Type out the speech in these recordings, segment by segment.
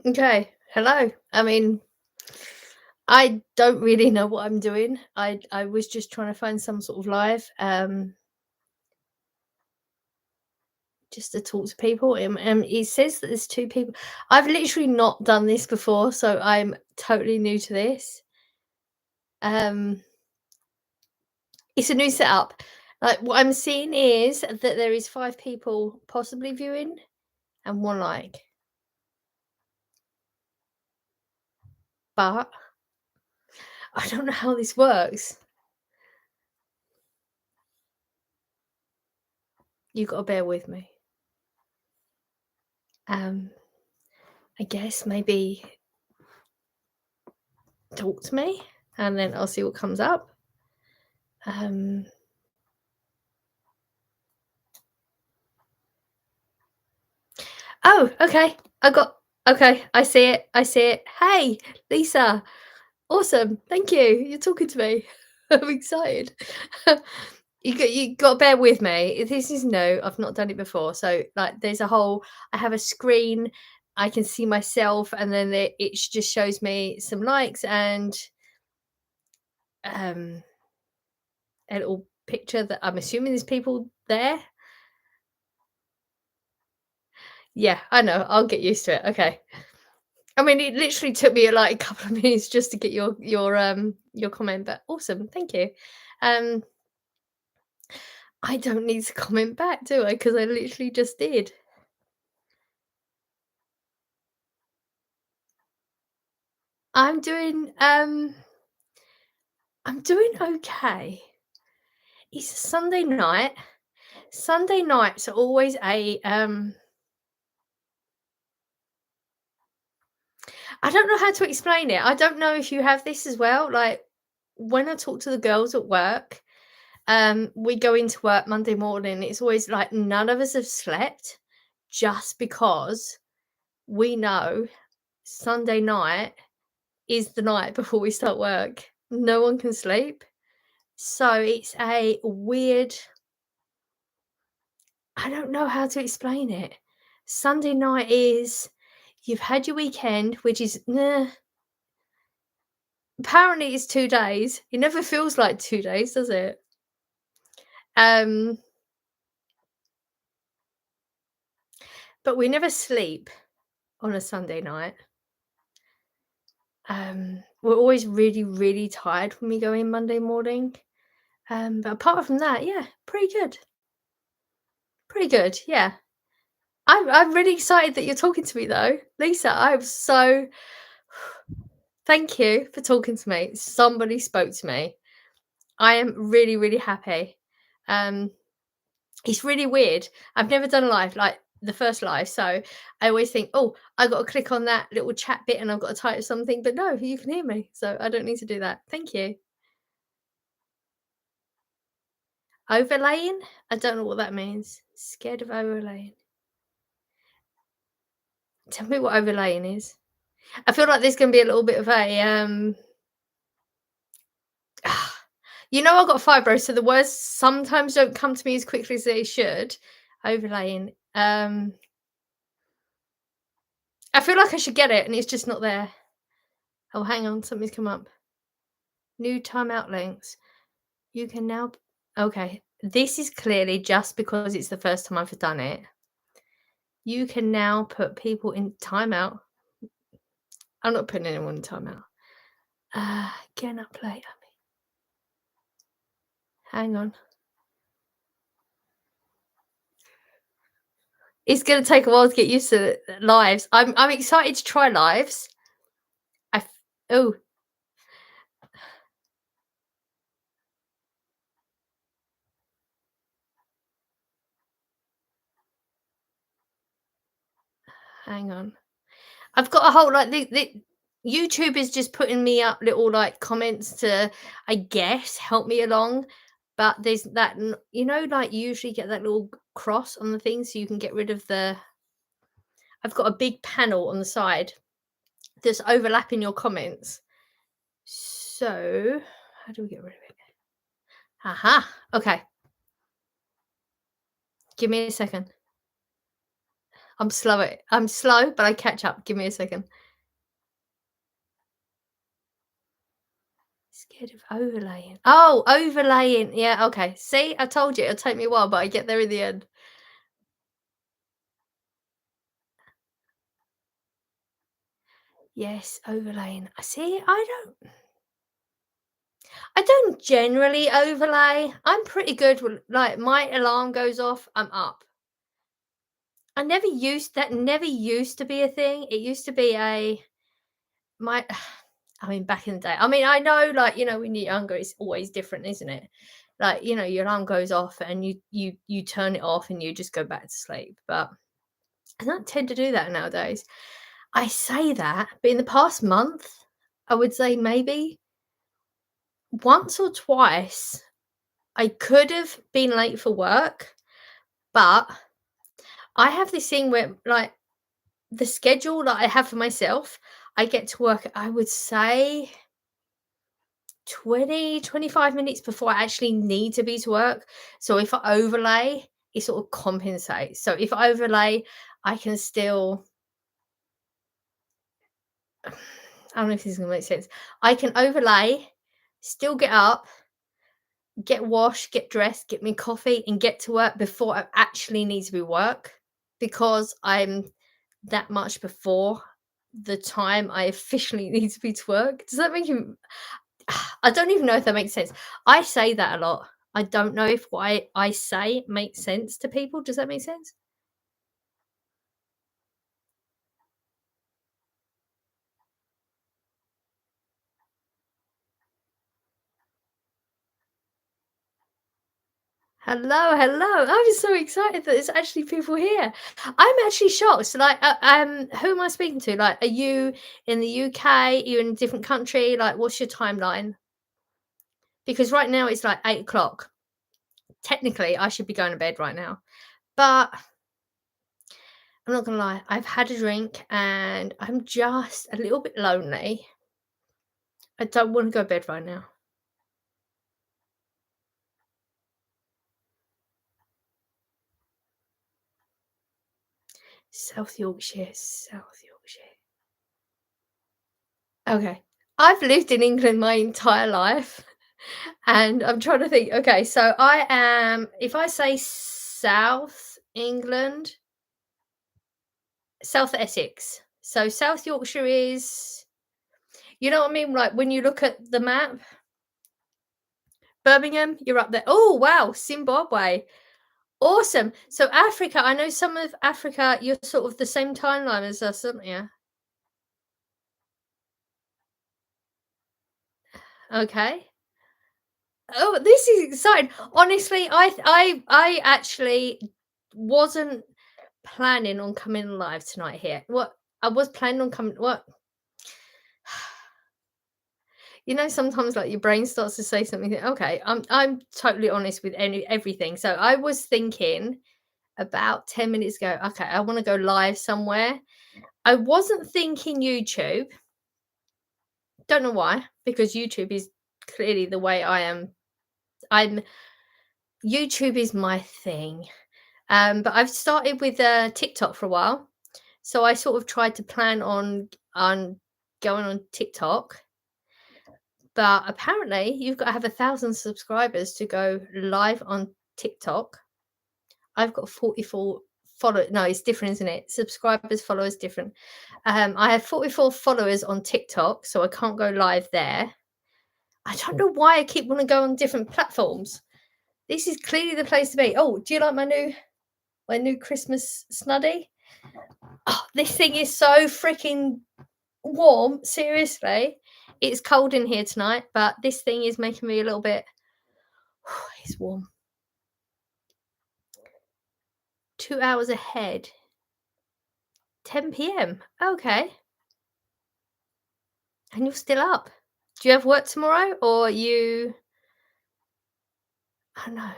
Okay. Hello. I mean, I don't really know what I'm doing. I was just trying to find some sort of live, just to talk to people. It says that there's two people. I've literally not done this before, so I'm totally new to this. Um, it's a new setup. Like what I'm seeing is that there is five people possibly viewing and one like, but I don't know how this works. You got to bear with me. Um, I guess maybe talk to me and then I'll see what comes up. Um, oh, okay. Okay, I see it. I see it. Hey, Lisa. Awesome. Thank you. You're talking to me. I'm excited. You got to bear with me. This is new. I've not done it before. So like there's a whole I have a screen. I can see myself and then just shows me some likes and um a little picture that I'm assuming there's people there. Yeah, I know. I'll get used to it. Okay. I mean, it literally took me, like, a couple of minutes just to get your comment, but awesome, thank you. Um, I don't need to comment back, do I? Because I literally just did. I'm doing, um I'm doing okay. It's a Sunday night. Sunday nights are always I don't know how to explain it. I don't know if you have this as well, like, when I talk to the girls at work, we go into work Monday morning, it's always like none of us have slept just because we know Sunday night is the night before we start work. No one can sleep. So it's a weird, I don't know how to explain it. Sunday night is you've had your weekend, which is nah, apparently it's 2 days. It never feels like 2 days, does it? Um, but we never sleep on a Sunday night. We're always really, really tired when we go in Monday morning. But apart from that, yeah, pretty good. Pretty good, yeah. I'm really excited that you're talking to me though. Lisa, I'm so thank you for talking to me. Somebody spoke to me. I am really, really happy. Um, it's really weird. I've never done a live, like the first live, so I always think, "Oh, I gotta click on that little chat bit and I've got to type something," but no, you can hear me, so I don't need to do that. Thank you. Overlaying? I don't know what that means. Scared of overlaying. Tell me what overlaying is. I feel like there's gonna be a little bit of you know, I've got fibro, so the words sometimes don't come to me as quickly as they should. Overlaying. I feel like I should get it, and it's just not there. Oh, hang on, something's come up. New timeout links. You can now. Okay, this is clearly just because it's the first time I've done it. You can now put people in timeout. I'm not putting anyone in timeout. Get an update. Hang on. It's gonna take a while to get used to lives. I'm excited to try lives. Oh, hang on. I've got a whole like the YouTube is just putting me up little like comments to, I guess, help me along. But there's that, like you usually get that little cross on the thing so you can get rid of the. I've got a big panel on the side that's overlapping your comments. So, how do we get rid of it? Aha. Okay. Give me a second. I'm slow, but I catch up. Give me a second. Scared of overlaying. Oh, overlaying. Yeah, okay. See, I told you it'll take me a while, but I get there in the end. Yes, overlaying. See, I don't generally overlay. I'm pretty good with like my alarm goes off, I'm up. I never used that never used to be a thing. It used to be a my I mean back in the day. I mean, I know like, when you're younger it's always different, isn't it? Like, your alarm goes off and you turn it off and you just go back to sleep. But I don't tend to do that nowadays. I say that, but in the past month, I would say maybe once or twice I could have been late for work, but I have this thing where, like, the schedule that I have for myself, I get to work, I would say 20-25 minutes before I actually need to be to work. So if I overlay, it sort of compensates. So if I overlay, I can still, I don't know if this is gonna make sense. I can overlay, still get up, get washed, get dressed, get me coffee, and get to work before I actually need to be work because I'm that much before the time I officially need to be to work. Does that make you? I don't even know if that makes sense. I say that a lot. I don't know if what I say makes sense to people. Does that make sense? Hello, hello. I'm so excited that there's actually people here. I'm actually shocked. So, like, who am I speaking to? Like, are you in the UK? Are you in a different country? Like, what's your timeline? Because right now it's like 8 o'clock. Technically, I should be going to bed right now, but I'm not gonna lie. I've had a drink and I'm just a little bit lonely. I don't want to go to bed right now. South Yorkshire, South Yorkshire. Okay. I've lived in England my entire life and I'm trying to think. Okay, so I am, if I say South England, South Essex. So South Yorkshire is, you know what I mean? Like when you look at the map, Birmingham, you're up there. Oh, wow, Zimbabwe. Awesome. So Africa, I know some of Africa, you're sort of the same timeline as us, aren't you? Okay. Oh, this is exciting. Honestly, I actually wasn't planning on coming live tonight here. What I was planning on coming what sometimes like your brain starts to say something. Okay, I'm totally honest with everything. So I was thinking about 10 minutes ago, okay, I want to go live somewhere. I wasn't thinking YouTube. Don't know why, because YouTube is clearly the way I am. I'm YouTube is my thing. But I've started with TikTok for a while, so I sort of tried to plan on going on TikTok. But apparently, you've got to have 1,000 subscribers to go live on TikTok. I've got 44 follow. No, it's different, isn't it? Subscribers, followers, different. I have 44 followers on TikTok, so I can't go live there. I don't know why I keep want to go on different platforms. This is clearly the place to be. Oh, do you like my new Christmas snuddy? Oh, this thing is so freaking warm. Seriously, it's cold in here tonight, but this thing is making me a little bit. It's warm. 2 hours ahead. 10 p.m. Okay, and you're still up. Do you have work tomorrow, or you? I don't know.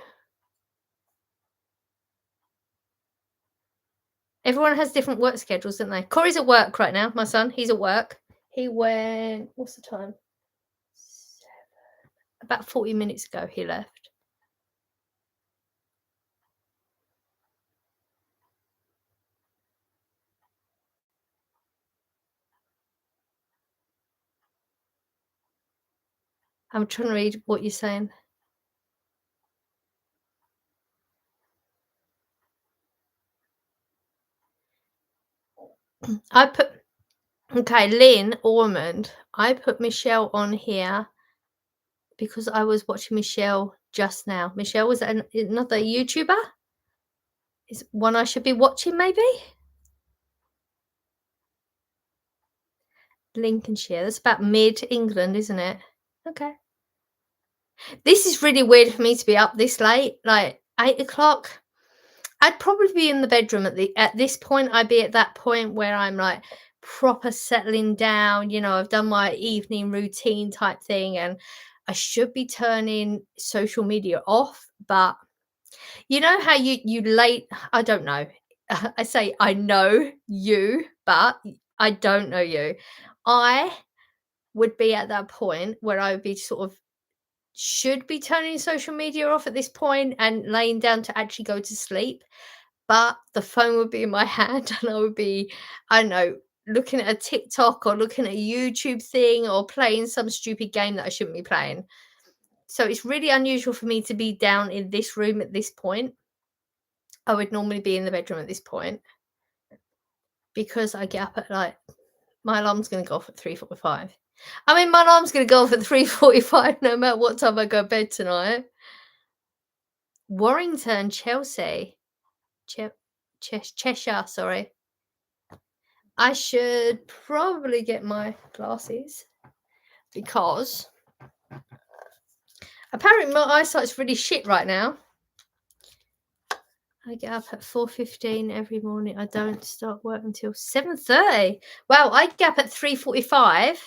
Everyone has different work schedules, don't they? Corey's at work right now. My son, he's at work. He went. What's the time? About 40 minutes ago, he left. I'm trying to read what you're saying. I put okay, Lynn Ormond. I put Michelle on here because I was watching Michelle just now. Michelle was another YouTuber. Is one I should be watching, maybe? Lincolnshire. That's about mid England, isn't it? Okay. This is really weird for me to be up this late, like 8 o'clock. I'd probably be in the bedroom at this point. I'd be at that point where I'm like proper settling down. I've done my evening routine type thing, and I should be turning social media off. But you know how you late? I don't know. I say I know you, but I don't know you. I would be at that point where I would be sort of should be turning social media off at this point and laying down to actually go to sleep, but the phone would be in my hand and I would be, I don't know, looking at a TikTok or looking at a YouTube thing or playing some stupid game that I shouldn't be playing. So it's really unusual for me to be down in this room at this point. I would normally be in the bedroom at this point because I get up at like my alarm's going to go off at 3:45. I mean, my alarm's going to go off at 3:45 no matter what time I go to bed tonight. Warrington, Chelsea. Cheshire, sorry. I should probably get my glasses because apparently my eyesight's really shit right now. I get up at 4:15 every morning. I don't start work until 7:30. Wow, I get up at 3:45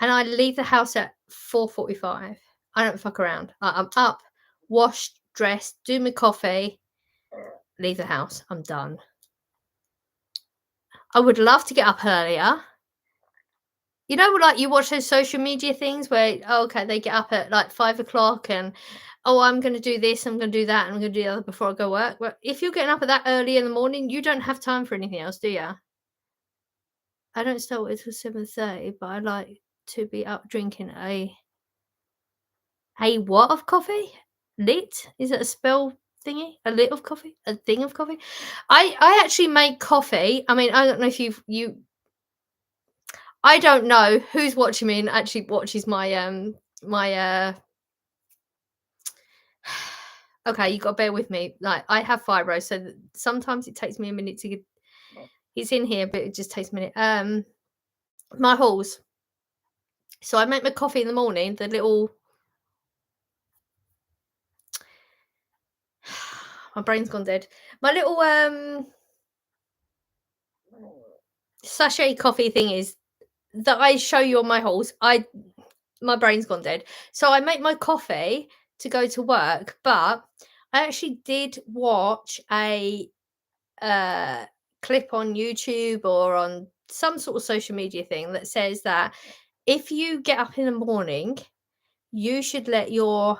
and I leave the house at 4:45. I don't fuck around. I'm up, washed, dressed, do my coffee, leave the house. I'm done. I would love to get up earlier. Like you watch those social media things where, oh, okay, they get up at like 5 o'clock and, oh, I'm going to do this, I'm going to do that, and I'm going to do the other before I go work. Well, if you're getting up at that early in the morning, you don't have time for anything else, do you? I don't start until 7:30, but I like to be up drinking a what of coffee? Lit? Is it a spell thingy? A lit of coffee? A thing of coffee? I actually make coffee. I mean, I don't know if you I don't know who's watching me and actually watches my okay, you gotta bear with me. Like, I have fibro, so sometimes it takes me a minute to get it's in here, but it just takes a minute. My halls. So I make my coffee in the morning, the little my brain's gone dead. My little sachet coffee thing is that I show you on my halls. My brain's gone dead. So I make my coffee to go to work, but I actually did watch a uh, clip on YouTube or on some sort of social media thing that says that if you get up in the morning, you should let your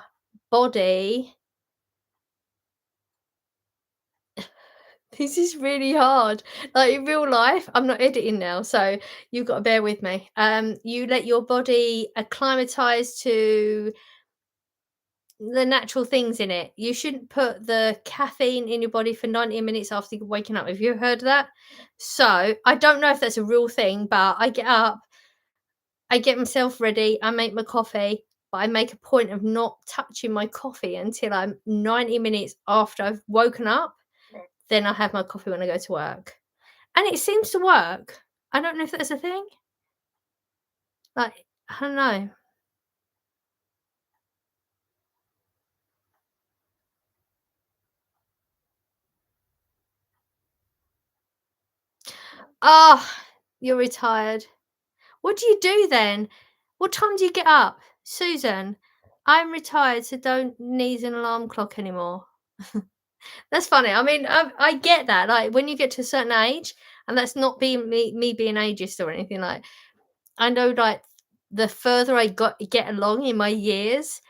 body. This is really hard. Like in real life, I'm not editing now, so you've got to bear with me. You let your body acclimatize to the natural things in it. You shouldn't put the caffeine in your body for 90 minutes after waking up. Have you heard that? So I don't know if that's a real thing, but I get up, I get myself ready, I make my coffee, but I make a point of not touching my coffee until I'm 90 minutes after I've woken up. Then I have my coffee when I go to work. And it seems to work. I don't know if that's a thing. Like, I don't know. Ah, you're retired. What do you do then? What time do you get up? Susan, I'm retired, so don't need an alarm clock anymore. That's funny. I mean, I get that. Like when you get to a certain age, and that's not being me being ageist or anything. Like I know, like the further I get along in my years,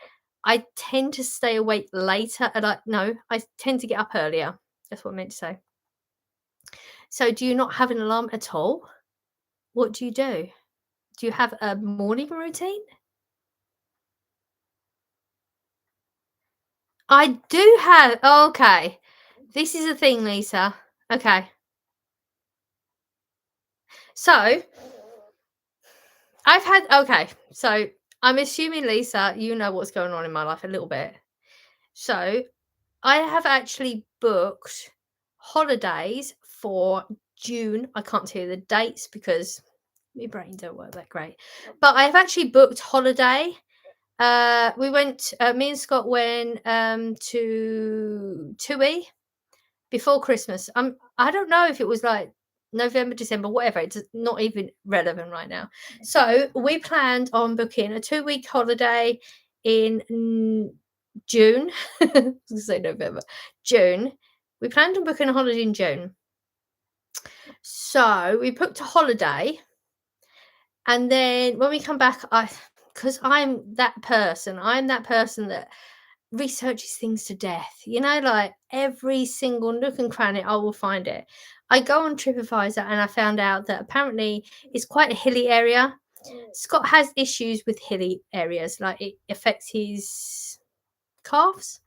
I tend to stay awake later. Like no, I tend to get up earlier. That's what I meant to say. So, do you not have an alarm at all? What do you do? Do you have a morning routine? I do have okay. This is the thing, Lisa. Okay. So, I've had okay. So, I'm assuming, Lisa, you know what's going on in my life a little bit. So, I have actually booked holidays for June. I can't tell you the dates because my brain don't work that great. But I've actually booked holiday. We went. Me and Scott went to Tui before Christmas. I don't know if it was like November, December, whatever. It's not even relevant right now. So we planned on booking a 2 week holiday in June. I was gonna say November, June. We planned on booking a holiday in June. So we booked a holiday, and then when we come back, because I'm that person that researches things to death. You know, like every single nook and cranny, I will find it. I go on TripAdvisor and I found out that apparently it's quite a hilly area. Scott has issues with hilly areas, like it affects his calves.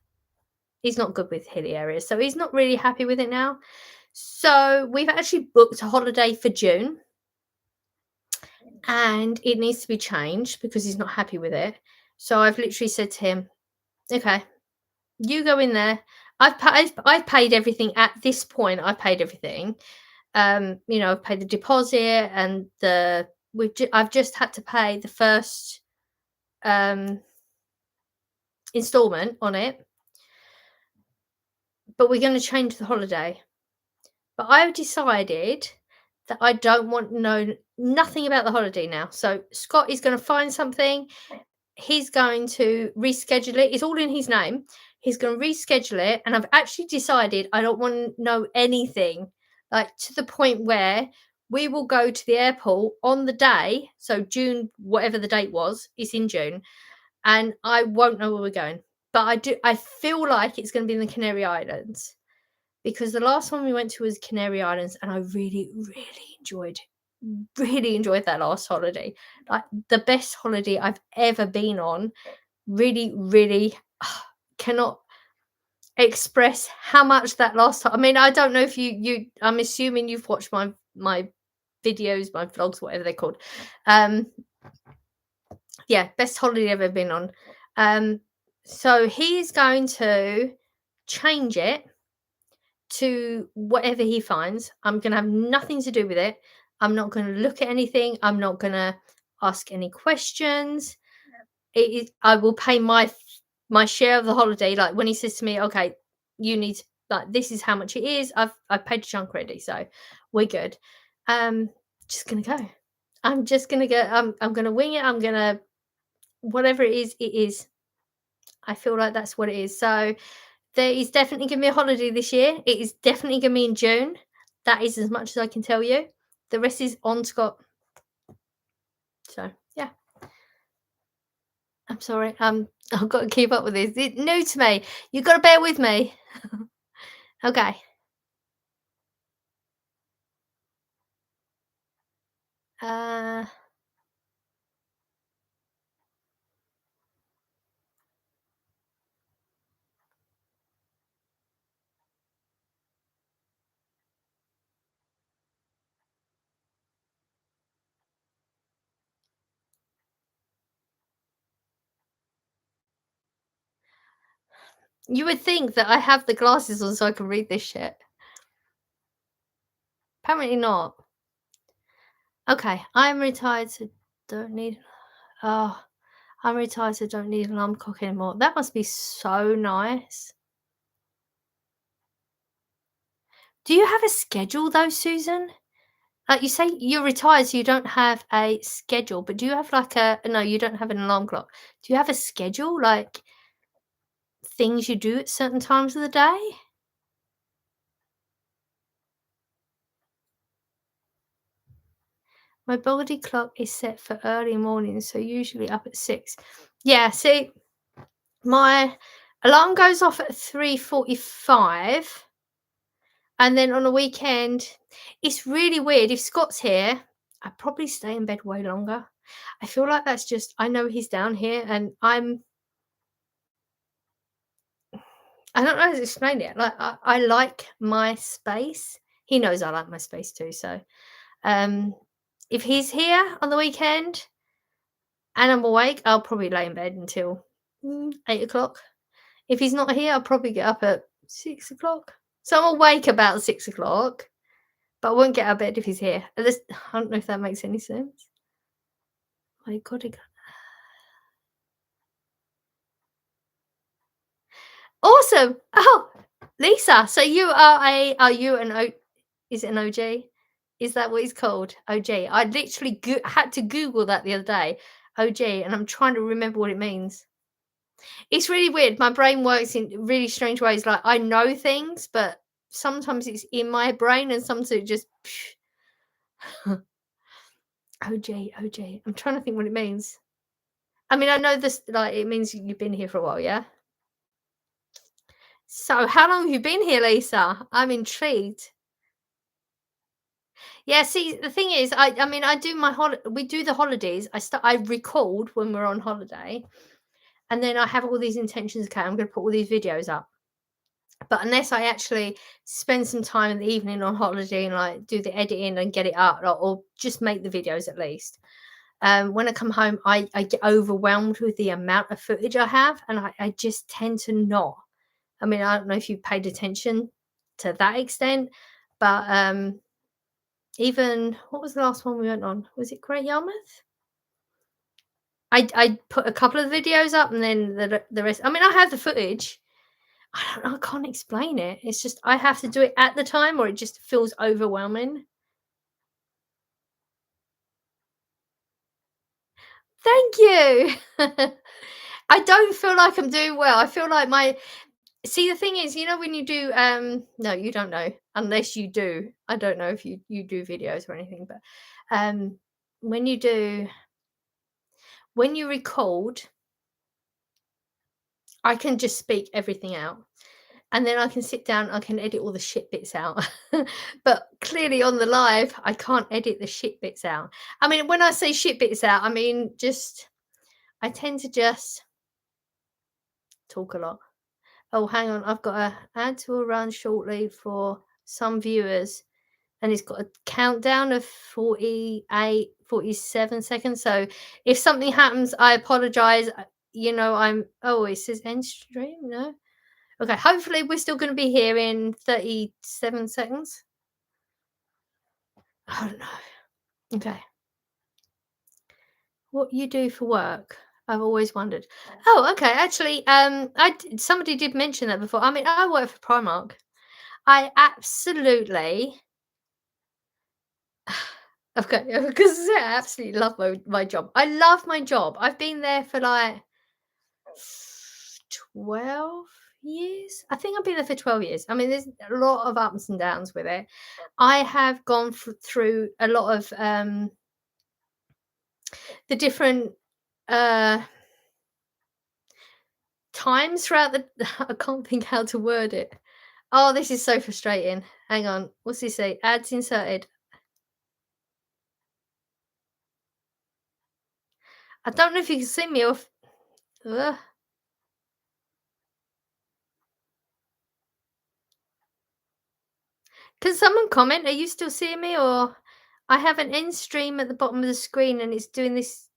He's not good with hilly areas, so he's not really happy with it now. So we've actually booked a holiday for June and it needs to be changed because he's not happy with it. So I've literally said to him, okay, you go in there. I've paid everything at this point. I've paid everything. I've paid the deposit and I've just had to pay the first installment on it. But we're going to change the holiday. But I've decided that I don't want to know nothing about the holiday now. So Scott is going to find something. He's going to reschedule it. It's all in his name. He's going to reschedule it. And I've actually decided I don't want to know anything, like to the point where we will go to the airport on the day. So June, whatever the date was, it's in June. And I won't know where we're going. But I feel like it's going to be in the Canary Islands because the last one we went to was Canary Islands and I really enjoyed that last holiday. Like the best holiday I've ever been on. Really cannot express how much that last time. I mean, I don't know if I'm assuming you've watched my videos, my vlogs, whatever they're called. Yeah, best holiday I've ever been on. So he's going to change it to whatever he finds. I'm going to have nothing to do with it. I'm not going to look at anything. I'm not going to ask any questions. I will pay my share of the holiday. Like when he says to me, okay, you need to, like this is how much it is. I've paid a chunk already, so we're good. Just gonna go. I'm just gonna go. I'm gonna wing it. I'm gonna whatever it is, it is. I feel like that's what it is. So there is definitely gonna be a holiday this year. It is definitely gonna be in June. That is as much as I can tell you. The rest is on Scott. So yeah. I'm sorry. I've got to keep up with this. It's new to me. You've got to bear with me. Okay. Uh, you would think that I have the glasses on so I can read this shit. Apparently not. Okay. I'm retired, so don't need. Oh, I'm retired, so don't need an alarm clock anymore. That must be so nice. Do you have a schedule though, Susan? Like you say you're retired, so you don't have a schedule, but do you have like a no, you don't have an alarm clock. Do you have a schedule, like things you do at certain times of the day? My body clock is set for early morning, so usually up at 6. Yeah, see, my alarm goes off at 3:45, and then on a weekend it's really weird. If Scott's here, I'd probably stay in bed way longer. I feel like that's just I know he's down here and I'm I don't know how to explain it. Like I like my space. He knows I like my space too. So um, if he's here on the weekend and I'm awake, I'll probably lay in bed until 8 o'clock. If he's not here, I'll probably get up at 6 o'clock. So I'm awake about 6 o'clock, but I won't get out of bed if he's here. At least, I don't know if that makes any sense. My God, awesome! Oh, Lisa, so you are you an is it an OG? Is that what it's called? OG. I literally had to Google that the other day. OG, and I'm trying to remember what it means. It's really weird. My brain works in really strange ways. Like I know things, but sometimes it's in my brain, and sometimes it just OG, OG. I'm trying to think what it means. I mean, I know this. Like it means you've been here for a while, yeah. So, how long have you been here, Lisa? I'm intrigued. Yeah, see, the thing is, I mean, I do my we do the holidays. I record when we're on holiday, and then I have all these intentions. Okay, I'm going to put all these videos up. But unless I actually spend some time in the evening on holiday and like do the editing and get it up, or just make the videos at least, when I come home, I get overwhelmed with the amount of footage I have, and I just tend to not. I mean, I don't know if you paid attention to that extent, but even what was the last one we went on? Was it Great Yarmouth? I put a couple of videos up, and then the rest. I mean, I have the footage. I don't know. I can't explain it. It's just I have to do it at the time, or it just feels overwhelming. Thank you. I don't feel like I'm doing well. I feel like my see the thing is, when you do no, you don't know unless you do. I don't know if you do videos or anything, but um when you do when you record, I can just speak everything out. And then I can sit down, I can edit all the shit bits out. But clearly on the live, I can't edit the shit bits out. I mean, when I say shit bits out, I mean just I tend to just talk a lot. Oh, hang on, I've got a ad to run shortly for some viewers, and it's got a countdown of 48, 47 seconds. So if something happens, I apologize. Oh, it says end stream, no? Okay, hopefully we're still going to be here in 37 seconds. I don't know. Okay. What you do for work? I've always wondered. Oh, okay. Actually, somebody did mention that before. I mean, I work for Primark. I absolutely okay, because I absolutely love my job. I love my job. I've been there for like 12 years. I think I've been there for 12 years. I mean, there's a lot of ups and downs with it. I have gone through a lot of the different uh times throughout the I can't think how to word it. Oh, this is so frustrating. Hang on. What's this say? Ads inserted. I don't know if you can see me off. Can someone comment? Are you still seeing me, or I have an end stream at the bottom of the screen and it's doing this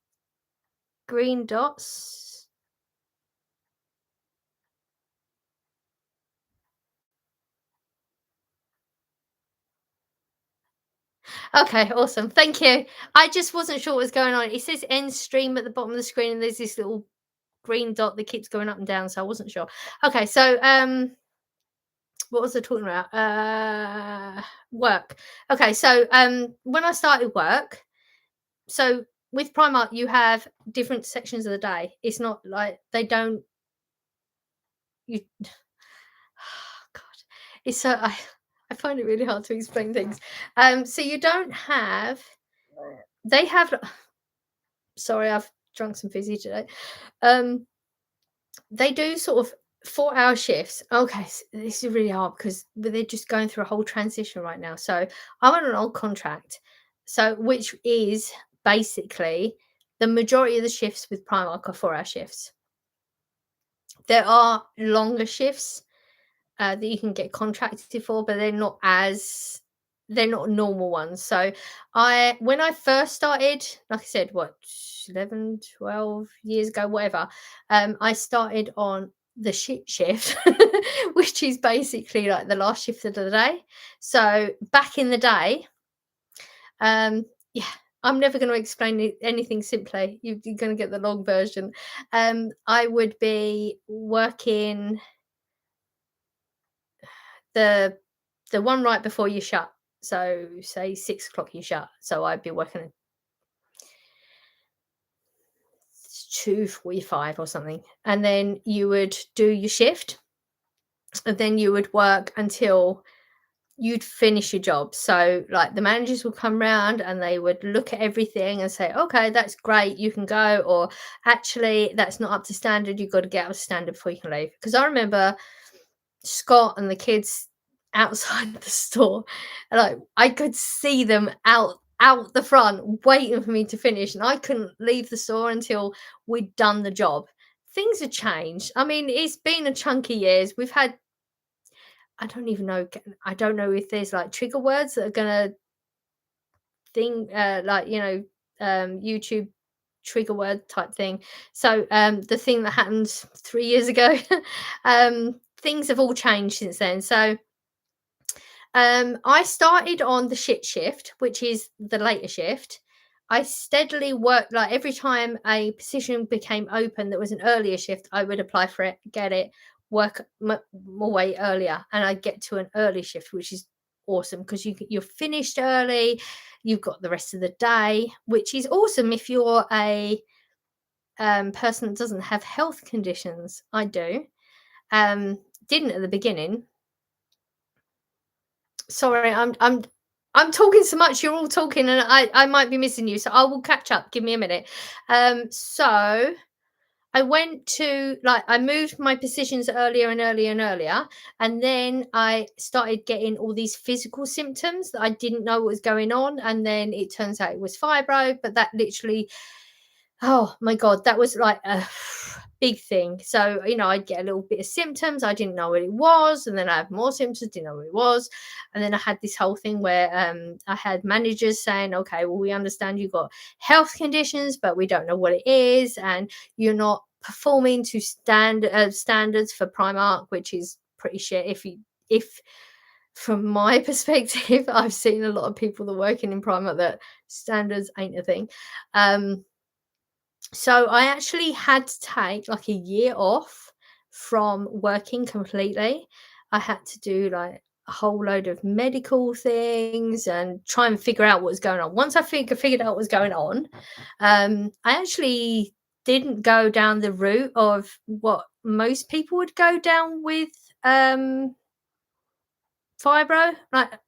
green dots? Okay, awesome. Thank you. I just wasn't sure what was going on. It says end stream at the bottom of the screen and there's this little green dot that keeps going up and down, so I wasn't sure. Okay, so what was I talking about? Work. Okay, so when I started work, so with Primark you have different sections of the day. It's not like they don't you God. It's so I find it really hard to explain things. So you don't have they have sorry, I've drunk some fizzy today. Um they do sort of 4-hour shifts. Okay, this is really hard because they're just going through a whole transition right now. So I'm on an old contract, so which is basically the majority of the shifts with Primark are 4-hour shifts. There are longer shifts, that you can get contracted for, but they're not normal ones. So when I first started, like I said, what, 11, 12 years ago, whatever, I started on the shit shift, which is basically like the last shift of the day. So back in the day, yeah, I'm never going to explain anything simply. You're going to get the long version. I would be working the one right before you shut. So say 6 o'clock you shut. So I'd be working at 2:45 or something, and then you would do your shift, and then you would work until you'd finish your job. So like the managers would come round and they would look at everything and say, okay, that's great, you can go, or actually that's not up to standard, you've got to get up to standard before you can leave. Because I remember Scott and the kids outside the store, like I could see them out the front waiting for me to finish, and I couldn't leave the store until we'd done the job. Things have changed. I mean, it's been a chunky years. We've had, I don't even know, I don't know if there's like trigger words that are gonna like, YouTube trigger word type thing. So the thing that happened 3 years ago, things have all changed since then. So I started on the shit shift, which is the later shift. I steadily worked, like every time a position became open that was an earlier shift, I would apply for it, get it, work my way earlier, and I get to an early shift, which is awesome because you're finished early, you've got the rest of the day, which is awesome if you're a person that doesn't have health conditions. I do. Didn't at the beginning. Sorry, I'm talking so much. You're all talking, and I might be missing you, so I will catch up. Give me a minute. So I went to, like, I moved my positions earlier and earlier and earlier, and then I started getting all these physical symptoms that I didn't know what was going on, and then it turns out it was fibro. But that literally, oh my God, that was like a big thing. So, I'd get a little bit of symptoms. I didn't know what it was. And then I had more symptoms, didn't know what it was. And then I had this whole thing where I had managers saying, okay, well, we understand you've got health conditions, but we don't know what it is. And you're not performing to standards for Primark, which is pretty shit. If from my perspective, I've seen a lot of people that working in Primark that standards ain't a thing. So I actually had to take like a year off from working completely. I had to do like a whole load of medical things and try and figure out what was going on. Once I figured out what was going on, I actually didn't go down the route of what most people would go down with fibro. Like,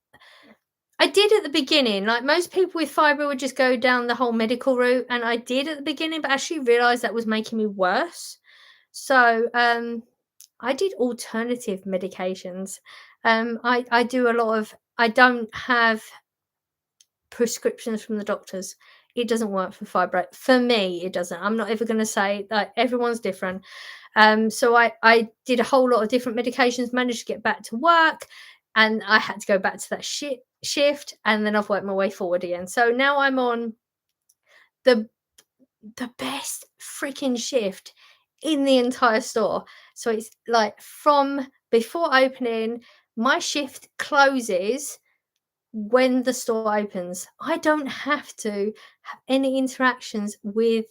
I did at the beginning. Like most people with fibro would just go down the whole medical route, and I did at the beginning, but actually realized that was making me worse. So I did alternative medications. I do a lot of. I don't have prescriptions from the doctors. It doesn't work for fibro. For me, it doesn't. I'm not ever going to say that everyone's different. So I did a whole lot of different medications, managed to get back to work, and I had to go back to that shift, and then I've worked my way forward again. So now I'm on the best freaking shift in the entire store. So it's like from before opening, my shift closes when the store opens. I don't have to have any interactions with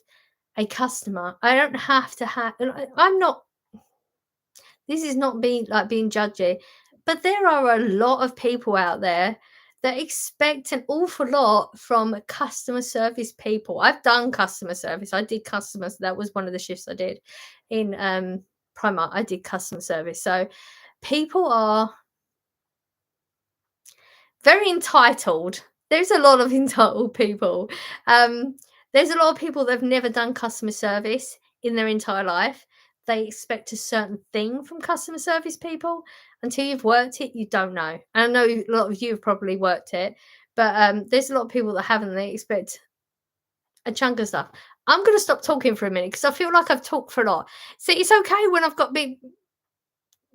a customer. I don't have to have, I'm not, this is not being judgy, but there are a lot of people out there that expect an awful lot from customer service people. I've done customer service. I did customers. That was one of the shifts I did in Primark. I did customer service. So people are very entitled. There's a lot of entitled people. There's a lot of people that have never done customer service in their entire life. They expect a certain thing from customer service people. Until you've worked it, you don't know. And I know a lot of you have probably worked it, but there's a lot of people that haven't. They expect a chunk of stuff. I'm going to stop talking for a minute because I feel like I've talked for a lot. So it's okay when I've got big.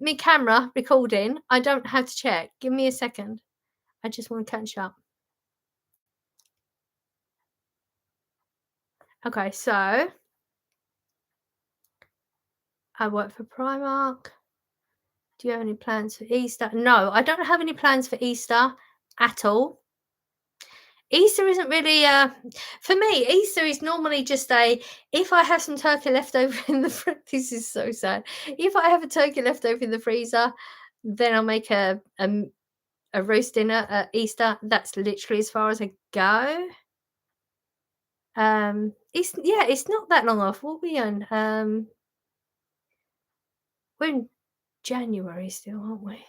me camera recording. I don't have to check. Give me a second. I just want to catch up. Okay, so I work for Primark. Do you have any plans for Easter? No, I don't have any plans for Easter at all. Easter isn't really for me. Easter is normally just a if I have some turkey left over in the this is so sad. If I have a turkey left over in the freezer, then I'll make a roast dinner at Easter. That's literally as far as I go. It's not that long off. What are we on? We're in January still, aren't we?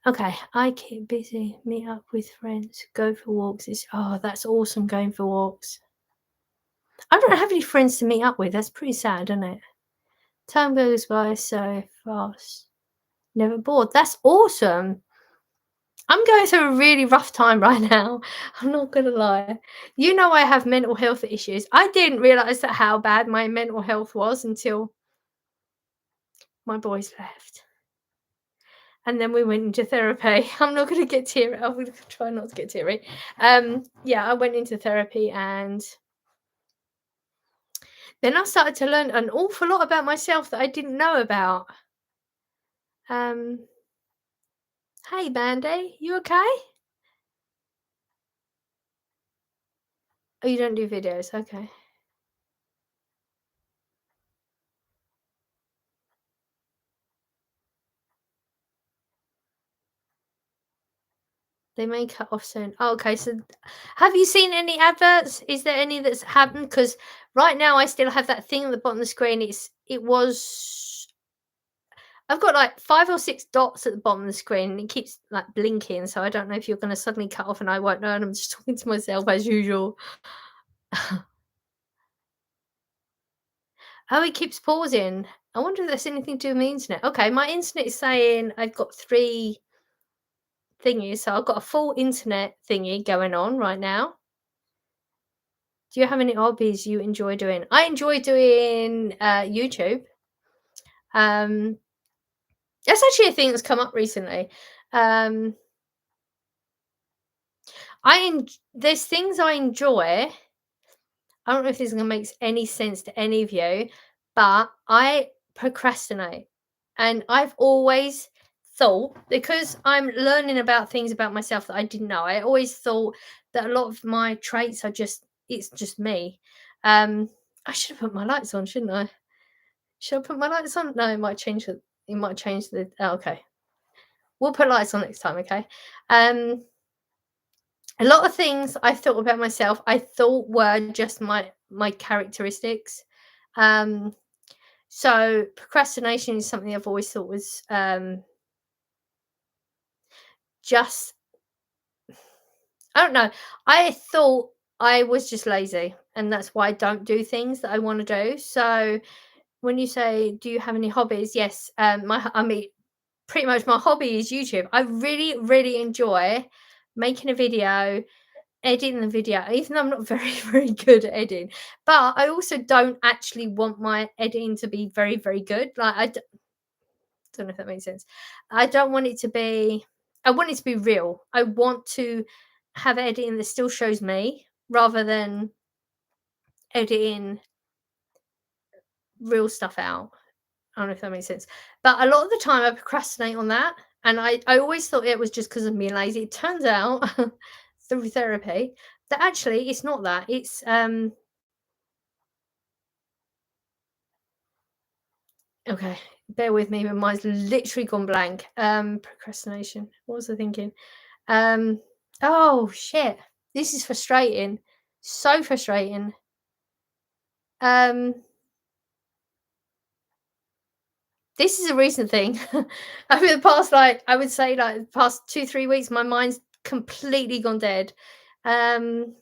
Okay, I keep busy, meet up with friends, go for walks. That's awesome going for walks. I don't have any friends to meet up with. That's pretty sad, isn't it? Time goes by so fast. Never bored. That's awesome. I'm going through a really rough time right now. I'm not gonna lie. You know I have mental health issues. I didn't realize that how bad my mental health was until my boys left. And then we went into therapy. I'm not gonna get teary. I'm gonna try not to get teary. Yeah, I went into therapy and then I started to learn an awful lot about myself that I didn't know about. Um, hey Mandy, you okay? Oh, you don't do videos, okay. They may cut off soon. Oh, okay, so have you seen any adverts? Is there any that's happened? Because right now I still have that thing at the bottom of the screen. It was I've got like 5 or 6 dots at the bottom of the screen and it keeps like blinking. So I don't know if you're gonna suddenly cut off and I won't know and I'm just talking to myself as usual. Oh, it keeps pausing. I wonder if there's anything to do with my internet. Okay, my internet is saying I've got 3 thingies. So I've got a full internet thingy going on right now. Do you have any hobbies you enjoy doing? I enjoy doing YouTube. Um, that's actually a thing that's come up recently. Um, there's things I enjoy. I don't know if this is gonna make any sense to any of you, but I procrastinate. And I've always thought, because I'm learning about things about myself that I didn't know, I always thought that a lot of my traits are it's just me. I should have put my lights on, shouldn't I? Should I put my lights on? No, it might change the oh, okay. We'll put lights on next time, okay? Um a lot of things I thought about myself, I thought were just my characteristics. Um, so procrastination is something I've always thought was just I don't know. I thought I was just lazy, and that's why I don't do things that I want to do. So when you say, "Do you have any hobbies?" Yes, I mean, pretty much my hobby is YouTube. I really, really enjoy making a video, editing the video, even though I'm not very, very good at editing. But I also don't actually want my editing to be very, very good. Like don't know if that makes sense. I don't want it to be. I want it to be real. I want to have editing that still shows me rather than editing real stuff out. I don't know if that makes sense. But a lot of the time I procrastinate on that. And I always thought it was just because of being lazy. It turns out through therapy that actually it's not that. It's okay. Bear with me, but mine's literally gone blank. Procrastination. What was I thinking? Um oh shit. This is frustrating. So frustrating. Um this is a recent thing. Over the past I would say the past 2, 3 weeks, my mind's completely gone dead. Um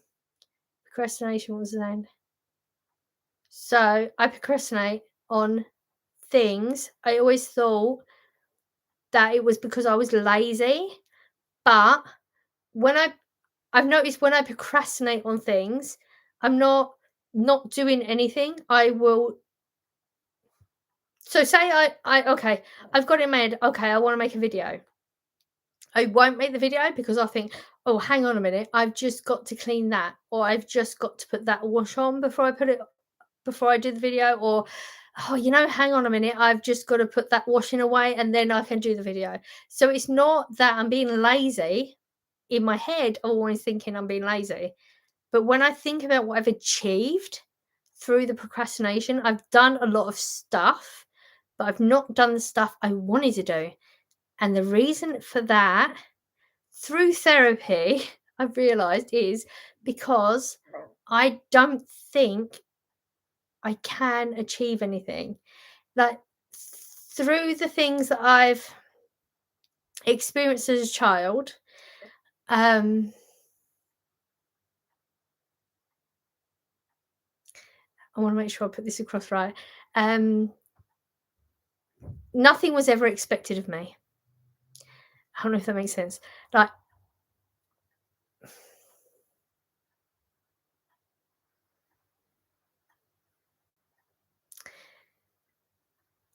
Procrastination, what was the name? So I procrastinate on things. I always thought that it was because I was lazy, but when I've noticed when I procrastinate on things, I'm not doing anything. So say okay, I've got in my head, okay, I want to make a video. I won't make the video because I think, oh, hang on a minute, I've just got to clean that, or I've just got to put that wash on before I do the video, or oh, hang on a minute, I've just got to put that washing away and then I can do the video. So it's not that I'm being lazy. In my head, I'm always thinking I'm being lazy. But when I think about what I've achieved through the procrastination, I've done a lot of stuff, but I've not done the stuff I wanted to do. And the reason for that, through therapy, I've realized is because I don't think I can achieve anything. Like through the things that I've experienced as a child, um, I want to make sure I put this across right. Nothing was ever expected of me. I don't know if that makes sense. Like,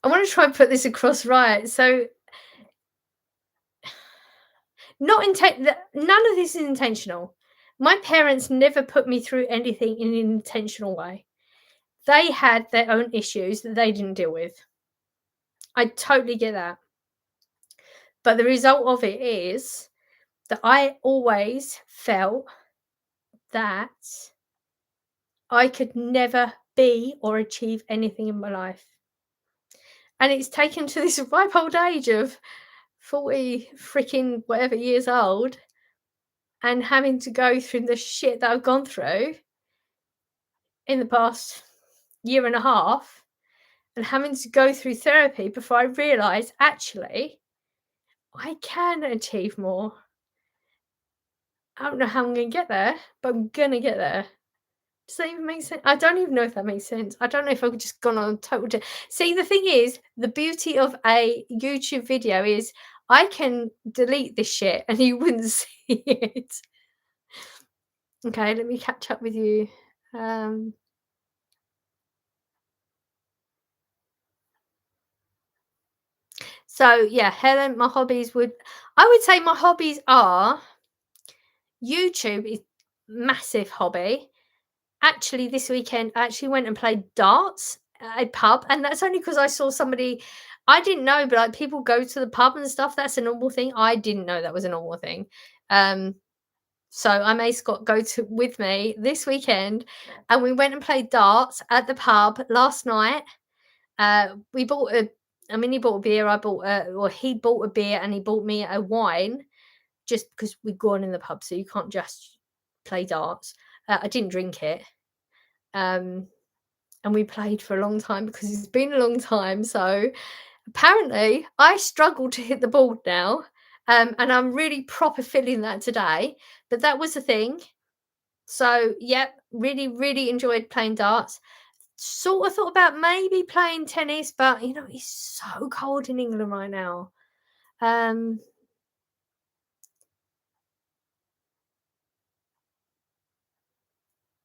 I want to try and put this across right. So, none of this is intentional. My parents never put me through anything in an intentional way. They had their own issues that they didn't deal with. I totally get that. But the result of it is that I always felt that I could never be or achieve anything in my life. And it's taken to this ripe old age of 40 freaking whatever years old and having to go through the shit that I've gone through in the past year and a half and having to go through therapy before I realised actually I can achieve more. I don't know how I'm going to get there, but I'm going to get there. Does that even make sense? I don't even know if that makes sense. I don't know if I've just gone on a total. See, the thing is, the beauty of a YouTube video is I can delete this shit and you wouldn't see it. Okay, let me catch up with you. Um, so yeah, Helen, I would say my hobbies are YouTube is massive hobby. Actually, this weekend, I actually went and played darts at a pub, and that's only because I saw somebody I didn't know, but, like, people go to the pub and stuff, that's a normal thing. I didn't know that was a normal thing. Um, so I made Scott go to with me this weekend, and we went and played darts at the pub last night. We bought a I mean, he bought a beer, I bought a or he bought a beer and he bought me a wine just because we'd gone in the pub, so you can't just play darts. I didn't drink it. Um and we played for a long time because it's been a long time. So apparently, I struggle to hit the board now, and I'm really proper feeling that today. But that was the thing. So yeah, really, really enjoyed playing darts. Sort of thought about maybe playing tennis, but it's so cold in England right now. Um,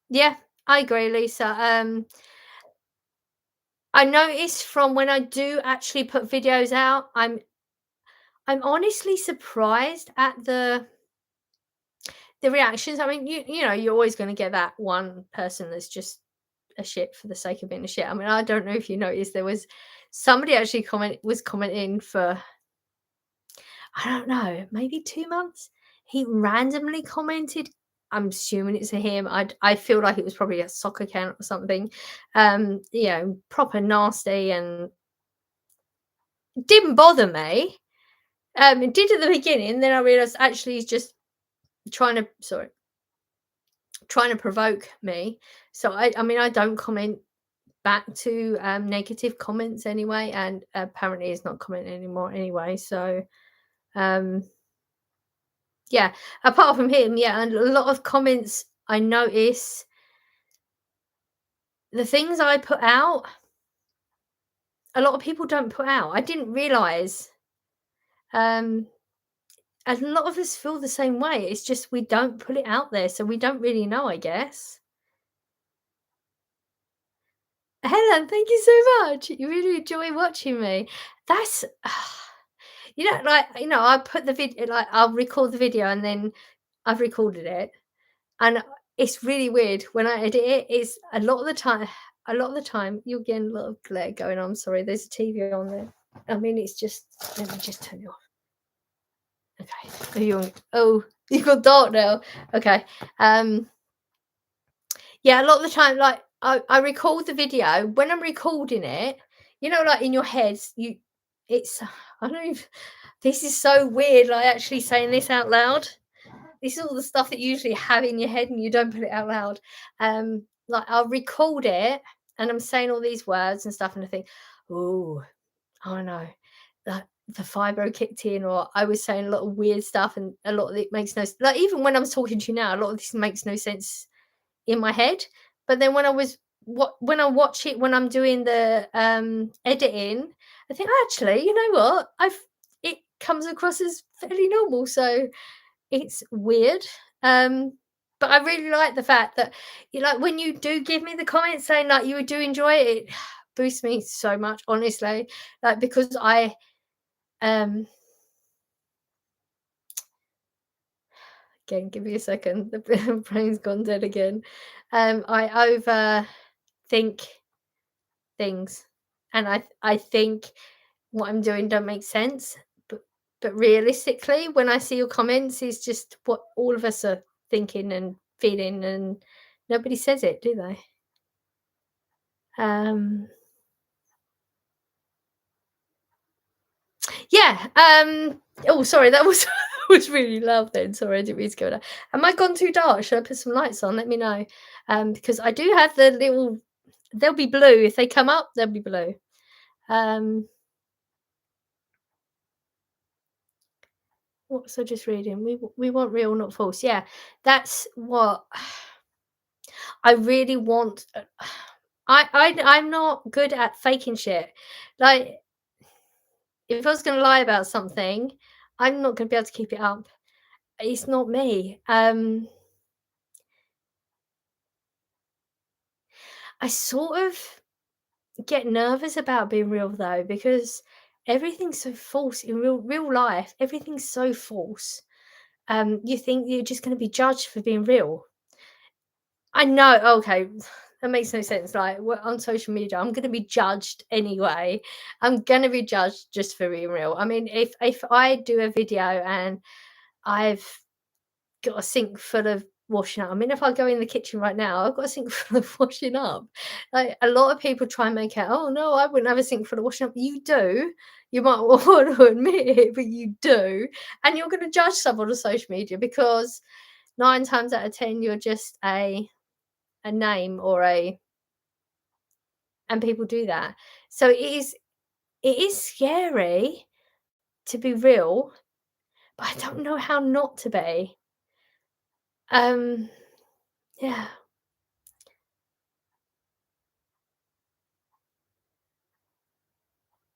yeah, I agree, Lisa. I noticed from when I do actually put videos out, I'm honestly surprised at the reactions. I mean, you're always going to get that one person that's just a shit for the sake of being a shit. I mean, I don't know if you noticed there was somebody actually commenting for I don't know, maybe 2 months. He randomly commented. I'm assuming it's a him. I feel like it was probably a soccer account or something. Proper nasty and didn't bother me. It did at the beginning. Then I realized actually he's just trying to provoke me. So I mean I don't comment back to negative comments anyway, and apparently he's not commenting anymore anyway. So um yeah, apart from him, yeah, and a lot of comments I notice the things I put out, a lot of people don't put out. I didn't realize um and a lot of us feel the same way. It's just we don't put it out there, so we don't really know, I guess. Helen, thank you so much. You really enjoy watching me. That's I put the video like, I'll record the video and then I've recorded it, and it's really weird when I edit it, it's a lot of the time you'll get a lot of glare going on. Sorry, there's a TV on there. I mean, it's just let me just turn it off. Okay. You got dark now. Okay. Yeah, a lot of the time, like I record the video. When I'm recording it, like in your head, it's I don't even this is so weird, like actually saying this out loud. This is all the stuff that you usually have in your head and you don't put it out loud. Like I'll record it and I'm saying all these words and stuff, and I think, oh, oh no, the fibro kicked in, or I was saying a lot of weird stuff, and a lot of it makes no like even when I'm talking to you now, a lot of this makes no sense in my head. But then when I watch it when I'm doing the editing, I think actually, you know what? I've it comes across as fairly normal. So it's weird. But I really like the fact that you like when you do give me the comments saying like you do enjoy it, it boosts me so much, honestly. Like because I um again give me a second, the brain's gone dead again. I overthink things, and I think what I'm doing don't make sense. But realistically, when I see your comments, it's just what all of us are thinking and feeling, and nobody says it, do they? Um, yeah. Oh, sorry, that was was really loud. Then sorry, I didn't mean to go there. Am I gone too dark? Should I put some lights on? Let me know. Because I do have the little. They'll be blue if they come up. They'll be blue. Um, what was I just reading? We want real, not false. Yeah, that's what I really want. I'm not good at faking shit. Like if I was going to lie about something, I'm not going to be able to keep it up. It's not me. I sort of get nervous about being real though because everything's so false in real life. Everything's so false. You think you're just going to be judged for being real. I know. Okay, that makes no sense. Like on social media, I'm going to be judged anyway. I'm going to be judged just for being real. I mean, if I do a video and I've got a sink full of washing up. I mean, if I go in the kitchen right now, I've got a sink full of washing up. Like a lot of people try and make out, oh no, I wouldn't have a sink full of washing up. You do. You might want to admit it, but you do. And you're going to judge someone on social media because 9 times out of 10, you're just a name or a and people do that. So it is scary to be real, but I don't know how not to be. Um yeah.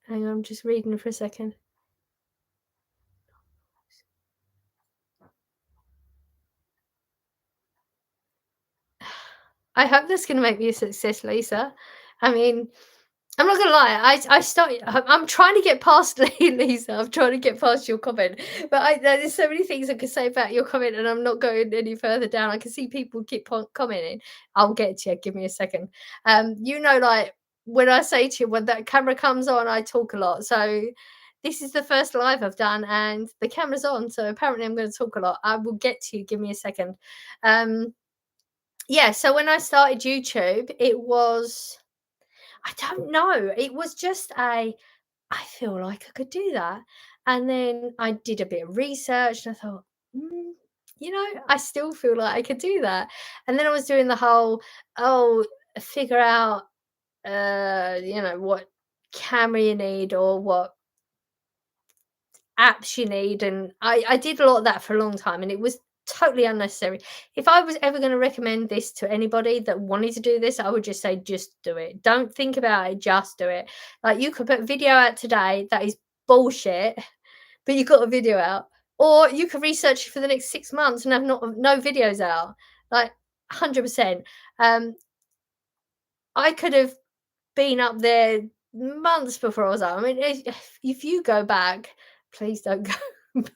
Hang on, I'm just reading for a second. I hope that's gonna make me a success, Lisa. I mean, I'm not gonna lie. I started. I'm trying to get past Lisa. I'm trying to get past your comment, but there's so many things I could say about your comment, and I'm not going any further down. I can see people keep commenting. I'll get to you. Give me a second. Like when I say to you when that camera comes on, I talk a lot. So this is the first live I've done, and the camera's on. So apparently, I'm going to talk a lot. I will get to you. Give me a second. Yeah. So when I started YouTube, it was I don't know. It was just I feel like I could do that. And then I did a bit of research and I thought, mm, I still feel like I could do that. And then I was doing the whole, oh, figure out, what camera you need or what apps you need. And I did a lot of that for a long time and it was totally unnecessary. If I was ever going to recommend this to anybody that wanted to do this, I would just say, just do it. Don't think about it, just do it. Like you could put a video out today that is bullshit, but you got a video out. Or you could research for the next 6 months and have no videos out. Like 100%. I could have been up there months before I was up. I mean, if you go back, please don't go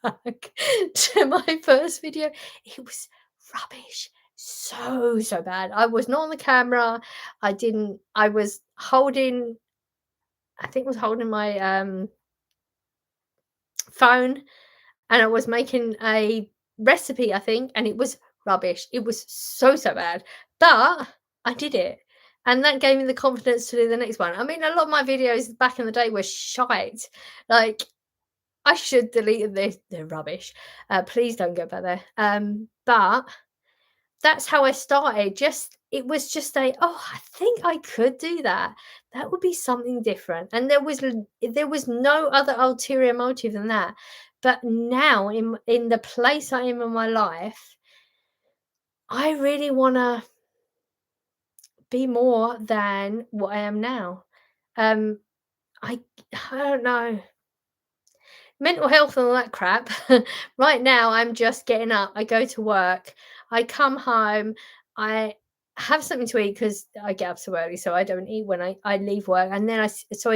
back to my first video. It was rubbish. So, so bad. I was not on the camera. I was holding, I think I was holding my phone, and I was making a recipe, I think, and it was rubbish. It was so, so bad. But I did it. And that gave me the confidence to do the next one. I mean, a lot of my videos back in the day were shite. Like, I should delete this. They're rubbish. Please don't go back there. But that's how I started. Just it was just I think I could do that. That would be something different. And there was no other ulterior motive than that. But now in the place I am in my life, I really want to be more than what I am now. Um I I don't know. Mental health and all that crap. Right now, I'm just getting up. I go to work. I come home. I have something to eat because I get up so early, so I don't eat when I leave work. And then I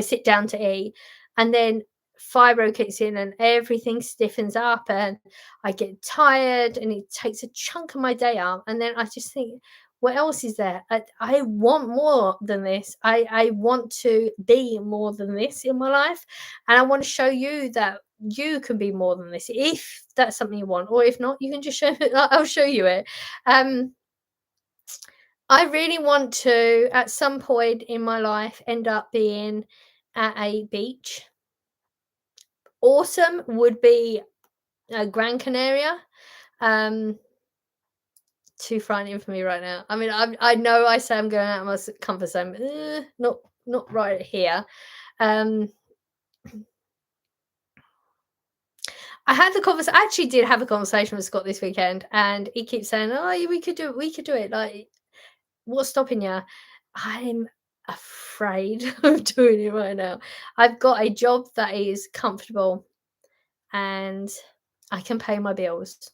sit down to eat, and then fibro kicks in, and everything stiffens up, and I get tired, and it takes a chunk of my day out. And then I just think, what else is there? I want more than this. I want to be more than this in my life, and I want to show you that you can be more than this if that's something you want, or if not, you can just show it. I'll show you it. um I really want to at some point in my life end up being at a beach. Awesome would be Gran Canaria. um Too frightening for me right now. I mean, I know I say I'm going out of my comfort zone, but not right here. um I actually did have a conversation with Scott this weekend, and he keeps saying, "Oh, yeah, we could do it. We could do it. Like, what's stopping you?" I'm afraid of doing it right now. I've got a job that is comfortable, and I can pay my bills.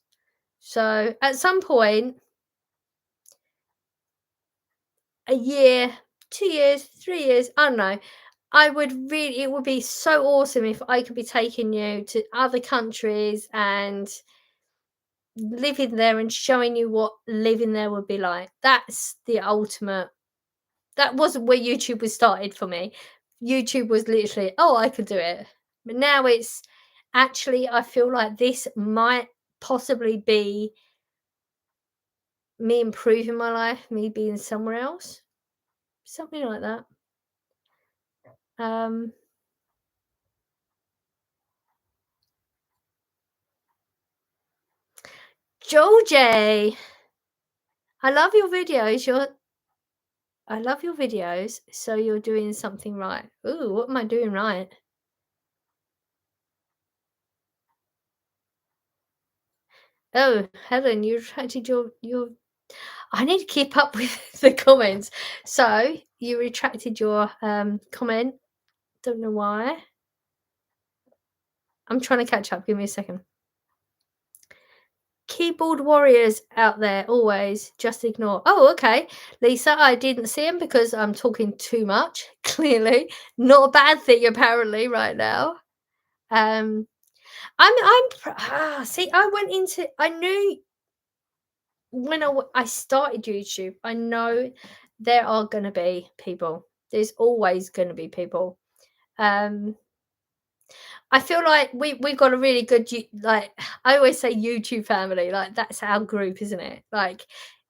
So at some point, a year, 2 years, 3 years, I don't know. It would be so awesome if I could be taking you to other countries and living there and showing you what living there would be like. That's the ultimate. That wasn't where YouTube was started for me. YouTube was literally, oh, I could do it. But now it's actually, I feel like this might possibly be me improving my life, me being somewhere else, something like that. Um, Georgie, I love your videos. I love your videos. So you're doing something right. Ooh, what am I doing right? Oh, Helen, you retracted your. I need to keep up with the comments. So you retracted your comment. Don't know why. I'm trying to catch up. Give me a second. Keyboard warriors out there, always just ignore. Oh, okay, Lisa. I didn't see him because I'm talking too much. Clearly, not a bad thing apparently right now. See, I went into. I knew when I started YouTube, I know there are going to be people. There's always going to be people. Um, I feel like we've got a really good like I always say YouTube family. Like that's our group, isn't it? Like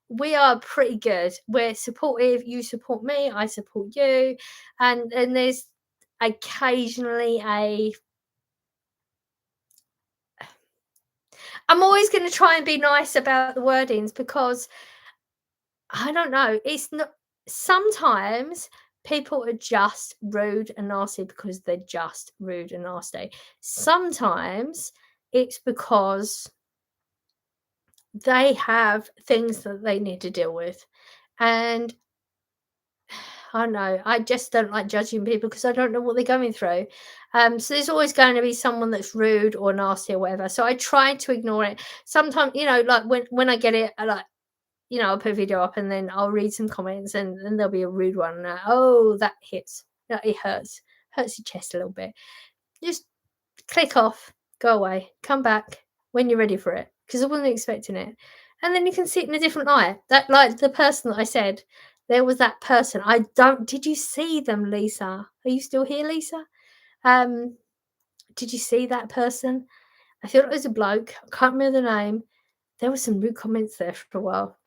we are pretty good. We're supportive. You support me. I support you, and there's occasionally a. I'm always going to try and be nice about the wordings because I don't know. It's not sometimes people are just rude and nasty because they're just rude and nasty. Sometimes it's because they have things that they need to deal with. And I don't know. I just don't like judging people because I don't know what they're going through. So there's always going to be someone that's rude or nasty or whatever. So I try to ignore it. Sometimes, like when I get it, I'll put a video up and then I'll read some comments and then there'll be a rude one. And oh, that hits. That it hurts your chest a little bit. Just click off, go away, come back when you're ready for it because I wasn't expecting it. And then you can see it in a different light. That, like the person that I said, there was that person. Did you see them, Lisa? Are you still here, Lisa? Did you see that person? I thought it was a bloke. I can't remember the name. There were some rude comments there for a while.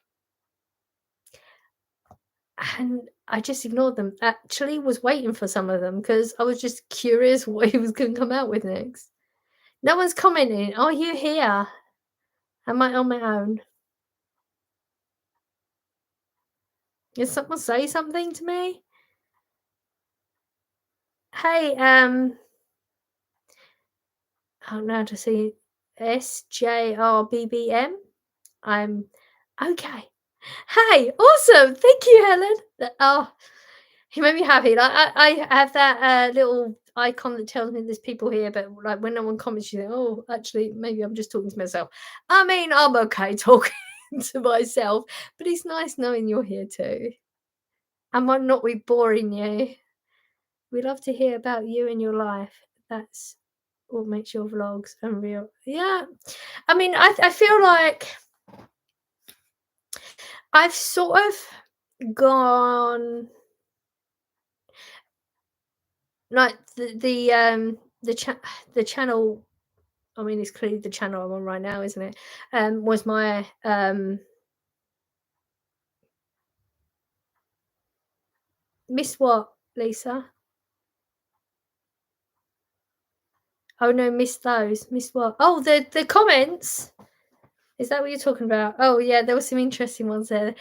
And I just ignored them. Actually was waiting for some of them because I was just curious what he was going to come out with next. No one's commenting. Are you here? Am I on my own? Did someone say something to me? Hey, I don't know how to see SJRBBM. I'm okay. Hey, awesome. Thank you, Helen. Oh, he made me happy. Like I have that little icon that tells me there's people here, but like when no one comments, you think, oh, actually, maybe I'm just talking to myself. I mean, I'm okay talking to myself, but it's nice knowing you're here too. I might not be boring you. We love to hear about you and your life. That's what makes your vlogs unreal. Yeah. I mean, I feel like I've sort of gone like the channel. I mean, it's clearly the channel I'm on right now, isn't it? Was my miss what, Lisa? Oh no, miss those. Miss what? Oh, the comments. Is that what you're talking about? Oh yeah, there were some interesting ones there.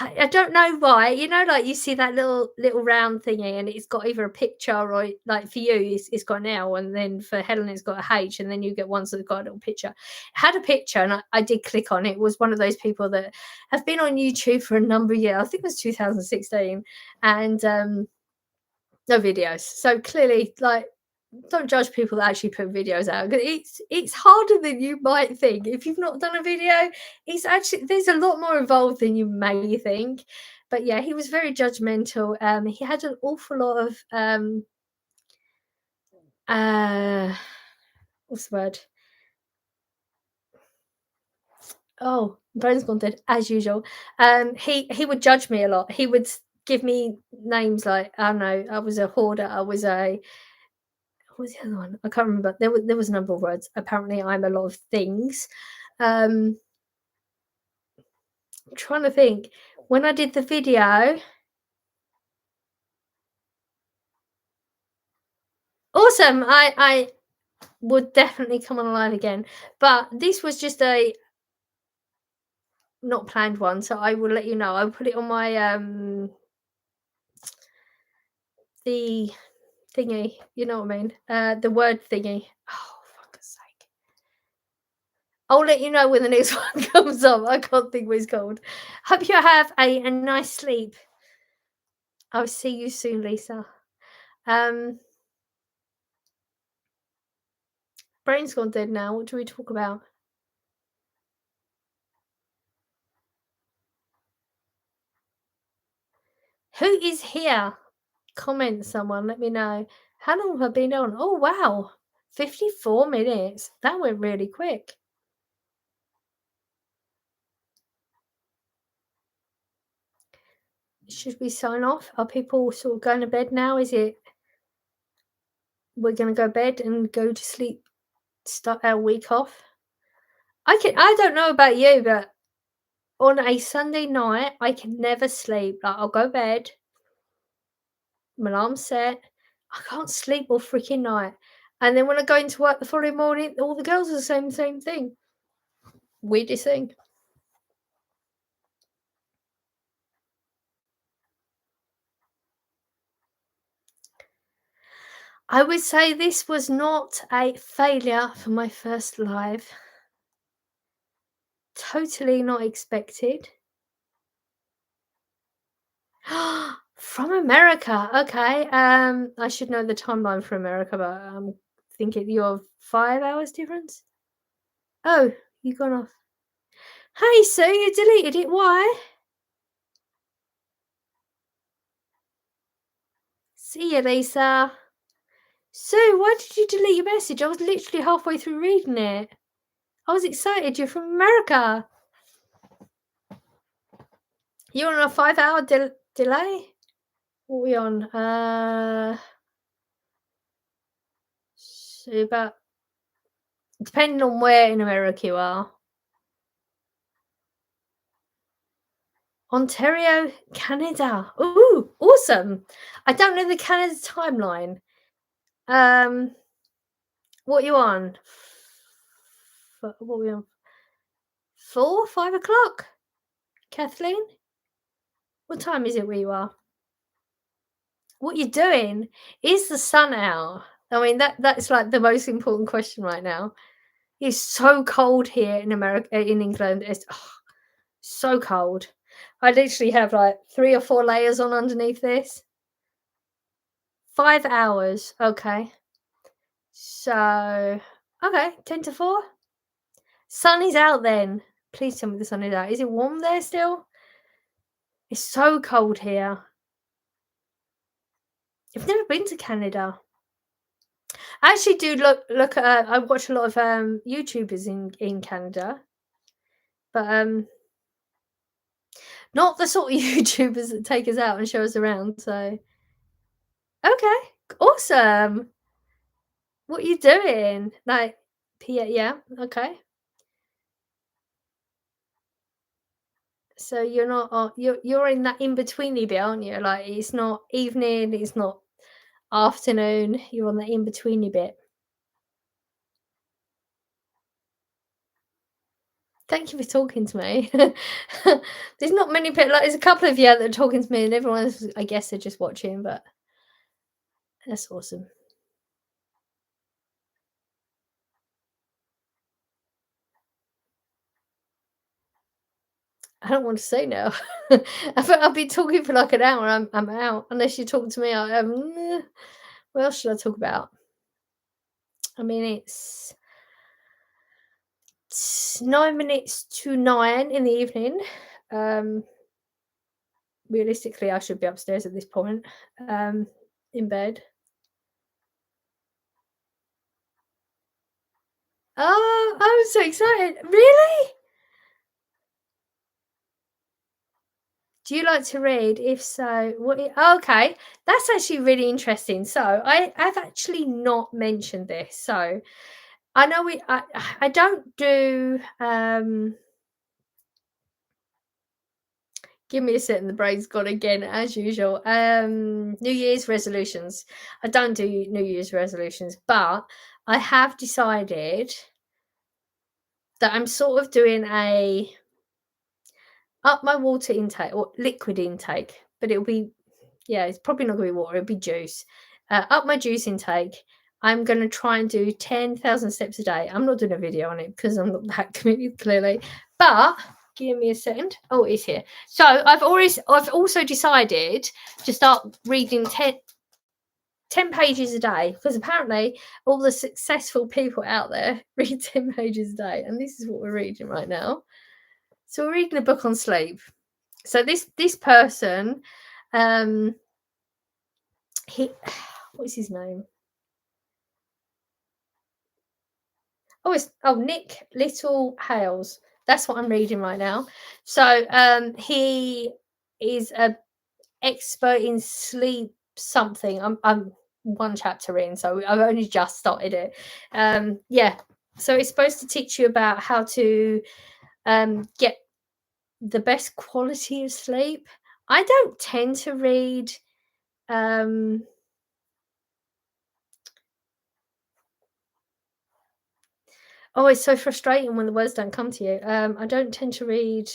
I don't know why. Like you see that little round thingy, and it's got either a picture or like for you, it's got an L, and then for Helen, it's got a H, and then you get ones that got a little picture. It had a picture, and I did click on it. It was one of those people that have been on YouTube for a number of years. I think it was 2016, and no videos. So clearly, like, don't judge people that actually put videos out. It's harder than you might think. If you've not done a video, it's actually there's a lot more involved than you may think. But yeah, he was very judgmental. He had an awful lot of what's the word? Oh, brain's gone dead as usual. He would judge me a lot. He would give me names like, I don't know, I was a hoarder, I was a what was the other one? I can't remember. There was a number of words. Apparently, I'm a lot of things. I'm trying to think. When I did the video, awesome. I would definitely come on live again, but this was just a not planned one, so I will let you know. I'll put it on my the thingy. You know what I mean? The word thingy. Oh, fuck's sake! I'll let you know when the next one comes up. I can't think what it's called. Hope you have a nice sleep. I'll see you soon, Lisa. Brain's gone dead now. What do we talk about? Who is here? Comment someone. Let me know. How long have I been on? Oh, wow. 54 minutes. That went really quick. Should we sign off? Are people sort of going to bed now? Is it we're going to go bed and go to sleep, start our week off? I don't know about you, but on a Sunday night, I can never sleep. Like, I'll go bed, my alarm's set. I can't sleep all freaking night. And then when I go into work the following morning, all the girls are the same thing. Weirdest thing. I would say this was not a failure for my first live. Totally not expected. From America. Okay. I should know the timeline for America, but I'm thinking you're 5 hours difference. Oh, you gone off. Hey, Sue, you deleted it. Why? See you, Lisa. Sue, why did you delete your message? I was literally halfway through reading it. I was excited. You're from America. You're on a 5-hour delay? What are we on? So about, depending on where in America you are. Ontario, Canada. Ooh, awesome. I don't know the Canada timeline. What are you on? What are we on? 4, 5 o'clock? Kathleen? What time is it where you are? What you doing? Is the sun out? I mean, that's like the most important question right now. It's so cold here in America, in England. It's so cold. I literally have like 3 or 4 layers on underneath this. 5 hours. Okay. So, okay, 10 to 4. Sun is out then. Please tell me the sun is out. Is it warm there still? It's so cold here. I've never been to Canada. I actually do look at. I watch a lot of YouTubers in Canada, but not the sort of YouTubers that take us out and show us around. So okay, awesome. What are you doing? Like, yeah, okay. So you're not. You're in that in betweeny bit, aren't you? Like it's not evening, it's not afternoon. You're on the in betweeny bit. Thank you for talking to me. There's not many people. Like, there's a couple of you that are talking to me, and everyone else, I guess, they're just watching. But that's awesome. I don't want to say now. I'll be talking for like an hour. I'm out unless you talk to me. What else should I talk about? I mean, it's 9 minutes to 9 in the evening. Um, Realistically, I should be upstairs at this point, in bed. Oh, I'm so excited! Really? Do you like to read? If so, okay, that's actually really interesting. So I've actually not mentioned this. So I know I don't do give me a second, the brain's gone again as usual. New Year's resolutions. I don't do New Year's resolutions, but I have decided that I'm sort of doing a up my water intake or liquid intake, but it'll be yeah, it's probably not gonna be water, it'll be juice. Up my juice intake. I'm gonna try and do 10,000 steps a day. I'm not doing a video on it because I'm not that committed, clearly. But give me a second. Oh, it's here. So I've also decided to start reading 10 pages a day because apparently all the successful people out there read 10 pages a day, and this is what we're reading right now. So we're reading a book on sleep. So this person, he what's his name? It's Nick Little Hales. That's what I'm reading right now. So he is a expert in sleep something. I'm one chapter in, so I've only just started it. Yeah. So it's supposed to teach you about how to get the best quality of sleep. I don't tend to read um it's so frustrating when the words don't come to you. I don't tend to read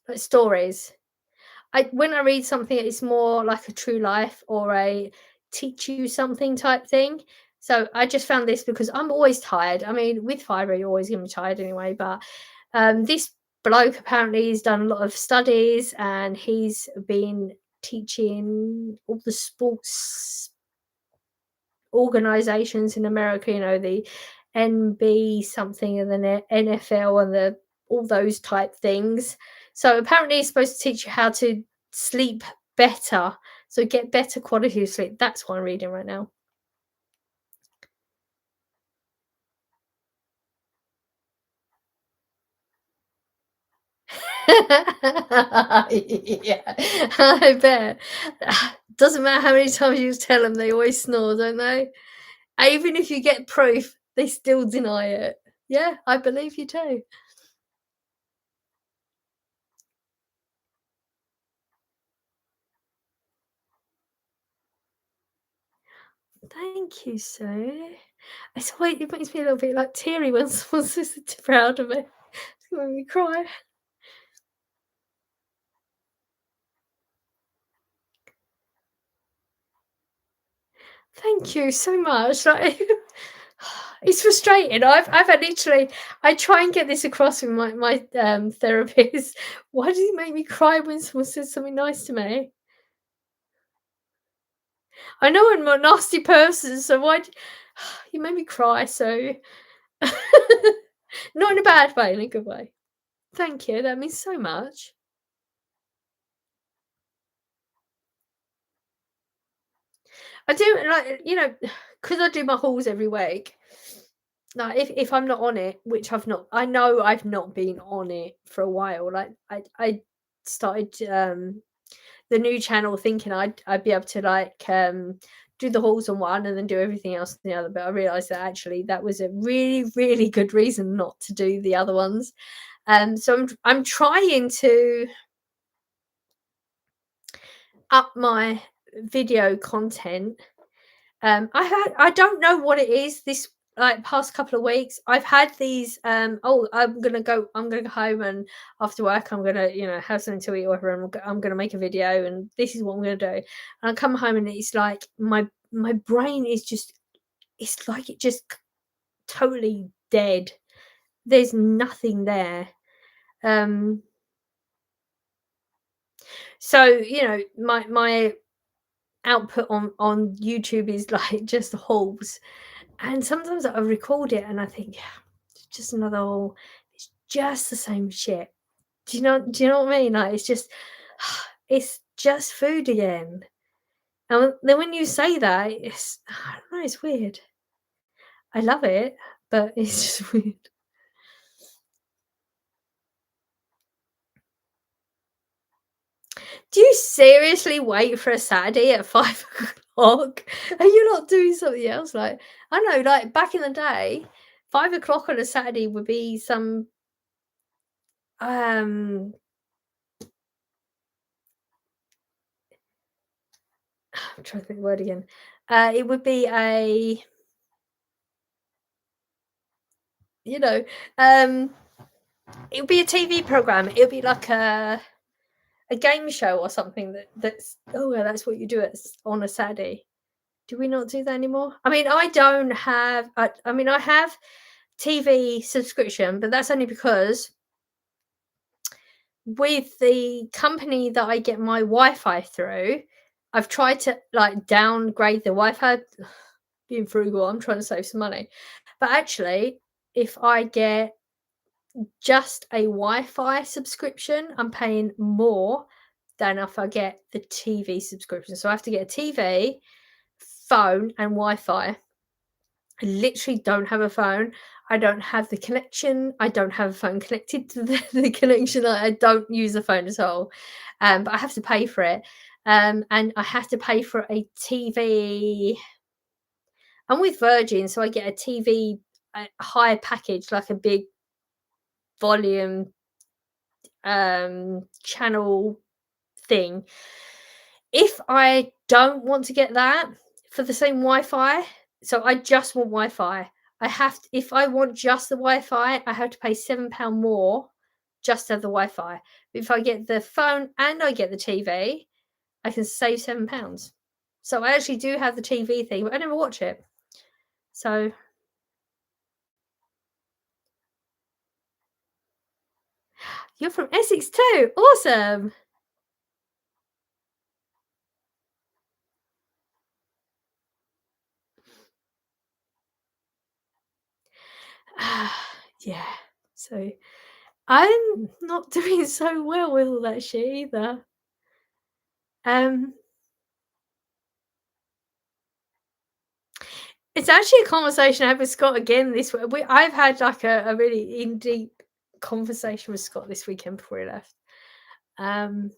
like stories. When I read something, it's more like a true life or a teach you something type thing. So I just found this because I'm always tired. I mean, with fibre, you're always going to be tired anyway. But this bloke apparently has done a lot of studies and he's been teaching all the sports organizations in America, the NB something and the NFL and the all those type things. So apparently it's supposed to teach you how to sleep better, so get better quality of sleep. That's what I'm reading right now. Yeah, I bet. Doesn't matter how many times you tell them, they always snore, don't they? Even if you get proof, they still deny it. Yeah, I believe you too. Thank you, sir. It's why it makes me a little bit like teary when someone says it's proud of me. It's gonna make me cry. Thank you so much. Like, it's frustrating. I've had literally I try and get this across with my therapist. Why does it make me cry when someone says something nice to me? I know I'm a nasty person, so you made me cry, so not in a bad way, in a good way. Thank you, that means so much. I do like, because I do my hauls every week. Like if I'm not on it, which I know I've not been on it for a while. Like I started the new channel thinking I'd be able to do the hauls on one and then do everything else on the other. But I realised that actually that was a really, really good reason not to do the other ones. So I'm trying to up my video content. I don't know what it is this like past couple of weeks. I've had these oh I'm gonna go home and after work I'm gonna have something to eat or whatever and I'm gonna make a video and this is what I'm gonna do. And I come home and it's like my brain is just it's like it just totally dead. There's nothing there. Um so my output on YouTube is like just hauls. And sometimes I record it and I think, yeah, it's just another haul. It's just the same shit. Do you know what I mean? Like it's just it's just food again. And then when you say that, I don't know, it's weird. I love it, but it's just weird. Do you seriously wait for a Saturday at 5 o'clock? Are you not doing something else? Like, I know, like back in the day, 5 o'clock on a Saturday would be some um I'm trying to think of the word again. It would be you know, um it would be a TV program. It would be like a game show or something that's oh yeah, that's what you do on a Saturday. Do we not do that anymore? I mean, I don't have. I mean, I have TV subscription, but that's only because with the company that I get my Wi-Fi through, I've tried to like downgrade the Wi-Fi. Being frugal, I'm trying to save some money. But actually, if I get just a Wi-Fi subscription, I'm paying more than if I get the TV subscription. So I have to get a TV, phone, and Wi-Fi. I literally don't have a phone. I don't have the connection. I don't have a phone connected to the connection. I don't use a phone at all. But I have to pay for it. And I have to pay for a TV. I'm with Virgin, so I get a TV higher package, like a big volume channel thing. If I don't want to get that for the same Wi-Fi, so I just want Wi-Fi. If I want just the Wi-Fi, I have to pay £7 more just to have the Wi-Fi. But if I get the phone and I get the TV, I can save £7. So I actually do have the TV thing, but I never watch it. So you're from Essex too. Awesome. Yeah. So I'm not doing so well with all that shit either. Um, it's actually a conversation I had with Scott again this week. I've had like a really in deep conversation with Scott this weekend before he left. Um,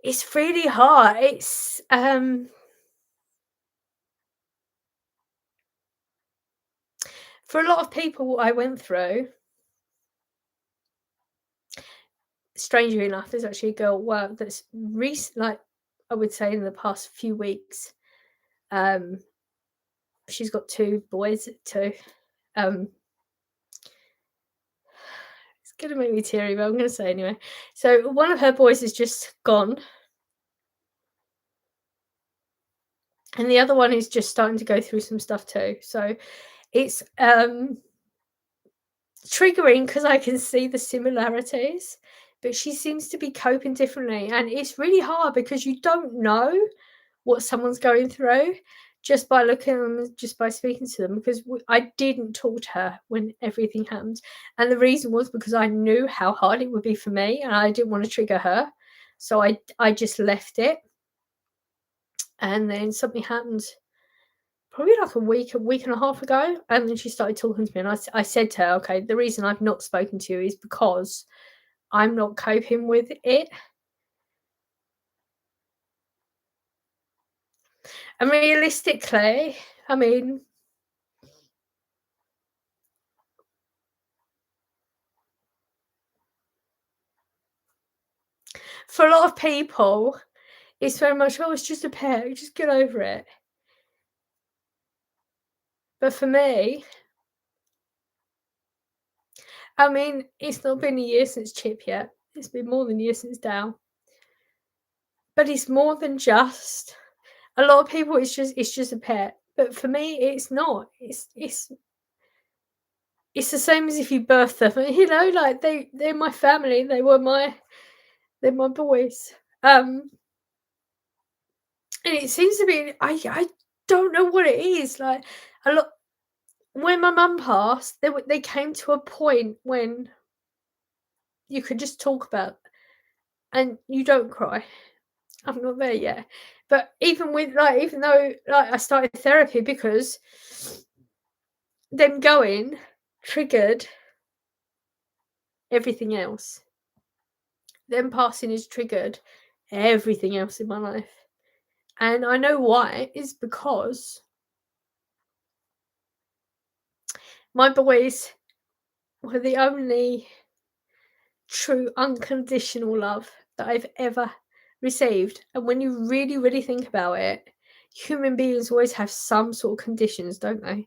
it's really hard. It's for a lot of people what I went through, strangely enough, there's actually a girl at work that's like I would say in the past few weeks. Um, she's got two boys too. Um, it's gonna make me teary, but I'm gonna say anyway. So one of her boys is just gone, and the other one is just starting to go through some stuff too. So it's triggering because I can see the similarities, but she seems to be coping differently, and it's really hard because you don't know what someone's going through just by looking at them, just by speaking to them. Because I didn't talk to her when everything happened, and the reason was because I knew how hard it would be for me, and I didn't want to trigger her, so I just left it. And then something happened probably like a week and a half ago, and then she started talking to me, and I said to her, "Okay, the reason I've not spoken to you is because I'm not coping with it." And realistically, I mean, for a lot of people, it's very much, "Oh, it's just a pet, just get over it." But for me, I mean, it's not been a year since Chip yet. It's been more than a year since Dal. But it's more than just a lot of people, it's just a pet. But for me, it's not. It's the same as if you birth them, like they're my family. They're my boys. And it seems to be I don't know what it is. Like a lot when my mum passed, they came to a point when you could just talk about and you don't cry. I'm not there yet. But even with even though I started therapy because them going triggered everything else. Them passing has triggered everything else in my life. And I know why. It's because my boys were the only true unconditional love that I've ever received. And when you really, really think about it, human beings always have some sort of conditions, don't they?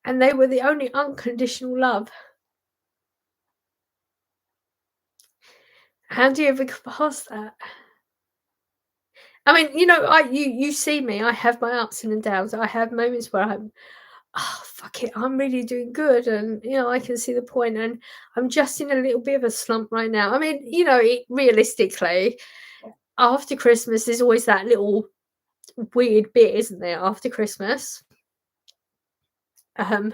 And they were the only unconditional love. How do you ever get past that? I mean, you see me. I have my ups and downs. I have moments where I'm, oh fuck it, I'm really doing good, and I can see the point, and I'm just in a little bit of a slump right now. I mean, realistically, after Christmas, there's always that little weird bit, isn't there? After Christmas, um,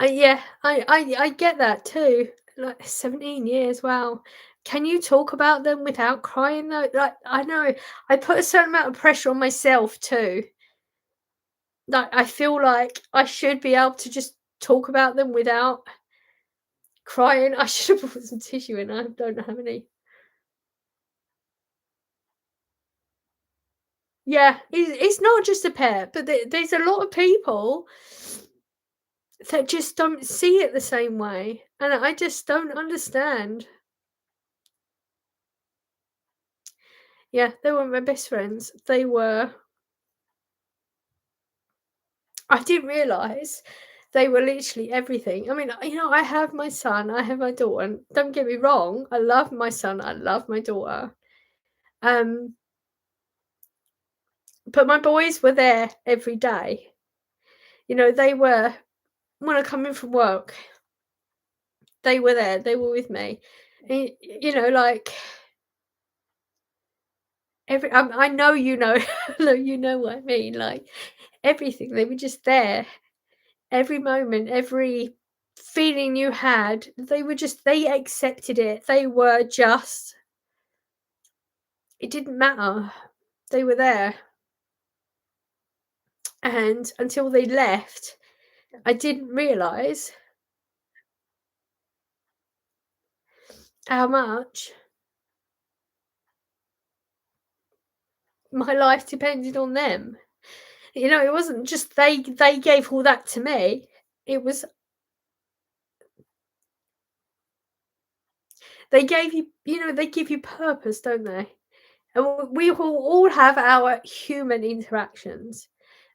yeah, I get that too. Like 17 years, wow. Can you talk about them without crying though? Like I know I put a certain amount of pressure on myself too. Like I feel like I should be able to just talk about them without crying. I should have put some tissue in. I don't have any. Yeah, it's not just a pet, but there's a lot of people that just don't see it the same way, and I just don't understand. Yeah, they were my best friends. They were I didn't realise they were literally everything. I mean, I have my son, I have my daughter, and don't get me wrong, I love my son, I love my daughter. Um, but my boys were there every day. They were when I come in from work, they were there, they were with me. Like I know you know, I know you know what I mean, like, everything, they were just there. Every moment, every feeling you had, they accepted it. They were just it didn't matter. They were there. And until they left, I didn't realise how much my life depended on them. You know, it wasn't just they gave all that to me. It was they gave you they give you purpose, don't they? And we will all have our human interactions,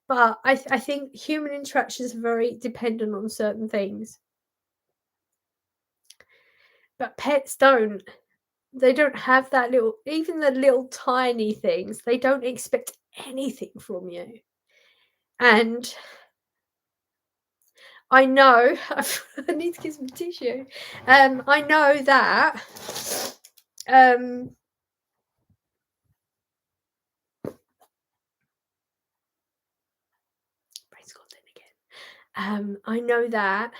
but I think human interactions are very dependent on certain things. But pets don't. They don't have that little even the little tiny things, they don't expect anything from you. And I know I need to get some tissue. I know that um brain's gone dead again. I know that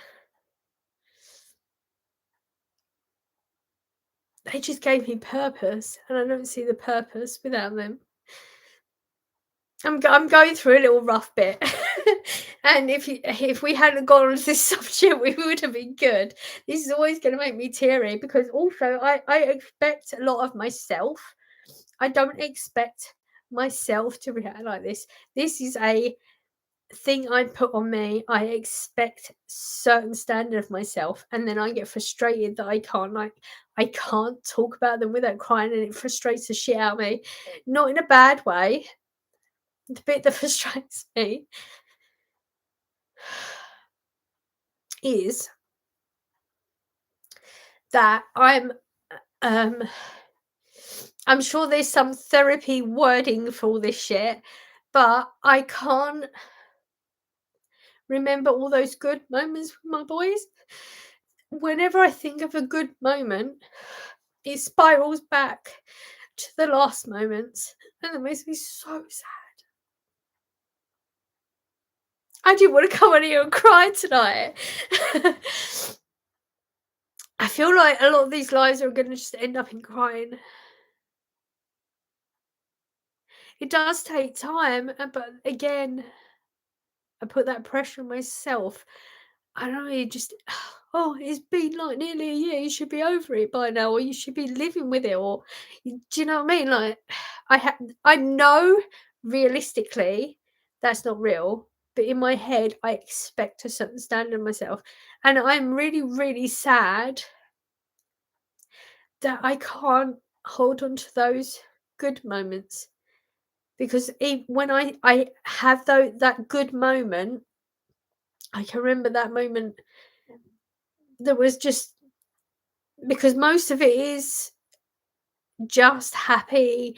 they just gave me purpose, and I don't see the purpose without them. I'm going through a little rough bit, and if we hadn't gone on this subject, we would have been good. This is always going to make me teary because also I expect a lot of myself. I don't expect myself to react like this. This is a thing I put on me. I expect certain standard of myself, and then I get frustrated that I can't talk about them without crying, and it frustrates the shit out of me. Not in a bad way. The bit that frustrates me is that um I'm sure there's some therapy wording for all this shit, but I can't remember all those good moments with my boys. Whenever I think of a good moment, it spirals back to the last moments, and it makes me so sad. I didn't want to come on here and cry tonight. I feel like a lot of these lives are going to just end up in crying. It does take time, but again, I put that pressure on myself. I don't know, it just oh, it's been like nearly a year. You should be over it by now, or you should be living with it, or do you know what I mean? Like, I know realistically that's not real, but in my head, I expect a certain standard of myself, and I'm really, really sad that I can't hold on to those good moments because when I have that good moment, I can remember that moment. There was just because most of it is just happy.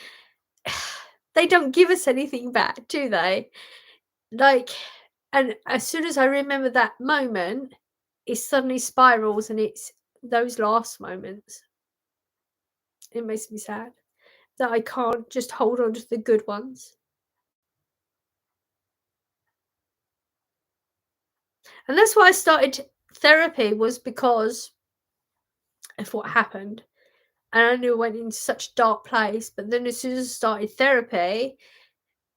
They don't give us anything back, do they? Like, and as soon as I remember that moment, it suddenly spirals, and it's those last moments. It makes me sad that I can't just hold on to the good ones. And that's why I started therapy, was because of what happened. And I knew I went into such a dark place. But then as soon as I started therapy,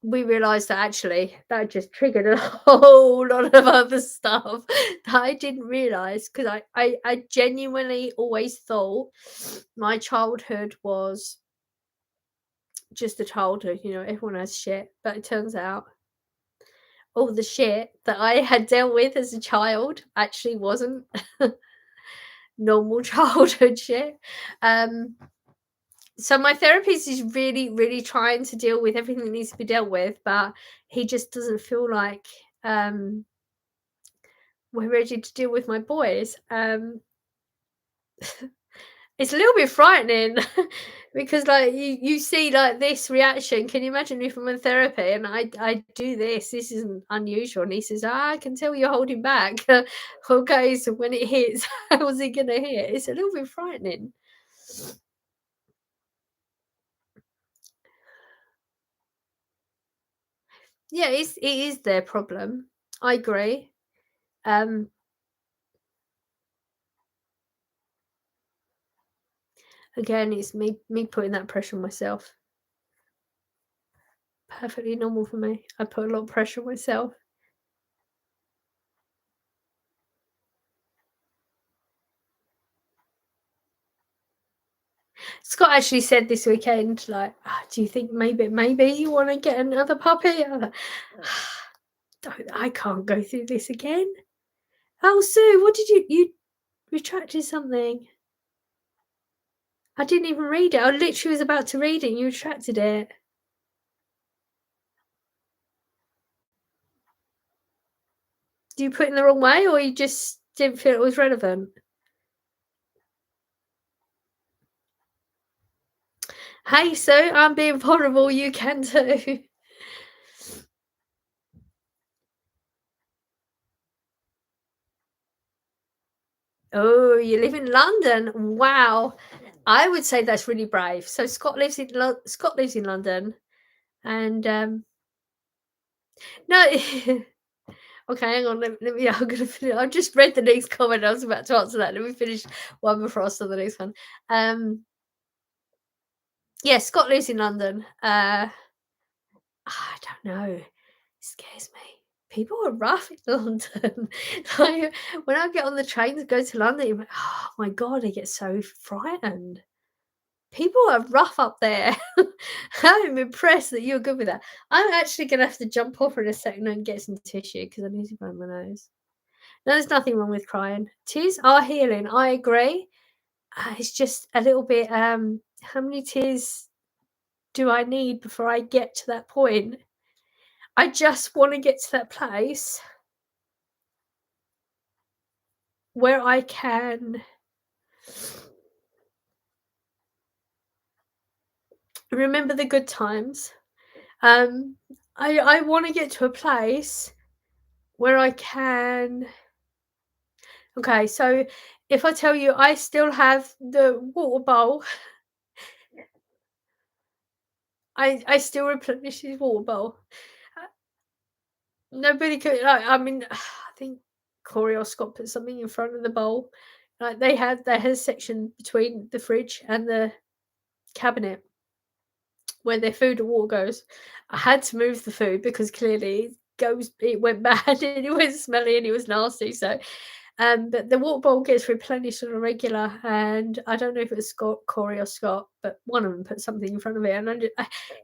we realized that actually that just triggered a whole lot of other stuff that I didn't realize because I genuinely always thought my childhood was just a childhood, everyone has shit. But it turns out all the shit that I had dealt with as a child actually wasn't normal childhood shit. Um, so my therapist is really, really trying to deal with everything that needs to be dealt with, but he just doesn't feel like um, we're ready to deal with my boys. It's a little bit frightening because like you see like this reaction. Can you imagine if I'm in therapy and I do this? This isn't unusual. And he says, I can tell you're holding back. Okay, so when it hits, how's it gonna hit? It's a little bit frightening. Yeah, it is their problem. I agree. Um, Again, it's me putting that pressure on myself. Perfectly normal for me. I put a lot of pressure on myself. Scott actually said this weekend, like, "Do you think maybe you want to get another puppy?" I'm like, Don't, I can't go through this again. Oh, Sue, what did you retracted something? I didn't even read it. I literally was about to read it. And you retracted it. Do you put it in the wrong way, or you just didn't feel it was relevant? Hey, Sue, I'm being vulnerable. You can too. Oh, you live in London. Wow. I would say that's really brave. So Scott lives in London, and no. Okay, hang on. Let me. I'm gonna finish. I just read the next comment. I was about to answer that. Let me finish one before I start the next one. Yeah, Scott lives in London. I don't know. It scares me. People are rough in London. Like, when I get on the train to go to London, I'm like, oh my god, I get so frightened. People are rough up there. I'm impressed that you're good with that. I'm actually gonna have to jump off for a second and get some tissue because I need to blow my nose. No, there's nothing wrong with crying. Tears are healing. I agree. It's just a little bit. How many tears do I need before I get to that point? I just want to get to that place where I can remember the good times. Um, I want to get to a place where I can. Okay, so if I tell you I still have the water bowl, I still replenish his water bowl. Uh, Nobody could. I mean, I think Corey or Scott put something in front of the bowl. Like they had a section between the fridge and the cabinet where their food and water goes. I had to move the food because clearly it went bad and it was smelly and it was nasty. So but the water bowl gets replenished on a regular, and I don't know if it was Scott, Corey, or Scott, but one of them put something in front of it, and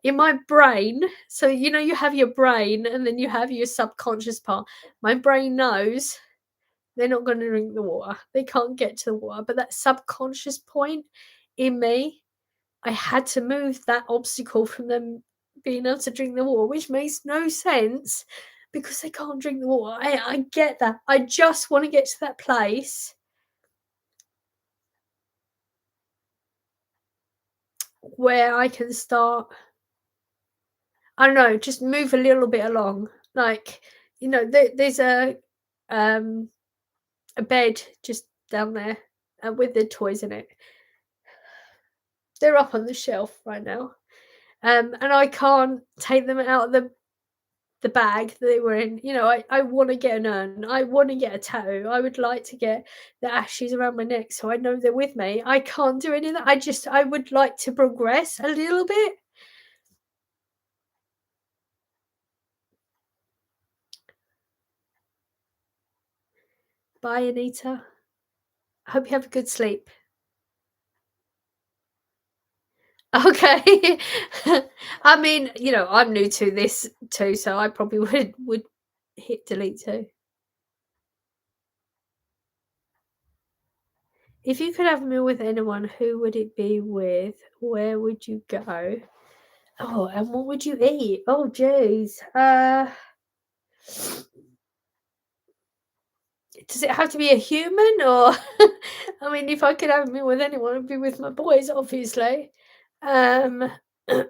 in my brain, so you have your brain, and then you have your subconscious part. My brain knows they're not going to drink the water; they can't get to the water, but that subconscious point in me, I had to move that obstacle from them being able to drink the water, which makes no sense because they can't drink the water. I get that. I just want to get to that place where I can start, I don't know, just move a little bit along. Like, there's um a bed just down there with the toys in it. They're up on the shelf right now. And I can't take them out of the bag that they were in. I want to get an urn. I want to get a tattoo. I would like to get the ashes around my neck so I know they're with me. I can't do any of that. I would like to progress a little bit. Bye, Anita. I hope you have a good sleep. Okay. I mean, I'm new to this too, so I probably would hit delete too. If you could have a meal with anyone, who would it be with? Where would you go? Oh, and what would you eat? Oh, jeez. Does it have to be a human, or I mean, if I could have a meal with anyone, it'd be with my boys, obviously. Um,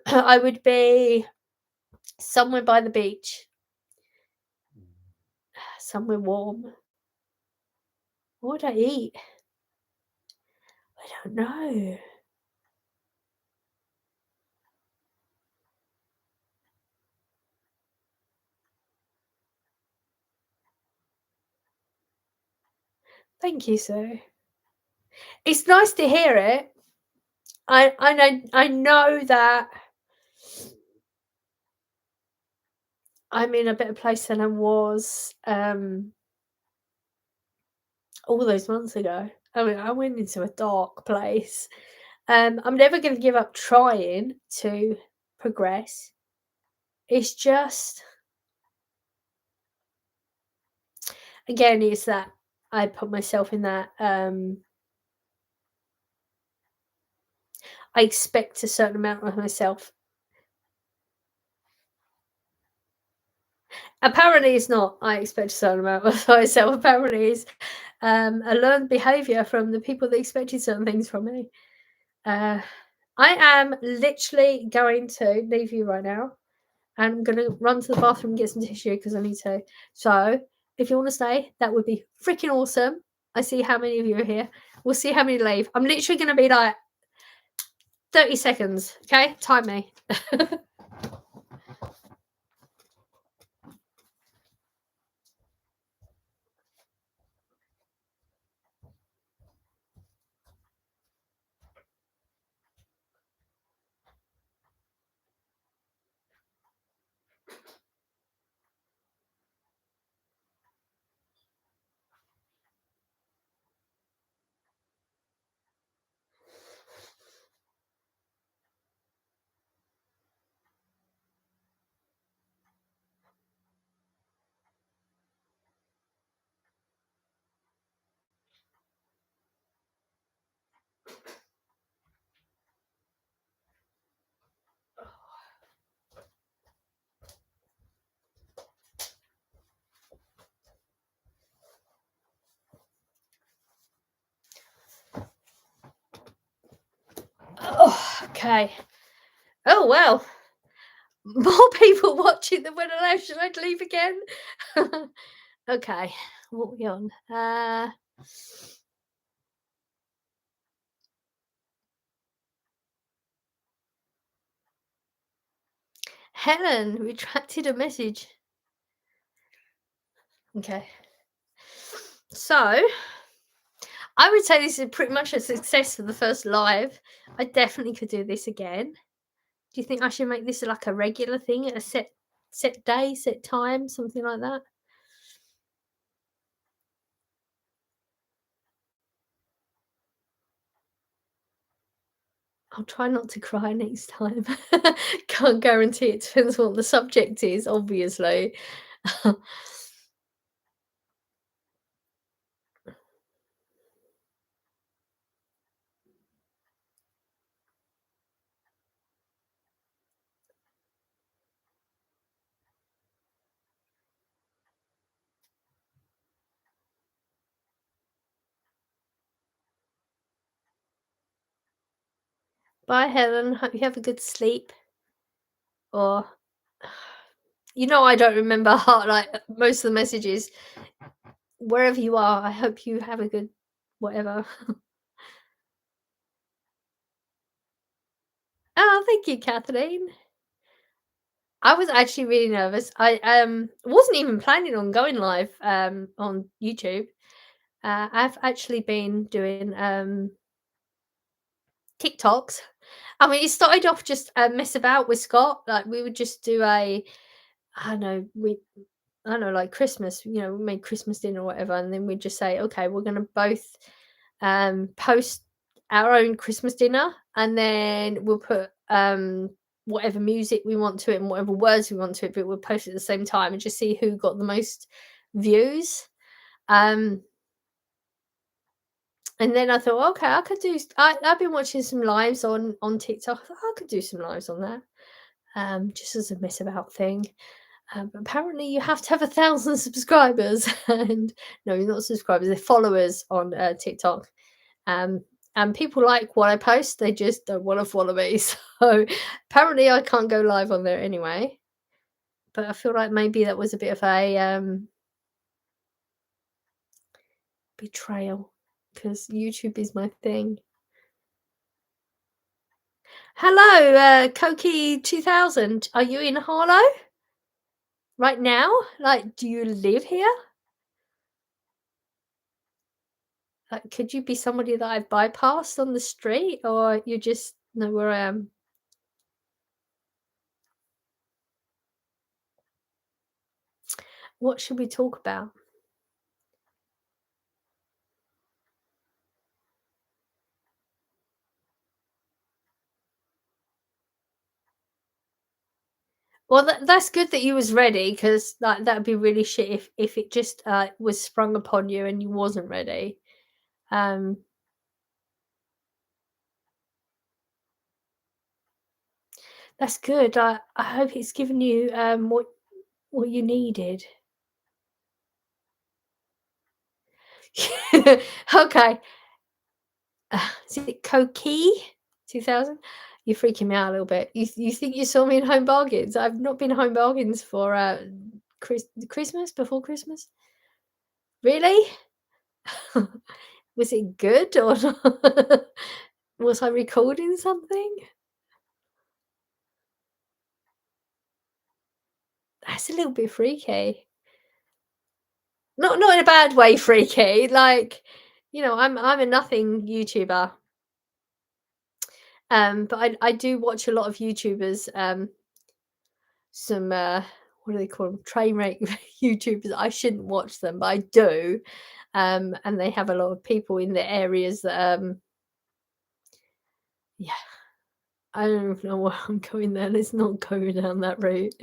I would be somewhere by the beach, somewhere warm. What would I eat? I don't know. Thank you, Sue. It's nice to hear it. I know that I'm in a better place than I was, all those months ago. I mean, I went into a dark place. I'm never gonna give up trying to progress. It's just again, it's that I put myself in that, I expect a certain amount of myself. Apparently it's not, I expect a certain amount of myself. Apparently it's, a learned behaviour from the people that expected certain things from me. Uh, I am literally going to leave you right now. I'm gonna run to the bathroom and get some tissue because I need to. So, if you want to stay, that would be freaking awesome. I see how many of you are here. We'll see how many leave. I'm literally gonna be like 30 seconds. Okay, time me. Oh, okay. Oh well, more people watching than when I left. Should I leave again? Okay, what are we on? Helen retracted a message. Okay. So, I would say this is pretty much a success for the first live. I definitely could do this again. Do you think I should make this like a regular thing at a set day, set time, something like that? I'll try not to cry next time. Can't guarantee it, depends what the subject is, obviously. Bye, Helen. Hope you have a good sleep. Or, I don't remember like most of the messages. Wherever you are, I hope you have a good whatever. Oh, thank you, Kathleen. I was actually really nervous. I wasn't even planning on going live on YouTube. I've actually been doing TikToks. I mean, it started off just a mess about with Scott. Like we would just do I don't know, I don't know, like Christmas. We made Christmas dinner or whatever, and then we'd just say, okay, we're gonna both post our own Christmas dinner, and then we'll put whatever music we want to it and whatever words we want to it, but we'll post it at the same time and just see who got the most views. Um, and then I thought, okay, I could do. I've been watching some lives on TikTok. I thought I could do some lives on that, just as a mess about thing. But apparently, you have to have 1,000 subscribers, and no, not subscribers, they're followers on TikTok. Um, and people like what I post, they just don't want to follow me. So apparently, I can't go live on there anyway. But I feel like maybe that was a bit of a betrayal because YouTube is my thing. Hello, Koki 2000. Are you in Harlow right now? Like, do you live here? Like, could you be somebody that I've bypassed on the street, or you just know where I am? What should we talk about? Well, that's good that you was ready, because that'd be really shit if it just, was sprung upon you and you wasn't ready. Um, that's good. I hope it's given you, what you needed. Okay. Is it Koki 2000? You're freaking me out a little bit. You think you saw me in Home Bargains? I've not been Home Bargains for, Christmas, before Christmas? Really? Was it good or not? Was I recording something? That's a little bit freaky. Not in a bad way freaky, like, I'm a nothing YouTuber, but I do watch a lot of YouTubers, some, what do they call them? Train wreck YouTubers. I shouldn't watch them, but I do, and they have a lot of people in the areas that, yeah, I don't even know why I'm going there. Let's not go down that route.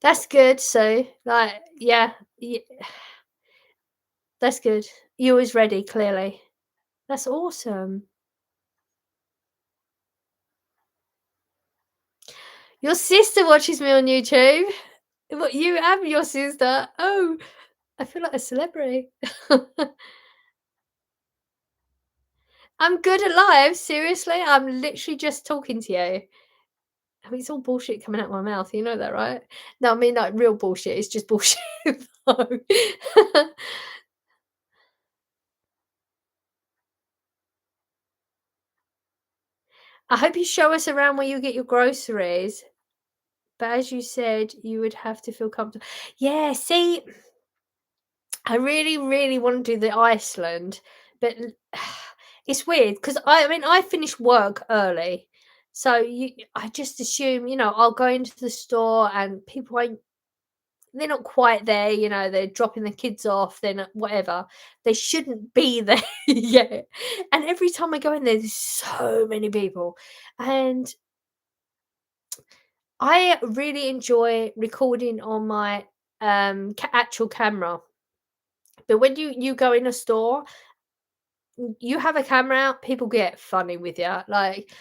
That's good, so, like, yeah, that's good. You was ready, clearly. That's awesome. Your sister watches me on YouTube? What, you and your sister? Oh, I feel like a celebrity. I'm good at live, seriously, I'm literally just talking to you. I mean, it's all bullshit coming out my mouth, you know that, right? No, I mean, like, real bullshit, it's just bullshit though. I hope you show us around where you get your groceries, but as you said, you would have to feel comfortable. Yeah, see, I really, really want to do the Iceland, but it's weird because I mean, I finish work early, so I just assume, I'll go into the store and people ain't. They're not quite there, they're dropping the kids off, they're not, whatever. They shouldn't be there yet. And every time I go in there, there's so many people. And I really enjoy recording on my actual camera. But when you go in a store, you have a camera out, people get funny with you. Like,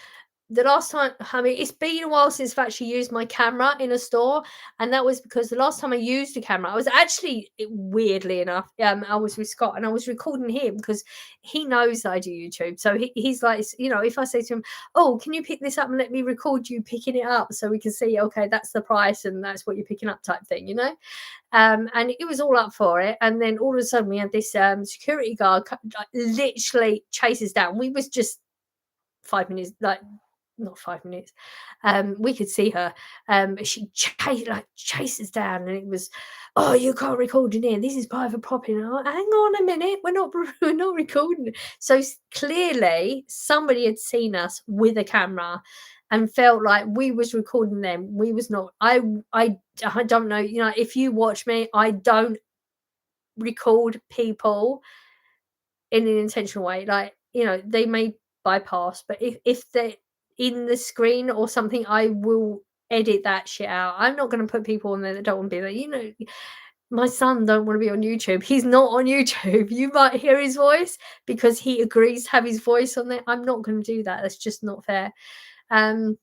the last time, I mean, it's been a while since I've actually used my camera in a store, and that was because the last time I used a camera, I was actually, weirdly enough, I was with Scott and I was recording him because he knows that I do YouTube. So he's like, if I say to him, "Oh, can you pick this up and let me record you picking it up so we can see, okay, that's the price and that's what you're picking up," type thing, and it was all up for it. And then all of a sudden, we had this security guard like, literally chases down. We was just 5 minutes, like, not 5 minutes. We could see her. She chases down, and it was, "Oh, you can't record in here. This is private property." And hang on a minute, we're not we're not recording. So clearly, somebody had seen us with a camera and felt like we was recording them. We was not. I don't know. If you watch me, I don't record people in an intentional way. Like, they may bypass, but if they're in the screen or something, I will edit that shit out. I'm not gonna put people on there that don't wanna be there. My son don't wanna be on YouTube. He's not on YouTube. You might hear his voice because he agrees to have his voice on there. I'm not gonna do that. That's just not fair. Um,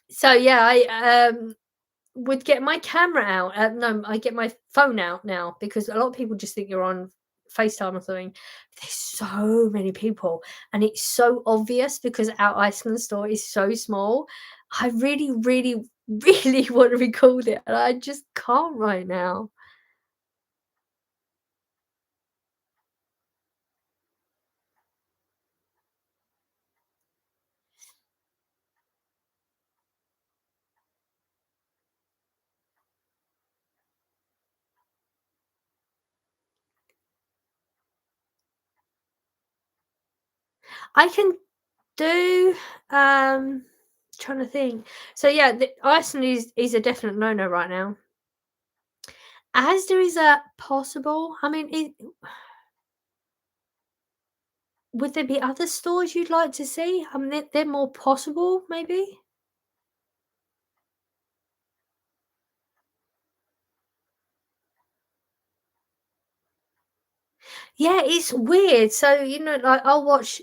so yeah, I would get my camera out. No, I get my phone out now because a lot of people just think you're on FaceTime or something. There's so many people, and it's so obvious because our Iceland store is so small. I really, really, really want to record it, and I just can't right now. I can do, trying to think. So yeah, Iceland is a definite no-no right now. Asda is a possible. I mean, would there be other stores you'd like to see? I mean, they're more possible, maybe? Yeah, it's weird. So, like I'll watch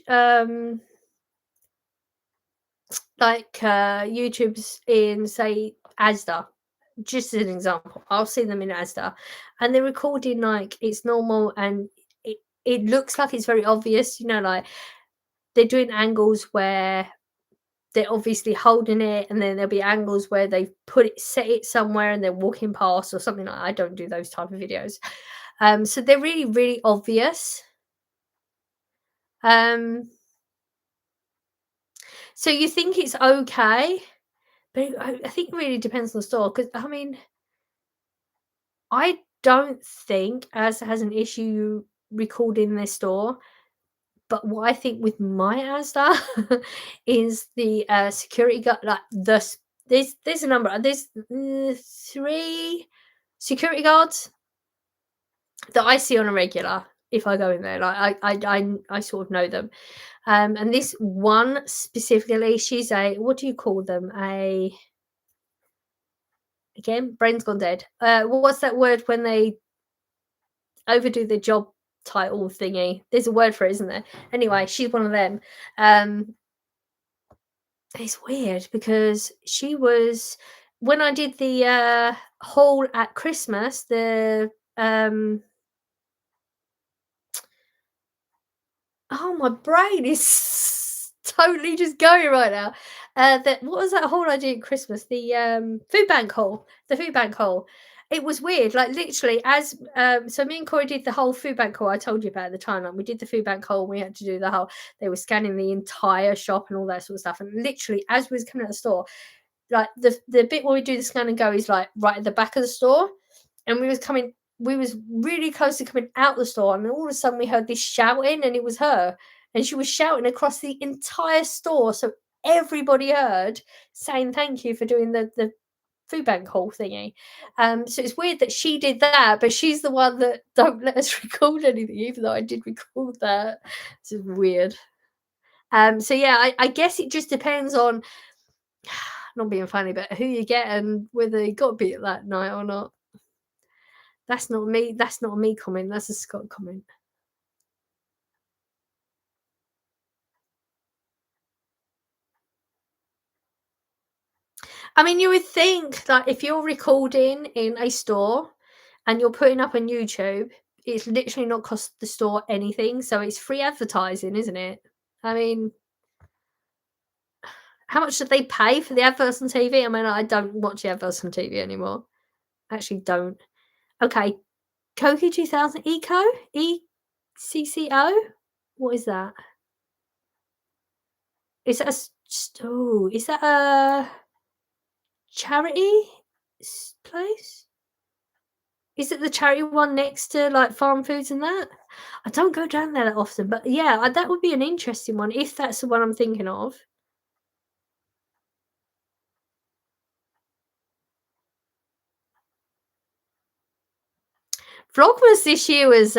YouTubes in, say, Asda, just as an example. I'll see them in Asda and they're recording like it's normal, and it looks like it's very obvious, like they're doing angles where they're obviously holding it, and then there'll be angles where they've set it somewhere and they're walking past or something like that. I don't do those type of videos. So they're really, really obvious. Um, so you think it's okay, but I think it really depends on the store. Because I mean, I don't think As has an issue recording their store, but what I think with my Asda is the security guard. Like there's a number. There's 3 security guards that I see on a regular if I go in there. Like I sort of know them. And this one specifically, she's a, what do you call them? A, again, brain's gone dead. What's that word when they overdo the job title thingy? There's a word for it, isn't there? Anyway, she's one of them. Um, it's weird because she was, when I did the haul at Christmas, the oh, my brain is totally just going right now. That, what was that haul I did at Christmas? The food bank haul. The food bank haul. It was weird. Like literally, as so me and Corey did the whole food bank haul. I told you about at the time. Like we did the food bank haul. We had to do the whole. They were scanning the entire shop and all that sort of stuff. And literally, as we was coming out of the store, like the bit where we do the scan and go is like right at the back of the store, and we was really close to coming out the store, and then all of a sudden we heard this shouting, and it was her, and she was shouting across the entire store, so everybody heard, saying thank you for doing the food bank haul thingy. So it's weird that she did that, but she's the one that don't let us record anything, even though I did record that. This is weird. So yeah, I guess it just depends on, not being funny, but who you get and whether you got to be at that night or not. That's not me. That's not a me comment. That's a Scott comment. I mean, you would think that if you're recording in a store and you're putting up on YouTube, it's literally not cost the store anything. So it's free advertising, isn't it? I mean, how much did they pay for the adverts on TV? I mean, I don't watch the adverts on TV anymore. Actually, don't. Okay, Cokie 2000 Eco ECCO. What is that? Is that oh, is that a charity place? Is it the charity one next to like farm foods and that? I don't go down there that often, but yeah, that would be an interesting one if that's the one I'm thinking of. Vlogmas this year was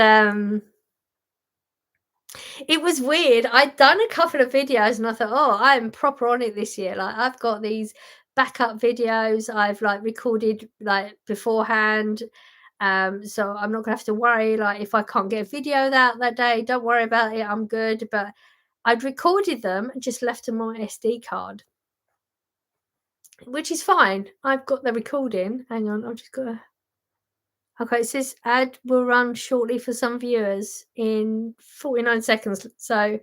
it was weird. I'd done a couple of videos and I thought, oh, I'm proper on it this year. Like I've got these backup videos I've like recorded like beforehand. So I'm not gonna have to worry like if I can't get a video that day, don't worry about it, I'm good. But I'd recorded them and just left them on my SD card, which is fine. I've got the recording. Hang on, I've just got to. Okay, it says ad will run shortly for some viewers in 49 seconds. So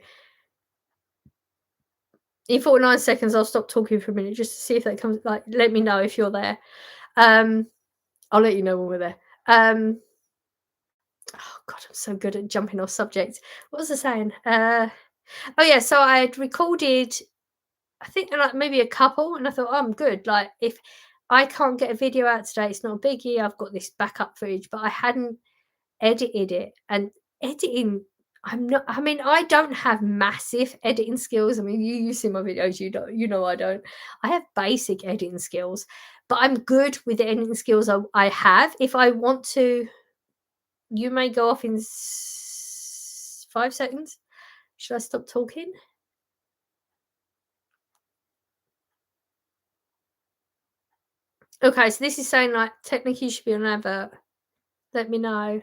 in 49 seconds, I'll stop talking for a minute just to see if that comes. Like, let me know if you're there. Um, I'll let you know when we're there. Oh God, I'm so good at jumping off subject. What was I saying? Oh yeah, so I had recorded, I think like maybe a couple, and I thought, oh, I'm good. Like if I can't get a video out today, it's not a biggie. I've got this backup footage, but I hadn't edited it, and editing. I mean, I don't have massive editing skills. I mean, you see my videos, you know I don't. I have basic editing skills, but I'm good with the editing skills I have. If I want to, you may go off in 5 seconds. Should I stop talking? Okay, so this is saying like technically you should be on an advert. Let me know.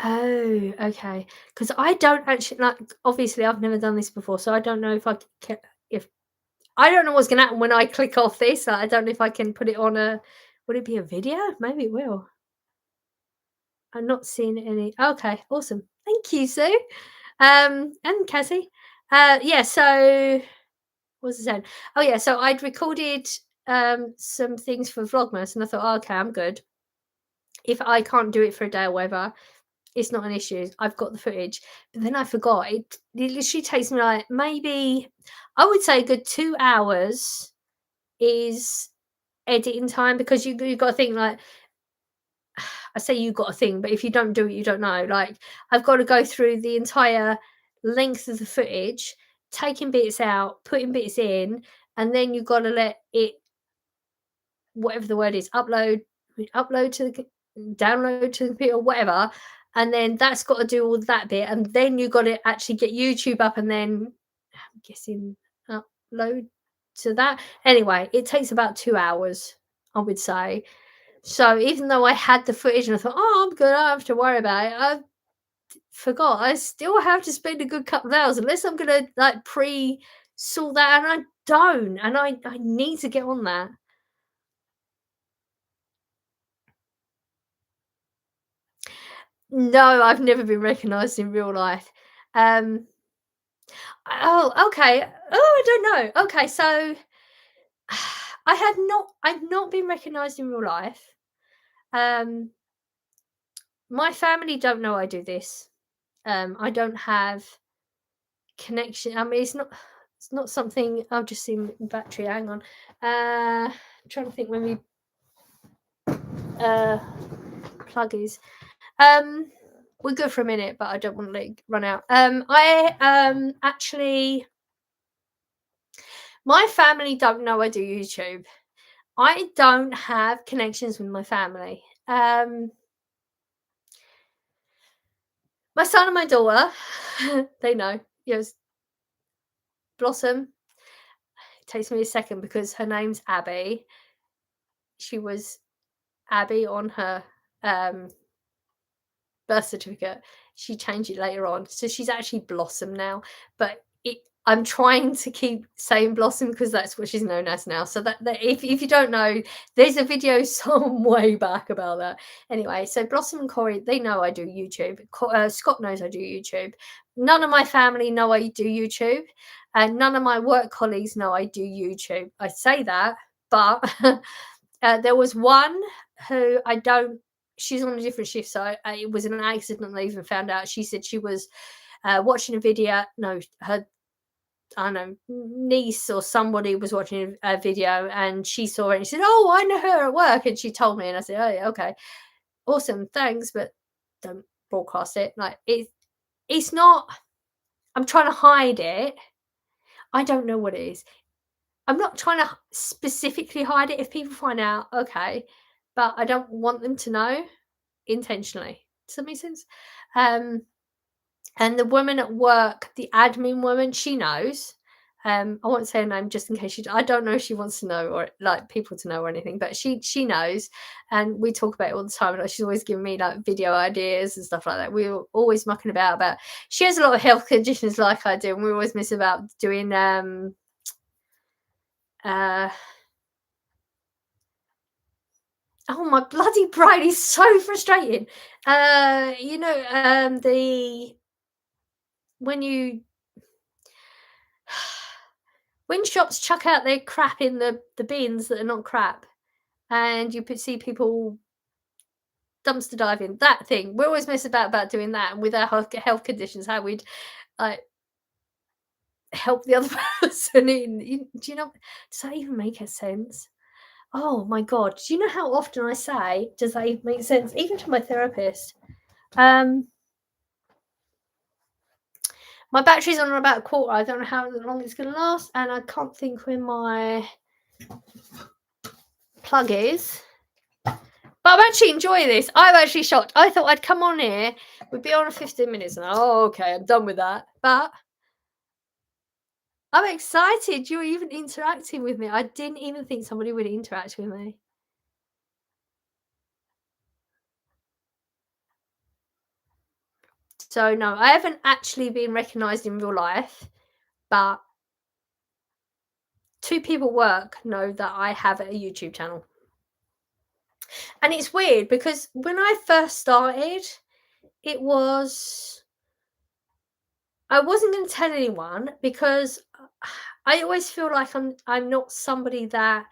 Oh, okay. Because I don't actually like. Obviously, I've never done this before, so I don't know if if I don't know what's gonna happen when I click off this. I don't know if I can put it on a. Would it be a video? Maybe it will. I'm not seeing any. Okay, awesome. Thank you, Sue. And Cassie. Yeah. So what was I saying? Oh yeah. So I'd recorded some things for Vlogmas, and I thought, oh, okay, I'm good. If I can't do it for a day or whatever, it's not an issue. I've got the footage. But then I forgot. It literally takes me like maybe I would say a good 2 hours is editing time because you got to think like I say you got to think, but if you don't do it, you don't know. Like I've got to go through the entire length of the footage, taking bits out, putting bits in, and then you've got to let it whatever the word is upload to the download to the computer, whatever, and then that's got to do all that bit, and then you got to actually get YouTube up, and then I'm guessing upload to that. Anyway, it takes about 2 hours, I would say. So even though I had the footage and I thought, oh, I'm good, I don't have to worry about it, I forgot I still have to spend a good couple of hours unless I'm gonna like pre sort that, and I don't, and I need to get on that. No, I've never been recognised in real life. Um, oh, okay. Oh, I don't know. Okay, so I've not been recognised in real life. Um, my family don't know I do this. I don't have connection. I mean, it's not something I've just seen battery. Hang on. I'm trying to think when we uh plug is. Um, we're good for a minute, but I don't want to like run out. I actually my family don't know I do YouTube. I don't have connections with my family. My son and my daughter, they know. Yes, Blossom. It takes me a second because her name's Abby. She was Abby on her um, birth certificate. She changed it later on, so she's actually Blossom now. But I'm trying to keep saying Blossom because that's what she's known as now. So that if you don't know, there's a video some way back about that. Anyway, so Blossom and Corey, they know I do YouTube. Scott knows I do YouTube. None of my family know I do YouTube, and none of my work colleagues know I do YouTube. I say that, but there was one who I don't. She's on a different shift, so it was an accident. I even found out. She said she was watching a video. No, her I don't know niece or somebody was watching a video, and she saw it. And she said, "Oh, I know her at work," and she told me, and I said, "Oh, yeah, okay, awesome, thanks, but don't broadcast it. Like it's not. I'm trying to hide it. I don't know what it is. I'm not trying to specifically hide it. If people find out, okay, but I don't want them to know intentionally. Does that make sense? Um, and the woman at work, the admin woman, she knows. I won't say her name just in case I don't know if she wants to know or like people to know or anything, but she knows, and we talk about it all the time. Like she's always giving me like video ideas and stuff like that. We were always mucking about. She has a lot of health conditions like I do, and we always miss about doing uh oh my bloody brain is so frustrating. The when you when shops chuck out their crap in the bins that are not crap, and you see people dumpster diving, that thing. We always mess about doing that, and with our health conditions, how we'd like help the other person in. Do you know? Does that even make a sense? Oh my god! Do you know how often I say, "Does that even make sense?" Even to my therapist. Um, my battery's on about a quarter. I don't know how long it's going to last, and I can't think where my plug is. But I'm actually enjoying this. I'm actually shocked. I thought I'd come on here. We'd be on 15 minutes, and okay, I'm done with that. But I'm excited. You're even interacting with me. I didn't even think somebody would interact with me. So no, I haven't actually been recognised in real life, but two people at work know that I have a YouTube channel. And it's weird because when I first started, it was I wasn't going to tell anyone because I always feel like I'm not somebody that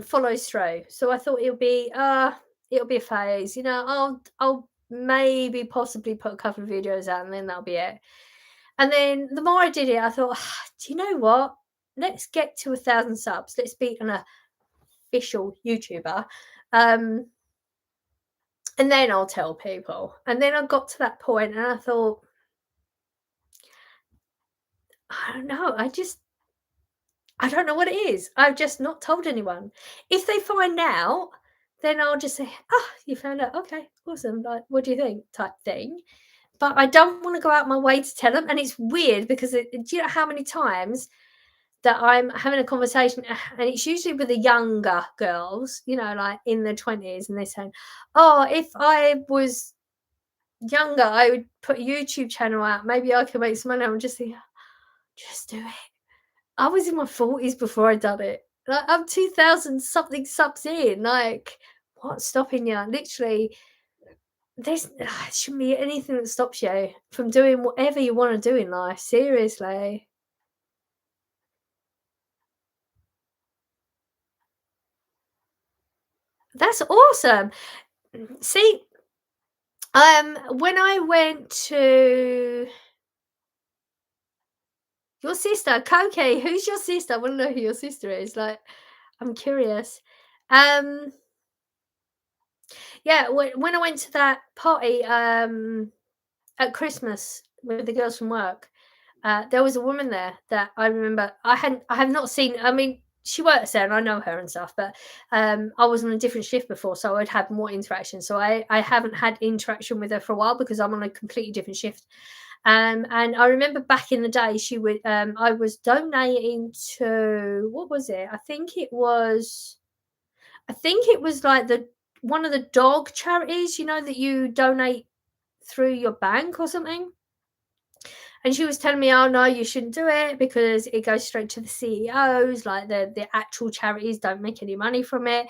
follows through. So I thought it'll be a phase, I'll maybe possibly put a couple of videos out and then that'll be it. And then the more I did it, I thought, do you know what? Let's get to 1,000 subs. Let's be an official YouTuber. And then I'll tell people. And then I got to that point and I thought, I don't know. I don't know what it is. I've just not told anyone. If they find out, then I'll just say, you found out. Okay, awesome. Like, what do you think? Type thing. But I don't want to go out my way to tell them. And it's weird because do you know how many times that I'm having a conversation, and it's usually with the younger girls, like in their 20s, and they're saying, oh, if I was younger, I would put a YouTube channel out. Maybe I could make some money. I'm just thinking, just do it. I was in my 40s before I done it. Like, I'm 2000 something subs in. Like, what's stopping you? Literally, there's shouldn't be anything that stops you from doing whatever you want to do in life. Seriously. That's awesome. See, when I went to your sister, Koki, who's your sister? I want to know who your sister is. Like, I'm curious. Um, yeah, when I went to that party at Christmas with the girls from work, there was a woman there that I remember. I have not seen. I mean, she works there, and I know her and stuff. But I was on a different shift before, so I'd had more interaction. So I haven't had interaction with her for a while because I'm on a completely different shift. And I remember back in the day, she would. I was donating to what was it? I think it was like the one of the dog charities. That you donate through your bank or something. And she was telling me, oh no, you shouldn't do it because it goes straight to the CEOs. Like the actual charities don't make any money from it.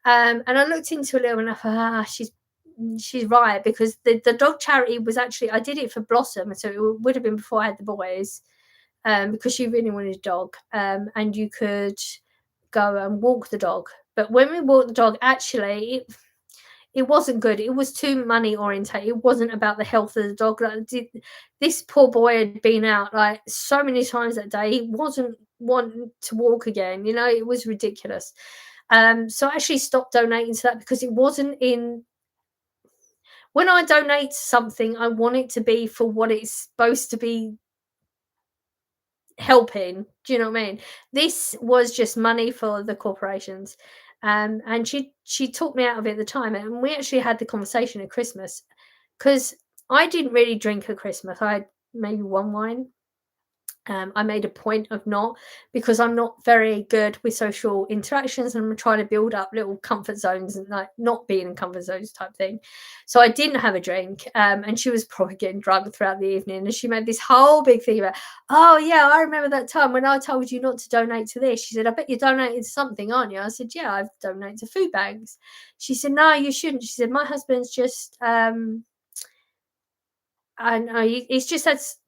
And I looked into a little and I thought, she's right, because the dog charity was actually, I did it for Blossom, so it would have been before I had the boys, because she really wanted a dog, and you could go and walk the dog. But when we walked the dog, actually, it wasn't good. It was too money orientated. It wasn't about the health of the dog. Like, this poor boy had been out like so many times that day. He wasn't wanting to walk again. It was ridiculous. So I actually stopped donating to that because it wasn't in. When I donate something, I want it to be for what it's supposed to be helping. Do you know what I mean? This was just money for the corporations. And she talked me out of it at the time, and we actually had the conversation at Christmas because I didn't really drink at Christmas. I had maybe one wine. I made a point of not, because I'm not very good with social interactions, and I'm trying to build up little comfort zones and like not being in comfort zones type thing. So I didn't have a drink, and she was probably getting drunk throughout the evening, and she made this whole big thing about, oh yeah, I remember that time when I told you not to donate to this. She said, I bet you're donating to something, aren't you? I said, yeah, I've donated to food banks. She said, no, you shouldn't. She said, my husband's just I know, it's just that's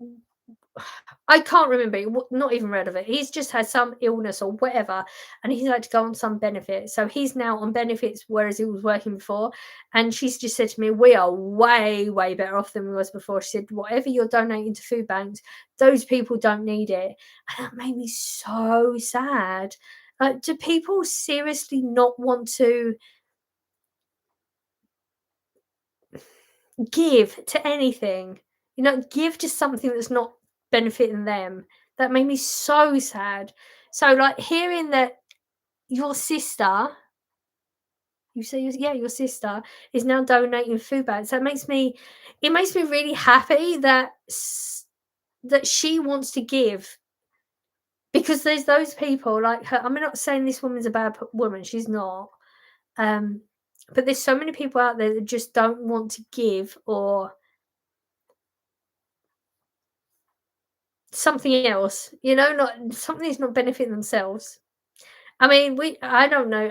I can't remember, not even read of it. He's just had some illness or whatever, and he's had to go on some benefit. So he's now on benefits, whereas he was working before. And she's just said to me, "We are way, way better off than we was before." She said, "Whatever you're donating to food banks, those people don't need it," and that made me so sad. Like, do people seriously not want to give to anything? Give to something that's not benefiting them. That made me so sad. So, like, hearing that your sister, you say, yeah, your sister is now donating food bags. It makes me really happy that that she wants to give, because there's those people like her. I'm not saying this woman's a bad woman. She's not. Um, but there's so many people out there that just don't want to give, or something else, not something that's not benefiting themselves. I mean, I don't know.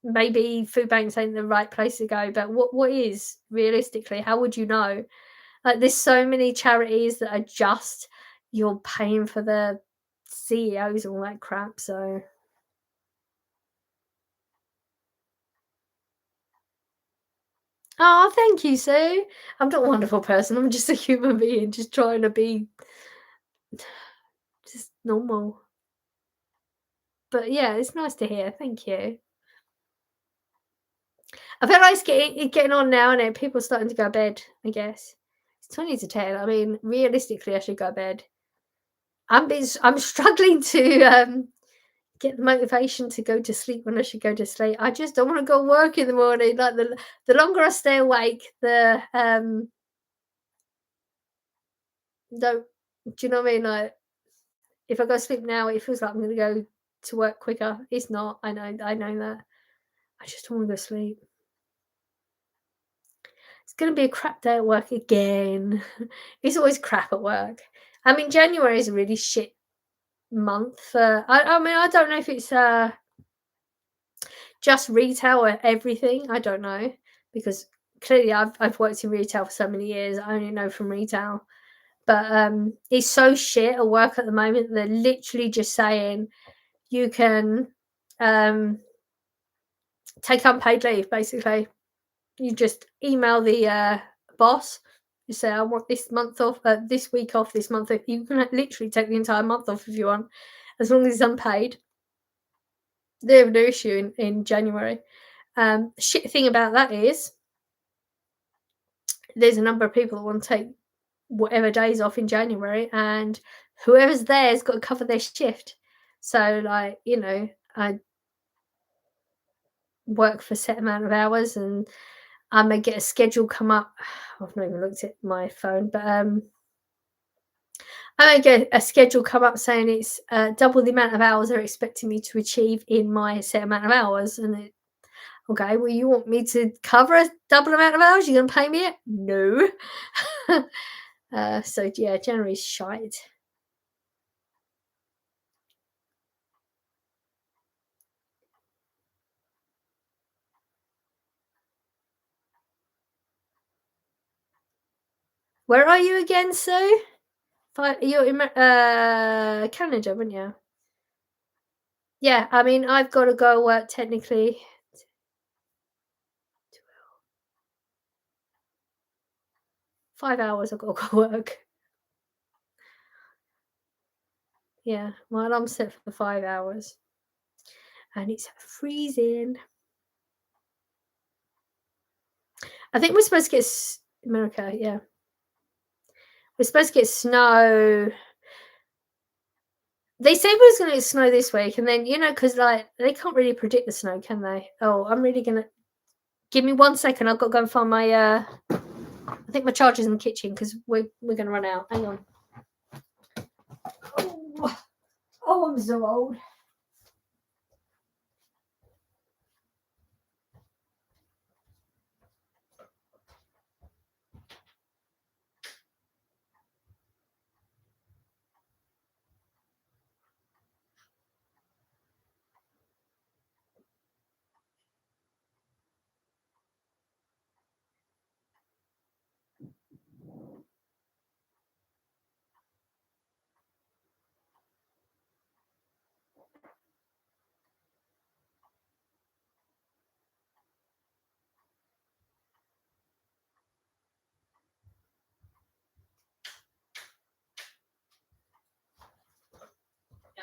Maybe food banks ain't the right place to go, but what is realistically? How would you know? Like, there's so many charities that are just you're paying for the CEOs and all that crap. So, oh, thank you, Sue. I'm not a wonderful person. I'm just a human being, just trying to be just normal. But yeah, it's nice to hear. Thank you. I feel like it's getting on now, and people are starting to go to bed, I guess. It's 20 to 10. I mean, realistically, I should go to bed. I'm struggling to get the motivation to go to sleep when I should go to sleep. I just don't want to go work in the morning. Like, the longer I stay awake, don't do you know what I mean? Like, if I go to sleep now, it feels like I'm gonna go to work quicker. It's not. I know that. I just don't want to go to sleep. It's gonna be a crap day at work again. It's always crap at work. I mean, January is a really shit month for. I mean, I don't know if it's just retail or everything. I don't know, because clearly I've worked in retail for so many years. I only know from retail, but it's so shit at work at the moment. They're literally just saying you can um, take unpaid leave. Basically, you just email the boss. You say, I want this month off, this week off, this month off. You can literally take the entire month off if you want, as long as it's unpaid. They have no issue in January. Shit thing about that is there's a number of people that want to take whatever days off in January, and whoever's there's got to cover their shift. So, like, I work for a set amount of hours, and I may get a schedule come up. I've not even looked at my phone, but I may get a schedule come up saying it's double the amount of hours they're expecting me to achieve in my set amount of hours. And okay, well, you want me to cover a double amount of hours? You're going to pay me it? No. So yeah, January's shite. Where are you again, Sue? You're in Canada, aren't you? Yeah, I mean, I've got to go work technically 5 hours. I've got to go work. Yeah, my alarm's set for 5 hours, and it's freezing. I think we're supposed to get America. Yeah, we're supposed to get snow. They said we was going to get snow this week, and then because like they can't really predict the snow, can they? Oh, I'm really gonna give me 1 second. I've got to go and find my. I think my charger's in the kitchen because we're gonna run out. Hang on. Oh, I'm so old.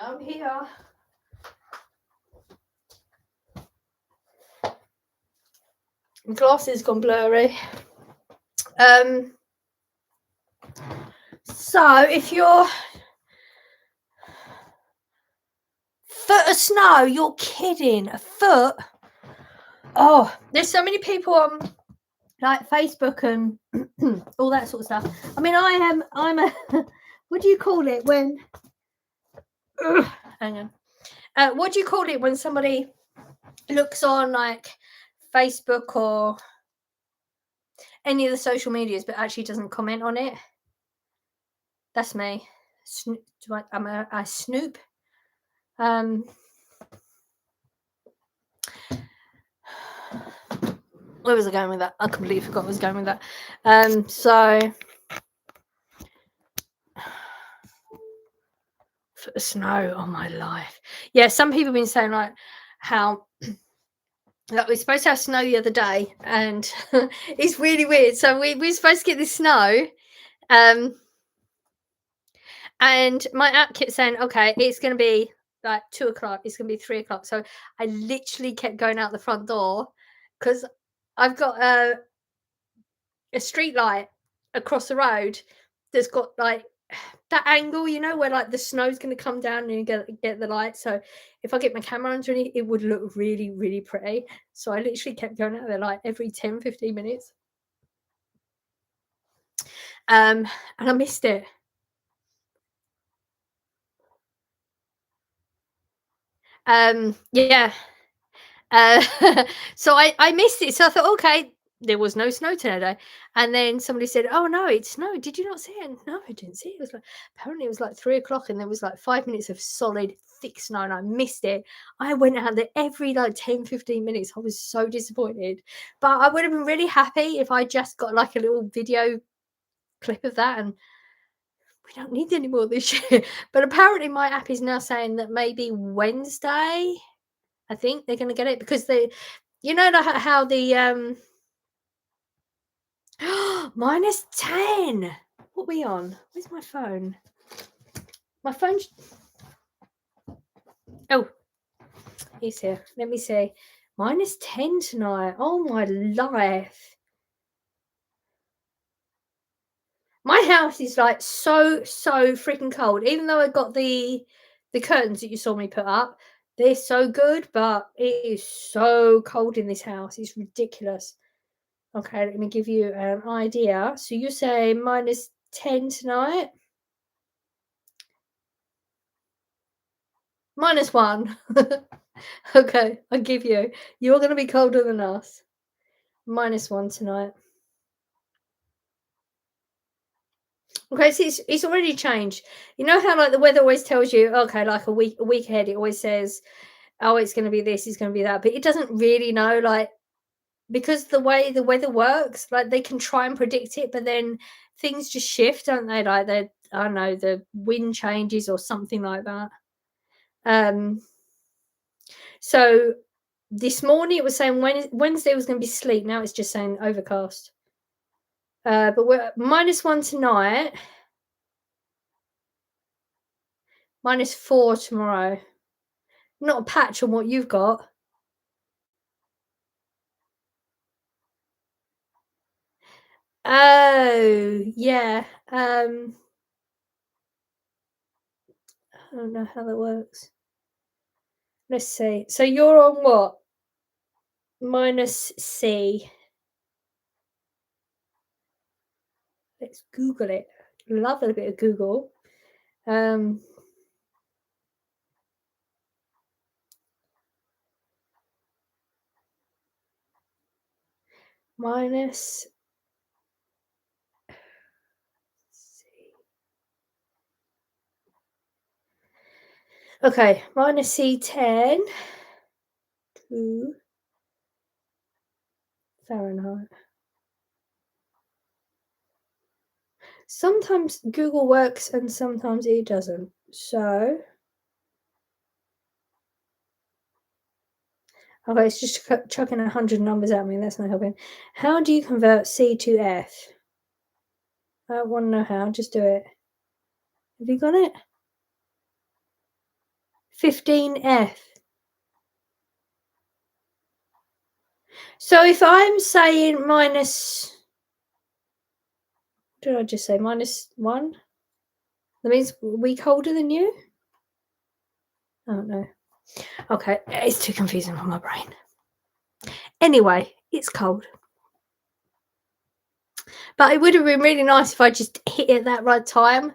I'm here. My glasses gone blurry. So if you're foot of snow, you're kidding. A foot? Oh, there's so many people on like Facebook and all that sort of stuff. I mean, I'm a what do you call it when hang on. What do you call it when somebody looks on like Facebook or any of the social medias but actually doesn't comment on it? That's me. I snoop. Where was I going with that? I completely forgot where I was going with that. So for the snow, oh my life. Yeah, some people have been saying like how like we're supposed to have snow the other day, and it's really weird. So we're supposed to get this snow, and my app kept saying, okay, it's going to be like 2:00. It's going to be 3:00. So I literally kept going out the front door because I've got a street light across the road that's got like that angle, you know, where like the snow's going to come down and you get the light. So if I get my camera underneath, it would look really, really pretty. So I literally kept going out there like every 10-15 minutes. And I missed it. Yeah. So I missed it. So I thought, okay, there was no snow today. And then somebody said, oh no, it snowed. Did you not see it? No, I didn't see it. It was like apparently it was like 3:00 and there was like 5 minutes of solid thick snow and I missed it. I went out there every like 10-15 minutes. I was so disappointed. But I would have been really happy if I just got like a little video clip of that, and we don't need any more this year. But apparently my app is now saying that maybe Wednesday, I think they're going to get it because they, you know, how the -10. What are we on? Where's my phone? My phone. Oh, he's here. Let me see. -10 tonight. Oh my life. My house is like so freaking cold. Even though I got the curtains that you saw me put up, they're so good, but it is so cold in this house. It's ridiculous. Okay, let me give you an idea. So you say -10 tonight? -1. Okay, I'll give you. You're going to be colder than us. -1 tonight. Okay, so it's already changed. You know how like the weather always tells you, okay, like a week ahead, it always says, oh, it's going to be this, it's going to be that, but it doesn't really know, like, because the way the weather works, like they can try and predict it, but then things just shift, don't they? Like I don't know, the wind changes or something like that. So this morning it was saying Wednesday was going to be sleet. Now it's just saying overcast. But we're -1 tonight, -4 tomorrow. Not a patch on what you've got. Oh, yeah. I don't know how that works. Let's see. So you're on what? -C. Let's Google it. Love a bit of Google. Um, minus C. Okay, -C10 to Fahrenheit. Sometimes Google works and sometimes it doesn't. So, okay, it's just chucking 100 numbers at me. That's not helping. How do you convert C to F? I want to know how. Just do it. Have you got it? 15F. So if I'm saying minus, what did I just say? -1? That means a week older than you? I don't know. Okay, it's too confusing for my brain. Anyway, it's cold. But it would have been really nice if I just hit it at that right time,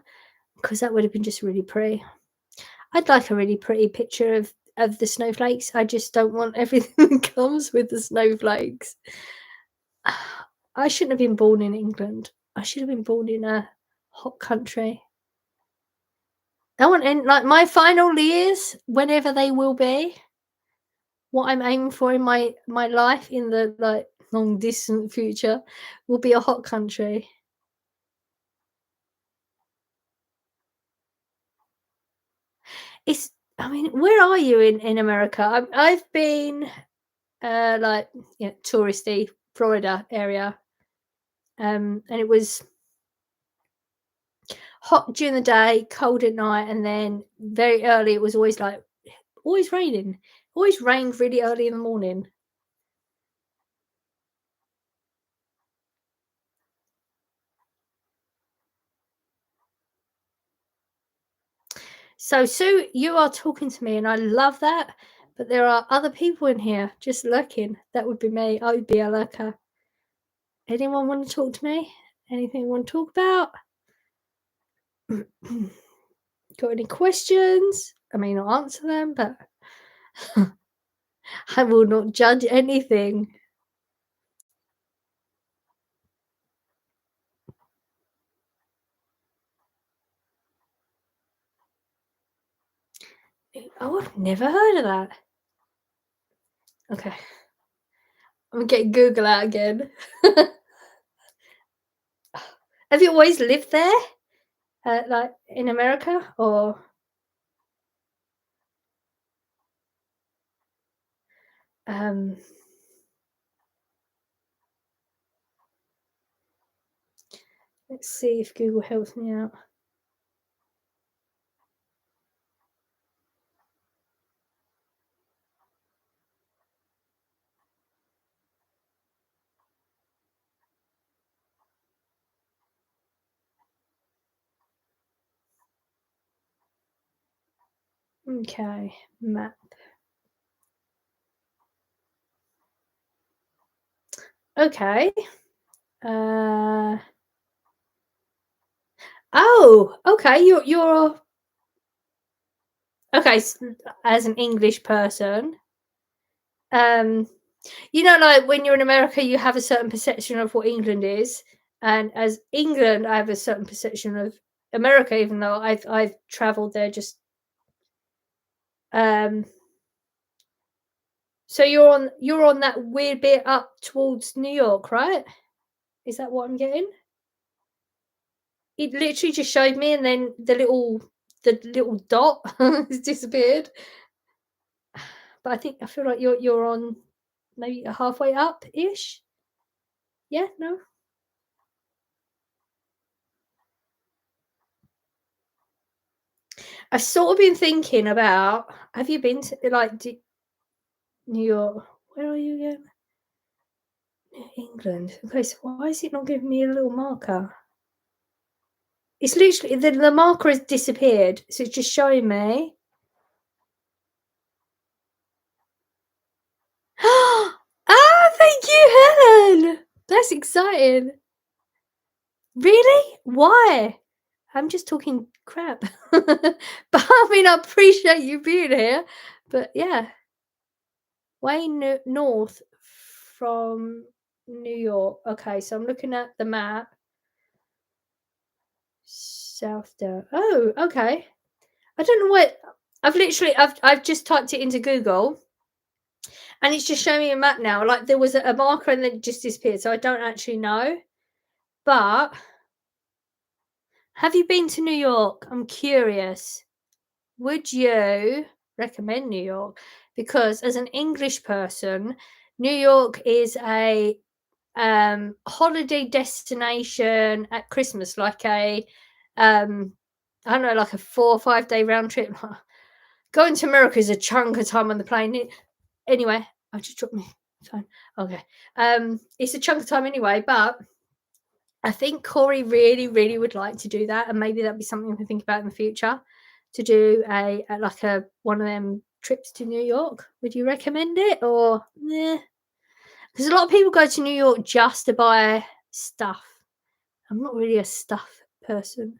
because that would have been just really pretty. I'd like a really pretty picture of the snowflakes. I just don't want everything that comes with the snowflakes. I shouldn't have been born in England. I should have been born in a hot country. I want like my final years, whenever they will be, what I'm aiming for in my life in the like long distant future will be a hot country. It's I mean, where are you in America? I've been like touristy Florida area. And it was hot during the day, cold at night, and then very early it was always like always raining. Always rained really early in the morning. So Sue, you are talking to me and I love that. But there are other people in here just lurking. That would be me. I would be a lurker. Anyone want to talk to me? Anything you want to talk about? Got any questions? I may not answer them, but I will not judge anything. Oh, I've never heard of that. Okay. I'm getting Google out again. Have you always lived there? Like in America? Or um let's see if Google helps me out. Okay, map. Okay. Uh oh, okay. You're okay. As an English person, um, like when you're in America, you have a certain perception of what England is, and as England, I have a certain perception of America, even though I've travelled there. Just um, so you're on that weird bit up towards New York, right? Is that what I'm getting? It literally just showed me, and then the little dot has disappeared. But I feel like you're on maybe halfway up ish. Yeah, no. I've sort of been thinking about. Have you been to like New York? Where are you again? England. Okay, so why is it not giving me a little marker? It's literally the marker has disappeared, so it's just showing me. Ah, thank you, Helen. That's exciting. Really? Why? I'm just talking crap. But I mean, I appreciate you being here. But yeah, way north from New York. Okay, so I'm looking at the map. South down. Oh, okay. I don't know what I've just typed it into Google and it's just showing me a map now. Like there was a marker and then it just disappeared. So I don't actually know. But have you been to New York? I'm curious. Would you recommend New York? Because as an English person, New York is a holiday destination at Christmas, like a I don't know, like a 4 or 5 day round trip. Going to America is a chunk of time on the plane. Anyway, I just dropped my phone. Okay. It's a chunk of time anyway, but I think Corey really, really would like to do that, and maybe that'd be something we can think about in the future to do a like a one of them trips to New York. Would you recommend it or yeah? Because a lot of people go to New York just to buy stuff. I'm not really a stuff person.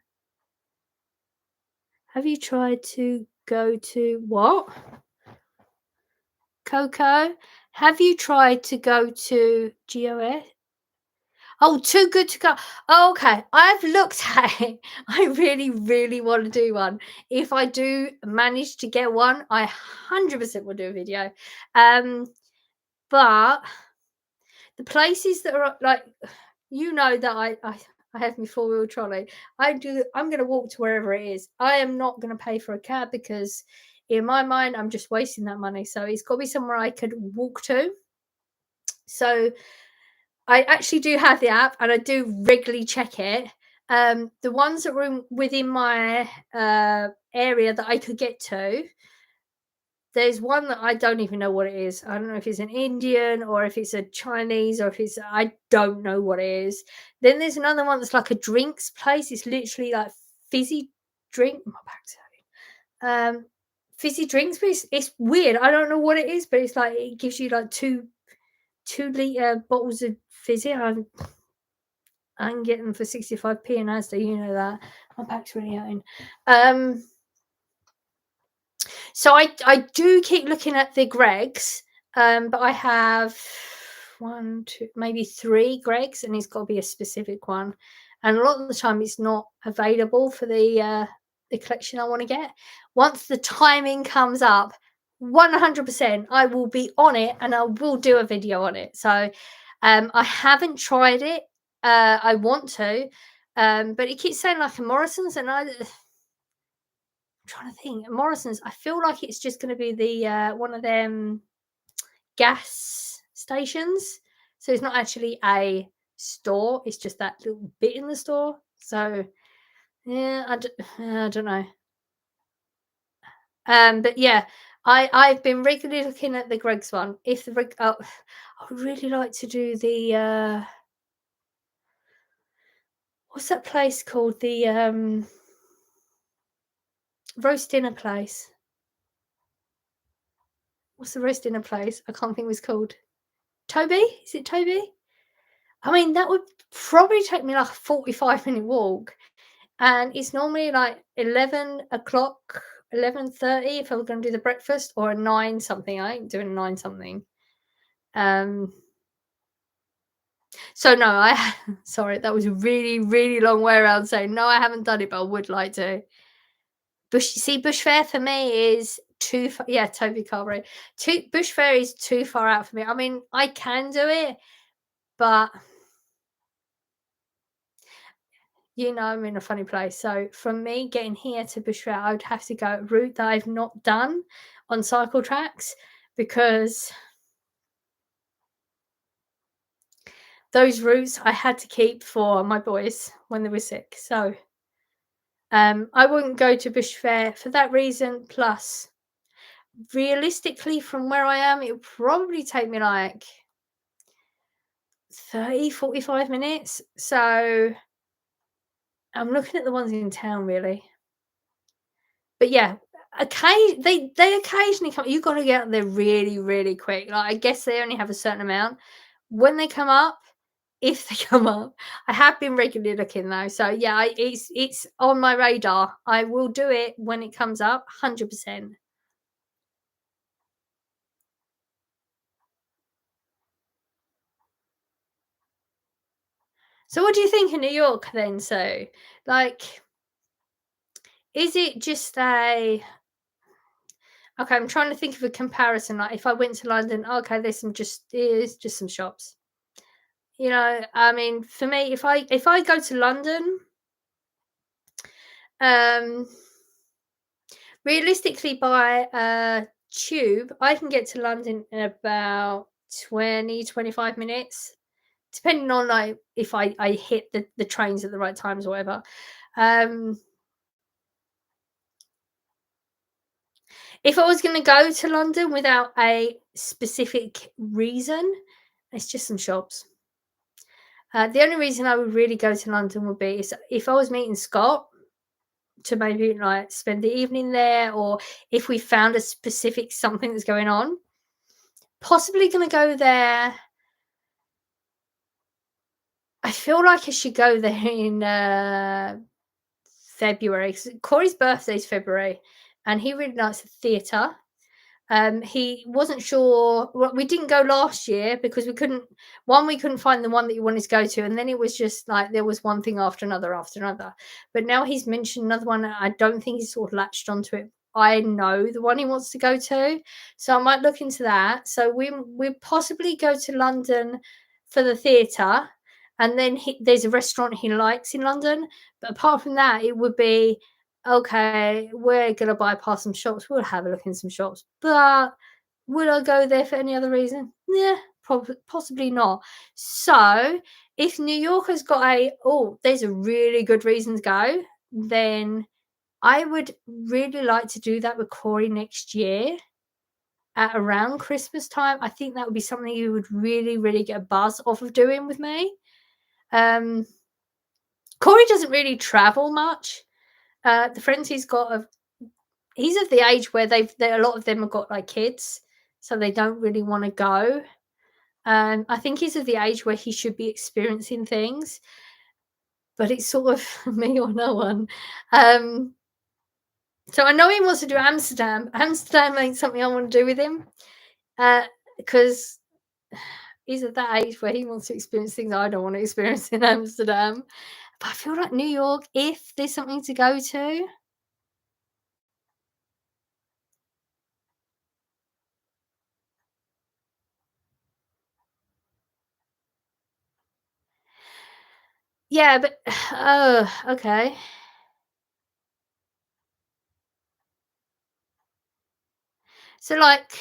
Have you tried to go to what? Coco? Have you tried to go to GOS? Oh, Too Good to Go. Oh, okay. I've looked at it. I really, really want to do one. If I do manage to get one, I 100% will do a video. But the places that are like, that I have my four-wheel trolley. I'm going to walk to wherever it is. I am not going to pay for a cab because in my mind, I'm just wasting that money. So it's got to be somewhere I could walk to. So I actually do have the app and I do regularly check it. The ones that were within my area that I could get to, there's one that I don't even know what it is. I don't know if it's an Indian or if it's a Chinese or if it's I don't know what it is. Then there's another one that's like a drinks place. It's literally like fizzy drink. My back's hurting. Fizzy drinks, but it's weird. I don't know what it is, but it's like it gives you like 2 litre bottles of fizzy. I can get them for 65p in Asda, you know that. My back's really hurting. So I do keep looking at the Greggs, but I have 1, 2, maybe 3 Greggs, and it's got to be a specific one. And a lot of the time, it's not available for the collection I want to get. Once the timing comes up, 100%, I will be on it, and I will do a video on it. So I haven't tried it. I want to, but it keeps saying like a Morrison's, and I'm trying to think. Morrison's, I feel like it's just going to be the one of them gas stations. So it's not actually a store. It's just that little bit in the store. So yeah, I don't know. But yeah, I've been regularly looking at the Greggs one. If the I would really like to do the what's that place called? The roast dinner place. What's the roast dinner place? I can't think what it's called. Toby? Is it Toby? I mean, that would probably take me like a 45-minute walk. And it's normally like 11 o'clock, 11:30 if I'm going to do the breakfast, or a 9 something. I ain't doing 9 something. So no, sorry, that was a really, really long way around saying no, I haven't done it, but I would like to. Bush Fair for me is too far. Yeah, Toby Carberry. Bush Fair is too far out for me. I mean, I can do it, but I'm in a funny place. So from me getting here to Bush Fair, I would have to go a route that I've not done on cycle tracks because those routes I had to keep for my boys when they were sick. So I wouldn't go to Bush Fair for that reason. Plus, realistically, from where I am, it would probably take me like 30, 45 minutes. So I'm looking at the ones in town, really. But yeah, they occasionally come. You've got to get there really, really quick. Like I guess they only have a certain amount. When they come up, if they come up, I have been regularly looking though. So yeah, it's on my radar. I will do it when it comes up, 100%. So what do you think of New York then? So like, is it just a okay? I'm trying to think of a comparison. Like if I went to London, okay, there's just some shops. I mean, for me, if I go to London, um, realistically by tube, I can get to London in about 20-25 minutes, depending on like if I hit the trains at the right times or whatever. Um, If I was gonna go to London without a specific reason, it's just some shops. The only reason I would really go to London would be is if I was meeting Scott to maybe, like, spend the evening there, or if we found a specific something that's going on. Possibly gonna go there. I feel like I should go there in, February, 'cause Corey's birthday's February, and he really likes the theatre. He wasn't sure. Well, we didn't go last year because we couldn't find the one that you wanted to go to, and then it was just like there was one thing after another after another. But now he's mentioned another one, and I don't think he's sort of latched onto it. I know the one he wants to go to, so I might look into that. So we possibly go to London for the theatre, and then there's a restaurant he likes in London. But apart from that, it would be okay, we're gonna bypass some shops. We'll have a look in some shops, but would I go there for any other reason? Yeah, probably, possibly not. So, if New York has got there's a really good reason to go, then I would really like to do that with Corey next year at around Christmas time. I think that would be something you would really, really get a buzz off of doing with me. Um, Corey doesn't really travel much. The friends he's got he's of the age where a lot of them have got like kids, so they don't really want to go. I think he's of the age where he should be experiencing things, but it's sort of me or no one. Um, so I know he wants to do Amsterdam. Amsterdam ain't something I want to do with him because he's at that age where he wants to experience things I don't want to experience in Amsterdam. But I feel like New York, if there's something to go to, yeah, but oh, okay. So like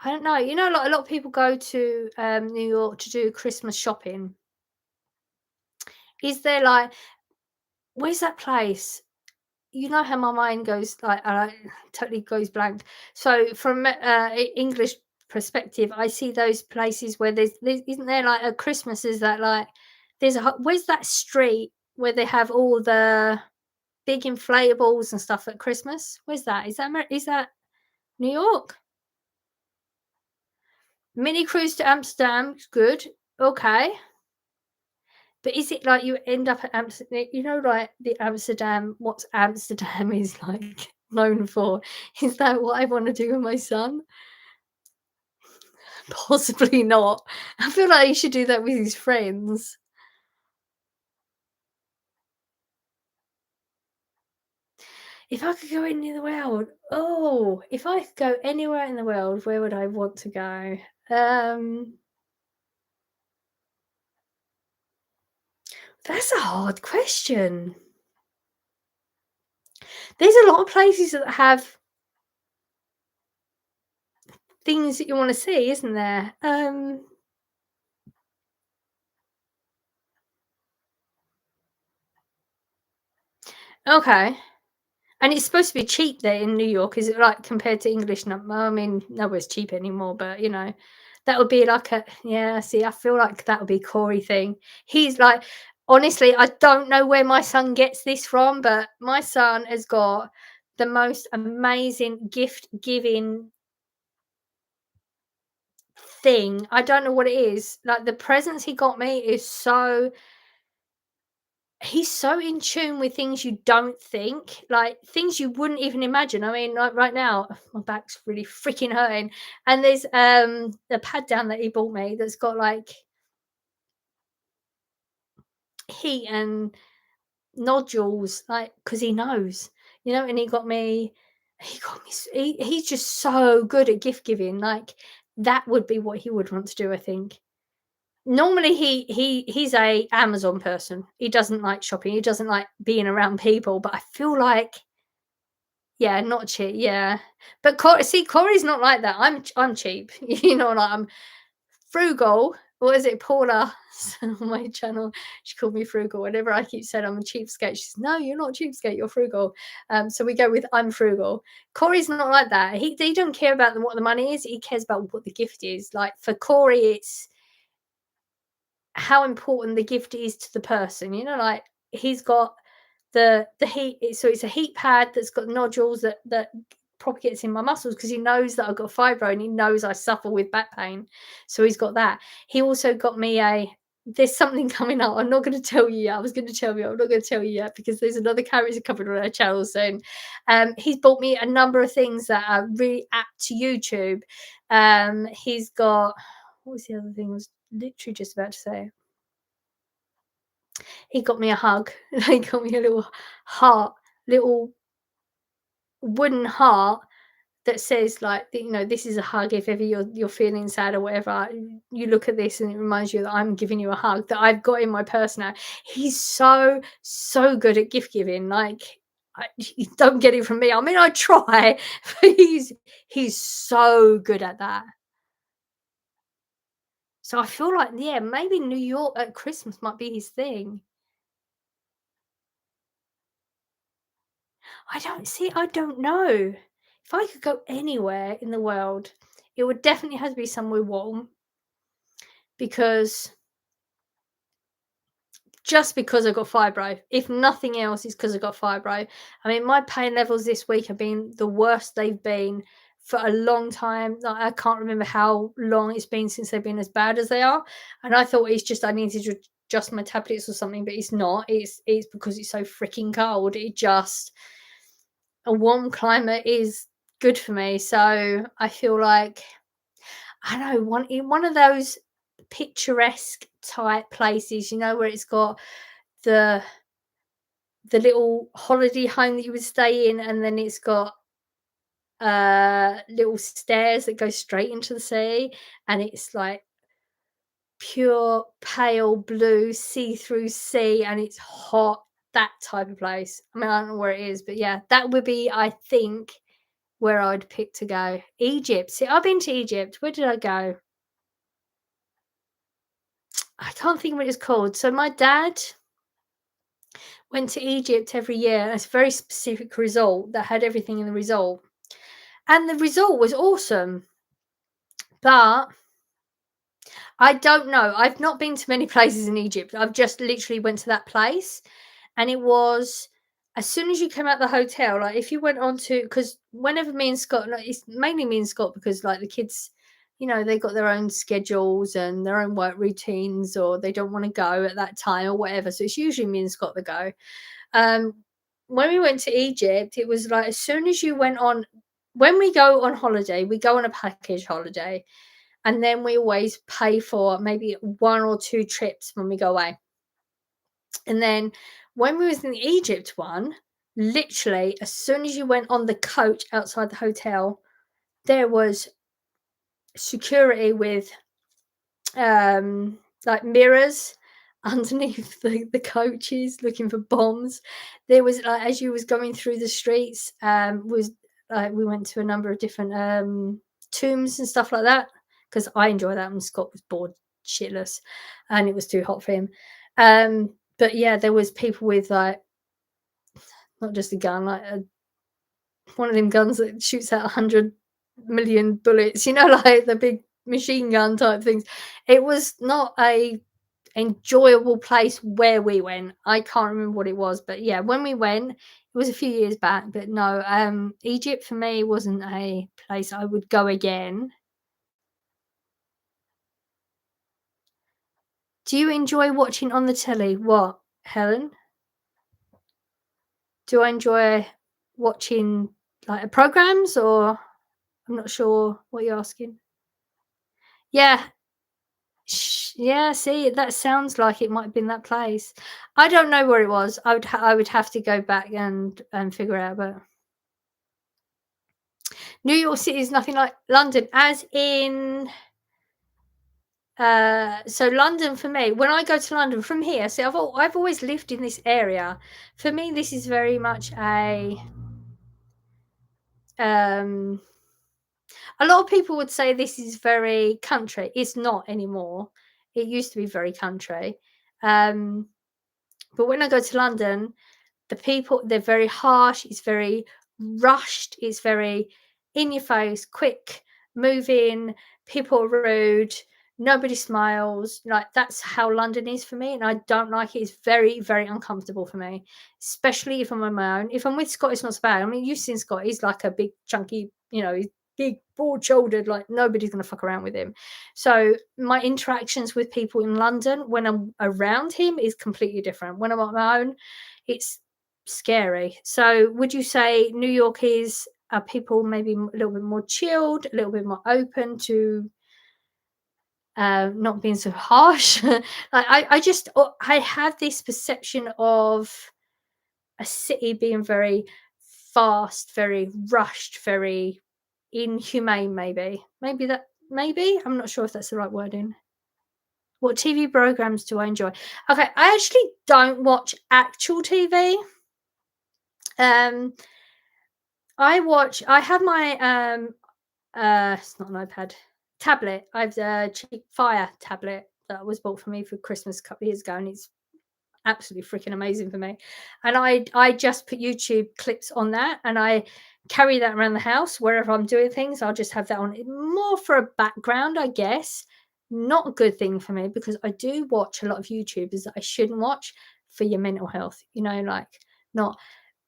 I don't know. You know, like a lot of people go to New York to do Christmas shopping. Is there like, where's that place? You know how my mind goes like totally goes blank. So from English perspective, I see those places where there's isn't there like at Christmas is that like where's that street where they have all the big inflatables and stuff at Christmas? Where's that? Is that New York? Mini cruise to Amsterdam, good. Okay. But is it like you end up at Amsterdam? You know, like the Amsterdam, what Amsterdam is like known for? Is that what I want to do with my son? Possibly not. I feel like he should do that with his friends. If I could go anywhere in the world, if I could go anywhere in the world, where would I want to go? Um, that's a hard question. There's a lot of places that have things that you want to see, isn't there? Okay. And it's supposed to be cheap there in New York, is it, like, compared to English I mean, nowhere's cheap anymore, but, that would be like a yeah, see, I feel like that would be Corey thing. He's like honestly, I don't know where my son gets this from, but my son has got the most amazing gift giving thing. I don't know what it is. Like, the presents he got me is so he's so in tune with things you don't think, like things you wouldn't even imagine. I mean, like right now, my back's really freaking hurting, and there's a pad down that he bought me that's got like heat and nodules, like because he knows, and he's just so good at gift giving. Like that would be what he would want to do, I think. Normally he's a Amazon person. He doesn't like shopping. He doesn't like being around people, but I feel like yeah, not cheap. Yeah. But Corey's not like that. I'm cheap. Like I'm frugal, what is it? Paula on my channel, she called me frugal. Whenever I keep saying I'm a cheapskate, she says, "No, you're not cheapskate, you're frugal." So we go with I'm frugal. Corey's not like that. He don't care about what the money is. He cares about what the gift is. Like for Corey, it's how important the gift is to the person. You know, like he's got the heat. So it's a heat pad that's got nodules that propagates in my muscles because he knows that I've got fibro and he knows I suffer with back pain. So he's got that. He also got me a. There's something coming up. I'm not going to tell you yet. I was going to tell you. I'm not going to tell you yet because there's another character coming on our channel soon. He's bought me a number of things that are really apt to YouTube. He's got what was the other thing? I was literally just about to say. He got me a hug. He got me a little heart, little wooden heart that says like, you know, this is a hug if ever you're feeling sad or whatever. You look at this and it reminds you that I'm giving you a hug that I've got in my purse now. He's so good at gift giving. Like you don't get it from me. I mean, I try, but he's so good at that. So I feel like, yeah, maybe New York at Christmas might be his thing. I don't know. If I could go anywhere in the world, it would definitely have to be somewhere warm because just because I got fibro. If nothing else, it's because I got fibro. I mean, my pain levels this week have been the worst they've been for a long time. Like, I can't remember how long it's been since they've been as bad as they are. And I thought it's just I needed to adjust my tablets or something, but it's not. It's because it's so freaking cold. It just a warm climate is good for me. So I feel like I don't know one of those picturesque type places, you know, where it's got the little holiday home that you would stay in, and then it's got little stairs that go straight into the sea, and it's like pure pale blue see-through sea, and it's hot. That type of place. I mean, I don't know where it is, but yeah, that would be, I think, where I'd pick to go. Egypt. See, I've been to Egypt. Where did I go? I can't think what it's called. So my dad went to Egypt every year, and it's a very specific resort that had everything in the resort. And the resort was awesome. But I don't know. I've not been to many places in Egypt. I've just literally went to that place. And it was as soon as you came out the hotel, like if you went on to because whenever me and Scott, like, it's mainly me and Scott because like the kids, you know, they got their own schedules and their own work routines, or they don't want to go at that time or whatever. So it's usually me and Scott that go. Um, when we went to Egypt, it was like as soon as you went on, when we go on holiday, we go on a package holiday, and then we always pay for maybe one or two trips when we go away. And then when we was in the Egypt one, literally as soon as you went on the coach outside the hotel, there was security with like mirrors underneath the coaches looking for bombs. There was like as you was going through the streets, was like we went to a number of different tombs and stuff like that because I enjoy that when Scott was bored shitless and it was too hot for him. But yeah, there was people with like not just a gun, like one of them guns that shoots out 100 million bullets, you know, like the big machine gun type things. It was not a enjoyable place where we went. I can't remember what it was, but yeah, when we went, it was a few years back. But no, Egypt for me wasn't a place I would go again. Do you enjoy watching on the telly? What, Helen? Do I enjoy watching like programs or I'm not sure what you're asking. Yeah, yeah, see, that sounds like it might have been that place. I don't know where it was. I would have to go back and figure out, but New York City is nothing like London, as in so London for me, when I go to London from here, see I've always lived in this area. For me, this is very much um a lot of people would say this is very country. It's not anymore. It used to be very country. Um, but when I go to London, the people, they're very harsh, it's very rushed, it's very in your face, quick, move in, people are rude, nobody smiles. Like that's how London is for me, and I don't like it. It's very, very uncomfortable for me, especially if I'm on my own. If I'm with Scott, it's not so bad. I mean, you've seen Scott, he's like a big, chunky, he's big, broad shouldered, like nobody's gonna fuck around with him. So my interactions with people in London when I'm around him is completely different. When I'm on my own, it's scary. So would you say New York is, are people maybe a little bit more chilled, a little bit more open to not being so harsh? Like I have this perception of a city being very fast, very rushed, very inhumane. Maybe I'm not sure if that's the right wording. What TV programs do I enjoy? Okay, I actually don't watch actual TV. Um, I have my it's not an iPad, tablet. I've a cheap Fire tablet that was bought for me for Christmas a couple of years ago, and it's absolutely freaking amazing for me. And I just put YouTube clips on that, and I carry that around the house wherever I'm doing things. I'll just have that on, more for a background, I guess. Not a good thing for me because I do watch a lot of YouTubers that I shouldn't watch for your mental health. Like not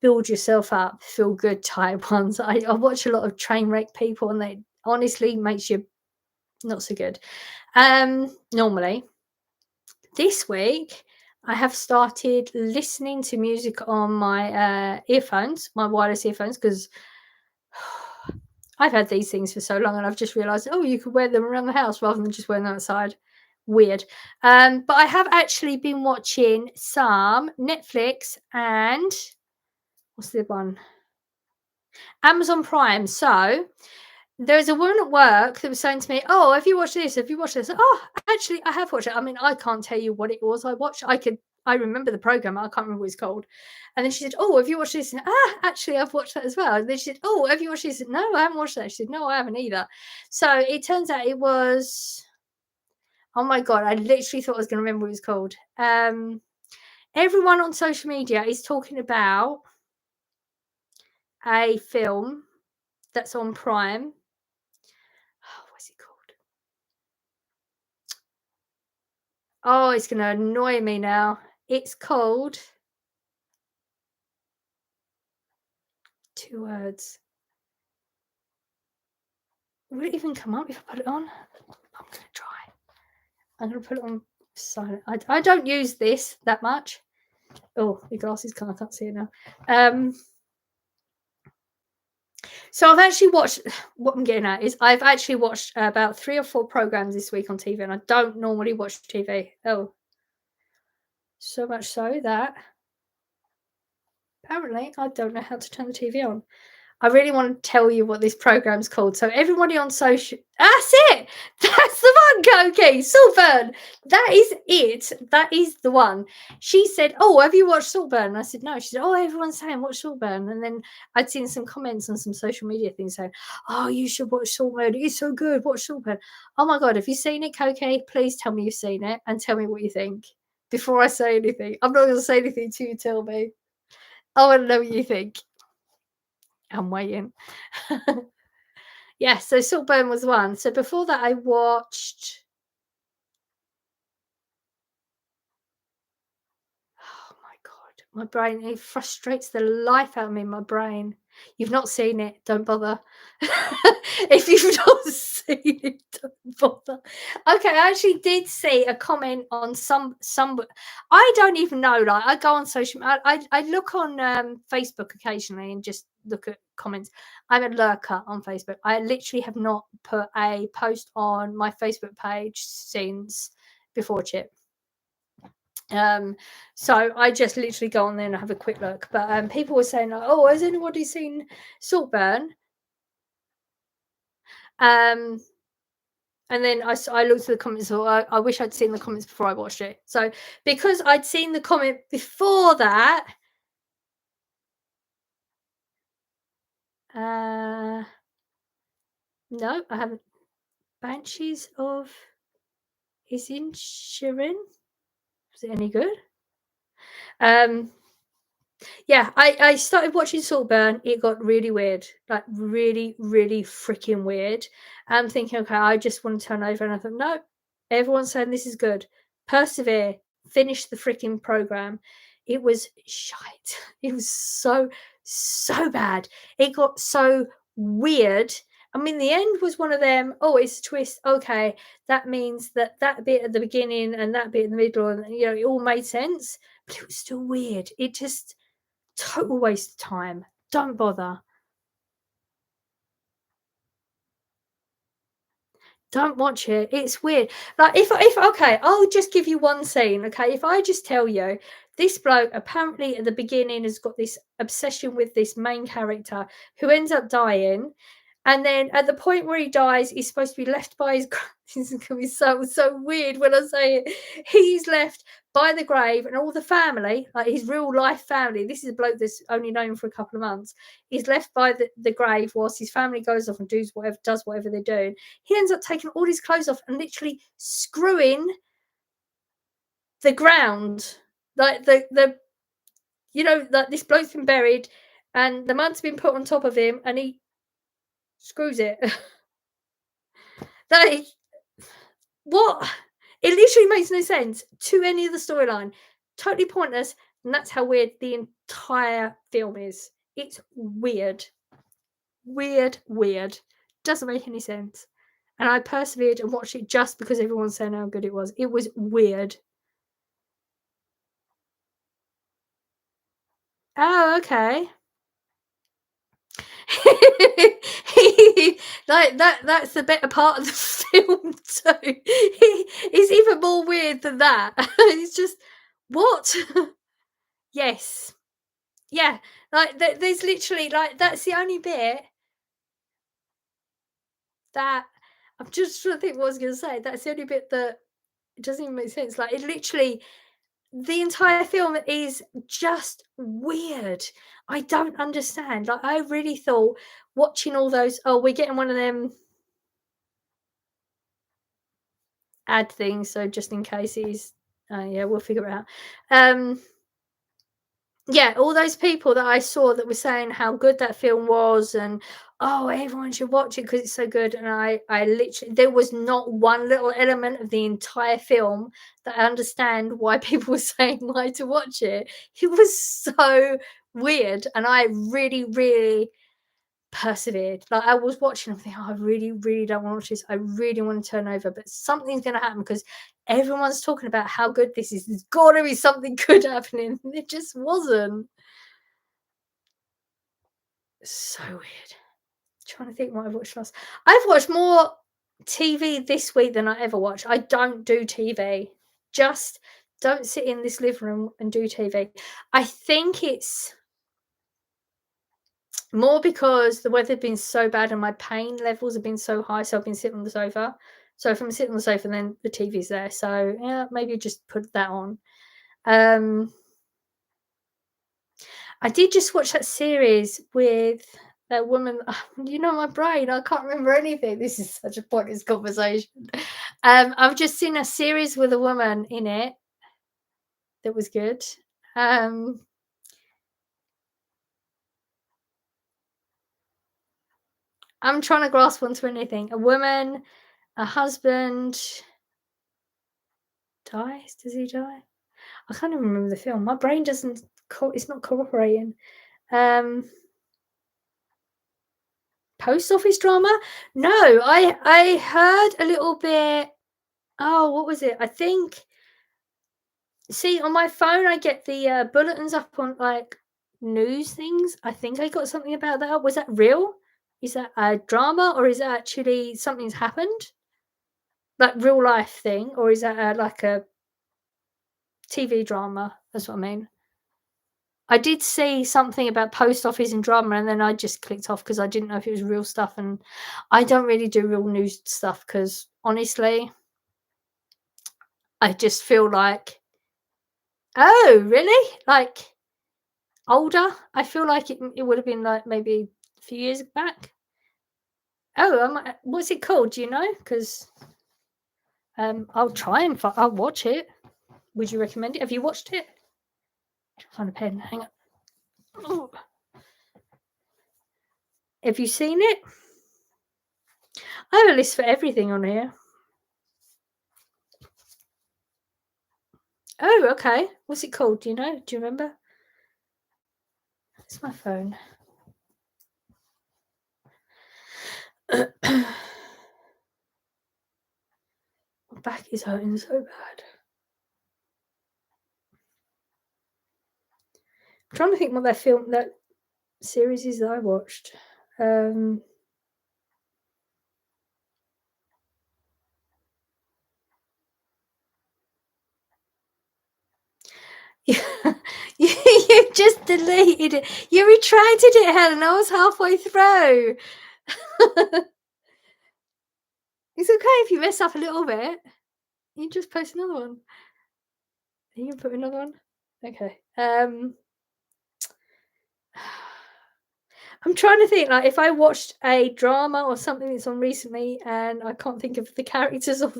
build yourself up, feel good type ones. I watch a lot of train wreck people, and they honestly makes you not so good. Normally, this week I have started listening to music on my earphones, my wireless earphones, because I've had these things for so long, and I've just realised, oh, you could wear them around the house rather than just wearing them outside. Weird. But I have actually been watching some Netflix and what's the one? Amazon Prime. So there's a woman at work that was saying to me, "Oh, have you watched this? Have you watched this?" Oh, actually, I have watched it. I mean, I can't tell you what it was I watched. I remember the program. I can't remember what it's called. And then she said, "Oh, have you watched this?" And, actually, I've watched that as well. And then she said, "Oh, have you watched this?" No, I haven't watched that. She said, "No, I haven't either." So it turns out it was. Oh my god! I literally thought I was going to remember what it was called. Everyone on social media is talking about a film that's on Prime. Oh, what's it called? Oh, it's going to annoy me now. It's called 2 words. Will it even come up if I put it on? I'm going to try. I'm going to put it on silent. I don't use this that much. Oh, your glasses I can't see it now. So I've actually watched, what I'm getting at is I've actually watched about 3 or 4 programs this week on TV, and I don't normally watch TV. Oh, so much so that apparently I don't know how to turn the TV on. I really want to tell you what this program's called. So everybody on social, that's it. That's the one, Koki. Saltburn. That is it. That is the one. She said, "Oh, have you watched Saltburn?" And I said, "No." She said, "Oh, everyone's saying watch Saltburn." And then I'd seen some comments on some social media things saying, "Oh, you should watch Saltburn. It's so good. Watch Saltburn." Oh my god, have you seen it, Koki? Please tell me you've seen it and tell me what you think before I say anything. I'm not going to say anything till you tell me. I want to know what you think. I'm waiting. Yeah, so Saltburn was one. So before that, I watched. Oh my god, my brain, it frustrates the life out of me. My brain. You've not seen it, don't bother. If you've not seen it, don't bother. Okay, I actually did see a comment on some. I don't even know. Like, I go on social. I look on Facebook occasionally and just look at comments. I'm a lurker on Facebook. I literally have not put a post on my Facebook page since before Chip. So I just literally go on there and have a quick look. But people were saying, like, "Oh, has anybody seen Saltburn?" And then I looked at the comments. So I wish I'd seen the comments before I watched it. So because I'd seen the comment before that, no, I haven't. Banshees of Is in Shirin? Is it any good? Um, yeah, I started watching Saltburn. It got really weird, like really, really freaking weird. I'm thinking, okay, I just want to turn over, and I thought, no, everyone's saying this is good. Persevere, finish the freaking program. It was shite. It was so bad. It got so weird. I mean, the end was one of them. Oh, it's a twist. Okay, that means that that bit at the beginning and that bit in the middle, and it all made sense. But it was still weird. It just total waste of time. Don't bother. Don't watch it. It's weird. Like if okay, I'll just give you one scene. Okay, if I just tell you this bloke apparently at the beginning has got this obsession with this main character who ends up dying, and then at the point where he dies, he's supposed to be left by his. This is gonna be so weird when I say it. He's left by the grave, and all the family, like his real life family. This is a bloke that's only known for a couple of months. He's left by the grave whilst his family goes off and does whatever they're doing. He ends up taking all his clothes off and literally screwing the ground, like the like this bloke's been buried, and the mud's been put on top of him, and he screws it. Like what? It literally makes no sense to any of the storyline. Totally pointless, and that's how weird the entire film is. It's weird. Weird. Doesn't make any sense. And I persevered and watched it just because everyone's saying how good it was. It was weird. Oh, okay. Like that's the better part of the film too. It's even more weird than that. It's just what? Yes. Yeah. Like there's literally like that's the only bit that I'm just trying to think what I was gonna say. That's the only bit that it doesn't even make sense. Like it literally the entire film is just weird. I don't understand. Like I really thought watching all those, oh, we're getting one of them ad things, so just in case he's yeah, we'll figure it out. Um yeah, all those people that I saw that were saying how good that film was and oh, everyone should watch it because it's so good. And I literally, there was not one little element of the entire film that I understand why people were saying why to watch it. It was so weird. And I really persevered. Like I was watching, I'm thinking, oh, I really don't want to watch this. I really want to turn over, but something's going to happen because everyone's talking about how good this is. There's got to be something good happening. And it just wasn't. So weird. Trying to think what I've watched last. I've watched more TV this week than I ever watch. I don't do TV. Just don't sit in this living room and do TV. I think it's more because the weather's been so bad and my pain levels have been so high, so I've been sitting on the sofa. So if I'm sitting on the sofa, then the TV's there. So yeah, maybe just put that on. Um, I did just watch that series with that woman. You know my brain. I can't remember anything. This is such a pointless conversation. I've just seen a series with a woman in it that was good. Um, I'm trying to grasp onto anything. A woman, a husband dies. Does he die? I can't even remember the film. My brain doesn't. It's not cooperating. Um, Post office drama? No, I heard a little bit. Oh, what was it? I think. See, on my phone, I get the bulletins up on like news things. I think I got something about that. Was that real? Is that a drama or is that actually something's happened? Like real life thing, or is that like a TV drama? That's what I mean. I did see something about post office and drama, and then I just clicked off because I didn't know if it was real stuff. And I don't really do real news stuff because honestly, I just feel like, oh, really? Like older? I feel like it would have been like maybe a few years back. Oh, what's it called? Do you know? Because I'll try and I'll watch it. Would you recommend it? Have you watched it? Find a pen. Hang on. Oh. Have you seen it? I have a list for everything on here. Oh, okay. What's it called? Do you know? Do you remember? It's my phone. My back is hurting so bad. I'm trying to think what that series is that I watched. You just deleted it. You retracted it, Helen. I was halfway through. It's okay if you mess up a little bit. You can just post another one. You can put another one. Okay. I'm trying to think, like, if I watched a drama or something that's on recently and I can't think of the characters or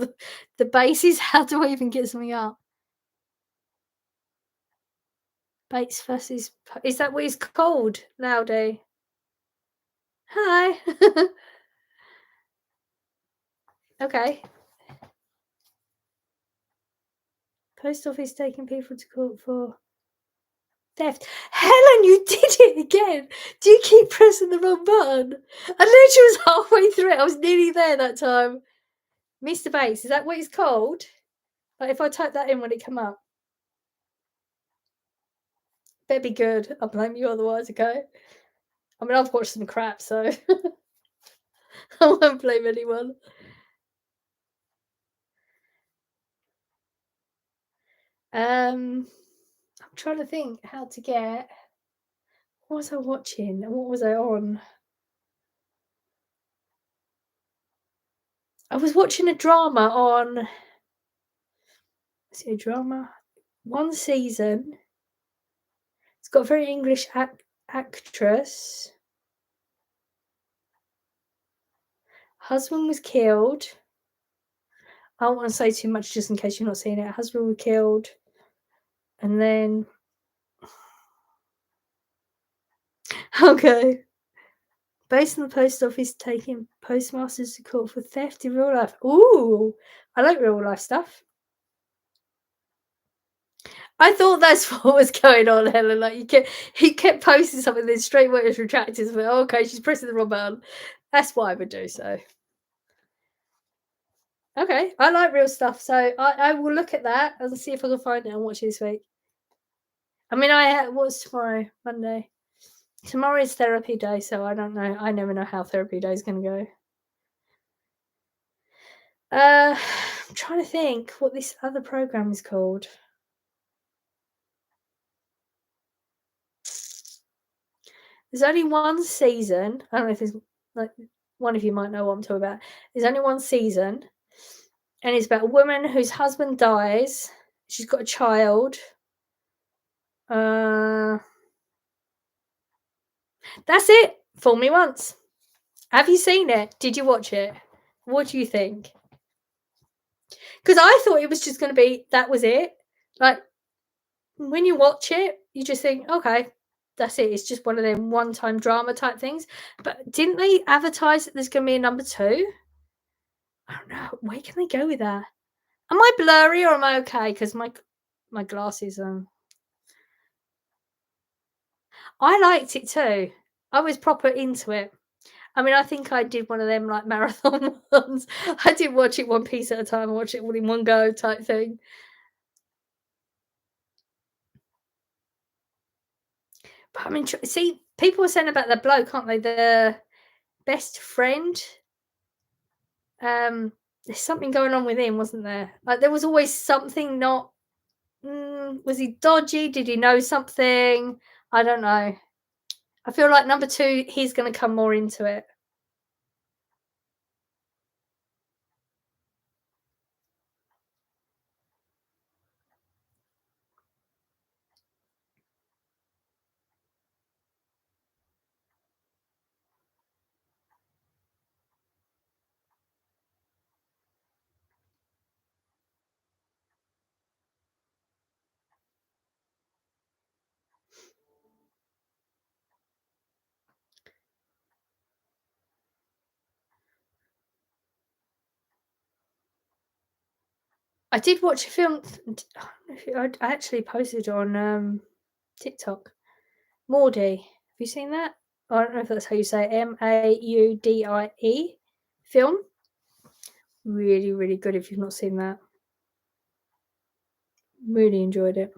the bases, how do I even get something up? Bates versus. Is that what it's called, Loudy? Hi. Okay. Post office taking people to court for theft. Helen, you did it again. Do you keep pressing the wrong button? I literally was halfway through it. I was nearly there that time. Mr. Bates, is that what it's called? Like, if I type that in, will it come up? Better be good. I'll blame you otherwise, okay? I mean, I've watched some crap, so I won't blame anyone. I'm trying to think how to get. What was I watching? What was I on? I was watching a drama on. Is it a drama? One season. It's got a very English actress. Husband was killed. I don't want to say too much just in case you're not seeing it. Husband was killed. And then. Okay. Based on the post office taking postmasters to court for theft in real life. Ooh, I like real life stuff. I thought that's what was going on, Helen. Like he kept posting something, then straight away it was retracted. But okay, she's pressing the wrong button. That's what I would do. So, okay, I like real stuff. So I will look at that and see if I can find it and watch it this week. I mean, what's tomorrow? Monday. Tomorrow is therapy day, so I don't know. I never know how therapy day is going to go. I'm trying to think what this other program is called. There's only one season. I don't know if there's like one of you might know what I'm talking about. There's only one season, and it's about a woman whose husband dies. She's got a child. That's it. Fool me once. Have you seen it? Did you watch it? What do you think? Because I thought it was just going to be that was it. Like when you watch it, you just think, okay, that's it. It's just one of them one-time drama type things. But didn't they advertise that there's going to be a number 2? I don't know. Where can they go with that? Am I blurry or am I okay? Because my glasses. I liked it too. I was proper into it. I mean, I think I did one of them like marathon ones. I didn't watch it one piece at a time. I watched it all in one go type thing. But I mean, see, people were saying about the bloke, aren't they? The best friend. There's something going on with him, wasn't there? Like there was always something not. Was he dodgy? Did he know something? I don't know. I feel like number 2, he's going to come more into it. I did watch a film. I actually posted on TikTok. Maudie. Have you seen that? I don't know if that's how you say it. Maudie film. Really, really good if you've not seen that. Really enjoyed it.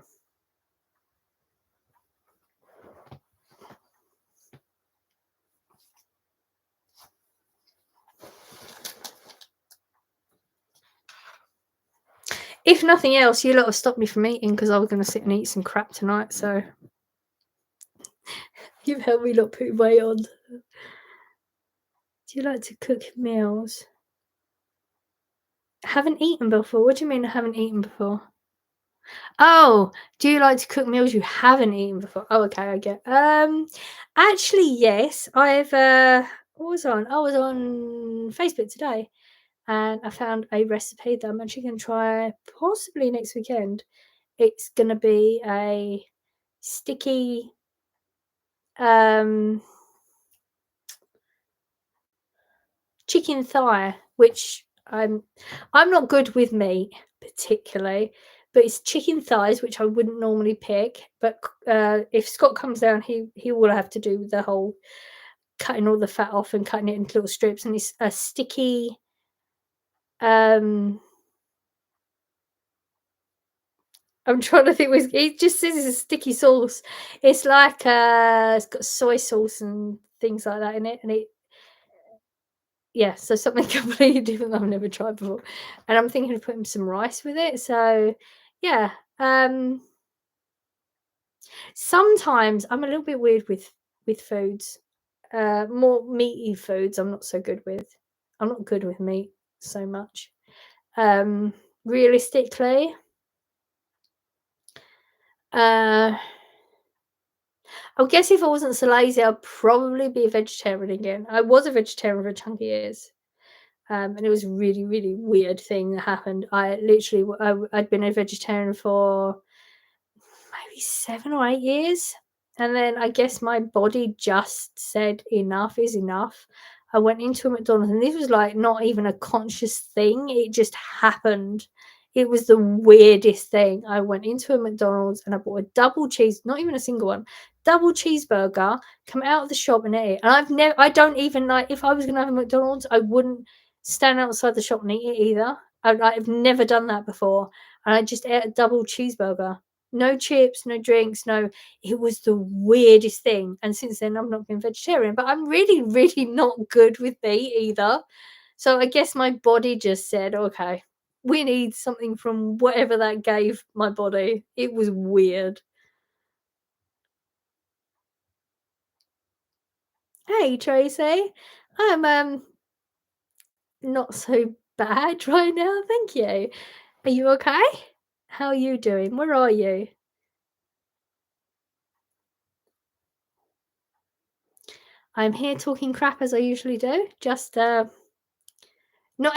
If nothing else, you lot have stopped me from eating because I was going to sit and eat some crap tonight. So you've helped me not put weight on. Do you like to cook meals? Haven't eaten before. What do you mean I haven't eaten before? Oh, do you like to cook meals you haven't eaten before? Oh, okay, I get. Actually, yes. What was on? I was on Facebook today, and I found a recipe that I'm actually going to try possibly next weekend. It's going to be a sticky um chicken thigh, which I'm not good with meat particularly, but it's chicken thighs, which I wouldn't normally pick. But if Scott comes down, he will have to do the whole cutting all the fat off and cutting it into little strips, and it's a sticky. I'm trying to think. It just says it's a sticky sauce. It's like it's got soy sauce and things like that in it, and it yeah, so something completely different that I've never tried before. And I'm thinking of putting some rice with it. So yeah. Sometimes I'm a little bit weird with foods. More meaty foods I'm not so good with. I'm not good with meat so much. Realistically, uh I guess if I wasn't so lazy, I'd probably be a vegetarian again. I was a vegetarian for a chunk of years. And it was a really, really weird thing that happened. I literally, I'd been a vegetarian for maybe 7 or 8 years, and then I guess my body just said enough is enough. I went into a McDonald's, and this was like not even a conscious thing; it just happened. It was the weirdest thing. I went into a McDonald's and I bought a double cheese, not even a single one, double cheeseburger. Come out of the shop and ate it. And I don't even like. If I was going to have a McDonald's, I wouldn't stand outside the shop and eat it either. I've never done that before, and I just ate a double cheeseburger. No chips, no drinks, no. It was the weirdest thing. And since then, I've not been vegetarian, but I'm really, really not good with meat either. So I guess my body just said, okay, we need something from whatever that gave my body. It was weird. Hey, Tracy. I'm not so bad right now, thank you. Are you okay? How are you doing? Where are you? I'm here talking crap as I usually do, just not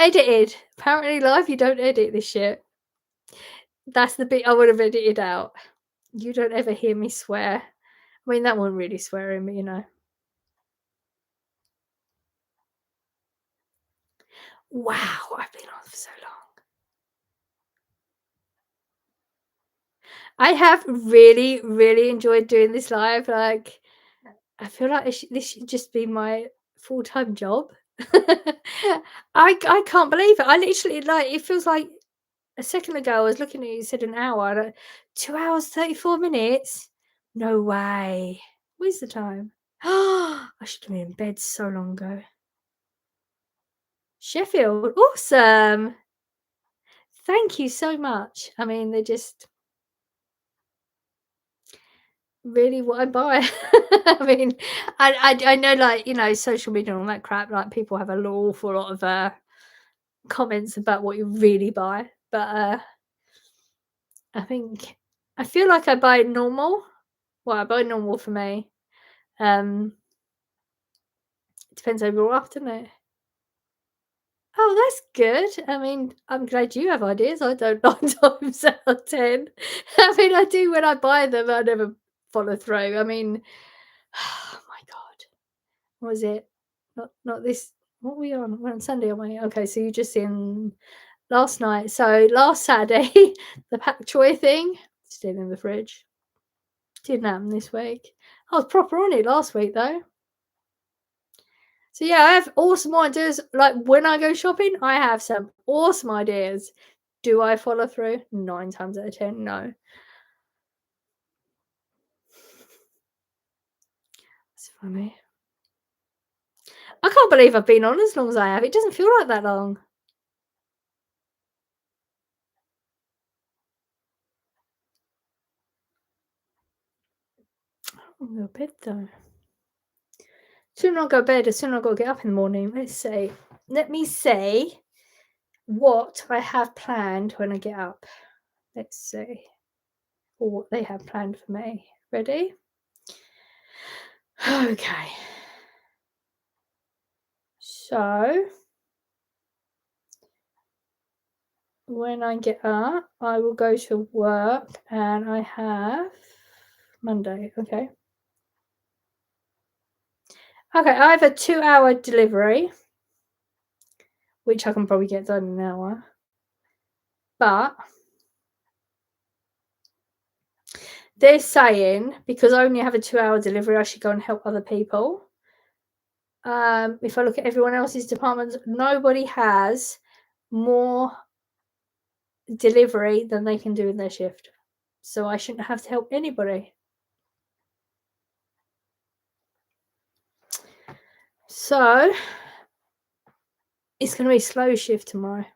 edited. Apparently live you don't edit this shit. That's the bit I would have edited out. You don't ever hear me swear. I mean that wasn't really swearing, but you know. Wow, I've been on for so long. I have really, really enjoyed doing this live. Like, I feel like this should just be my full-time job. I can't believe it. I literally like it feels like a second ago I was looking at you, said an hour. 2 hours, 34 minutes. No way. Where's the time? I should have been in bed so long ago. Sheffield, awesome. Thank you so much. I mean, they're just really what I buy. I mean, I know, like, you know, social media and all that crap, like, people have an awful lot of, comments about what you really buy, but, I think I feel like I buy normal. Well, I buy normal for me. Um, it depends on your after, doesn't it? Oh, that's good. I mean, I'm glad you have ideas. I don't 9 times out of 10. I mean, I do when I buy them, I never follow through. I mean, oh my God. What was it? Not this. What were we on? We're on Sunday, aren't we? Okay, so you're just in. last night. So last Saturday, the pak choy thing still in the fridge. Didn't happen this week. I was proper on it last week though. So yeah, I have awesome ideas. Like when I go shopping, I have some awesome ideas. Do I follow through? 9 times out of 10, no. It's funny. I can't believe I've been on as long as I have. It doesn't feel like that long. I'm going to bed though. Sooner I go to bed, the sooner I got to get up in the morning. Let's see. Let me see what I have planned when I get up. Let's see. Or what they have planned for me. Ready? Okay. So when I get up, I will go to work and I have Monday. Okay. Okay, I have a 2-hour delivery, which I can probably get done in an hour. But they're saying because I only have a 2-hour delivery, I should go and help other people. If I look at everyone else's departments, nobody has more delivery than they can do in their shift. So I shouldn't have to help anybody. So it's going to be a slow shift tomorrow.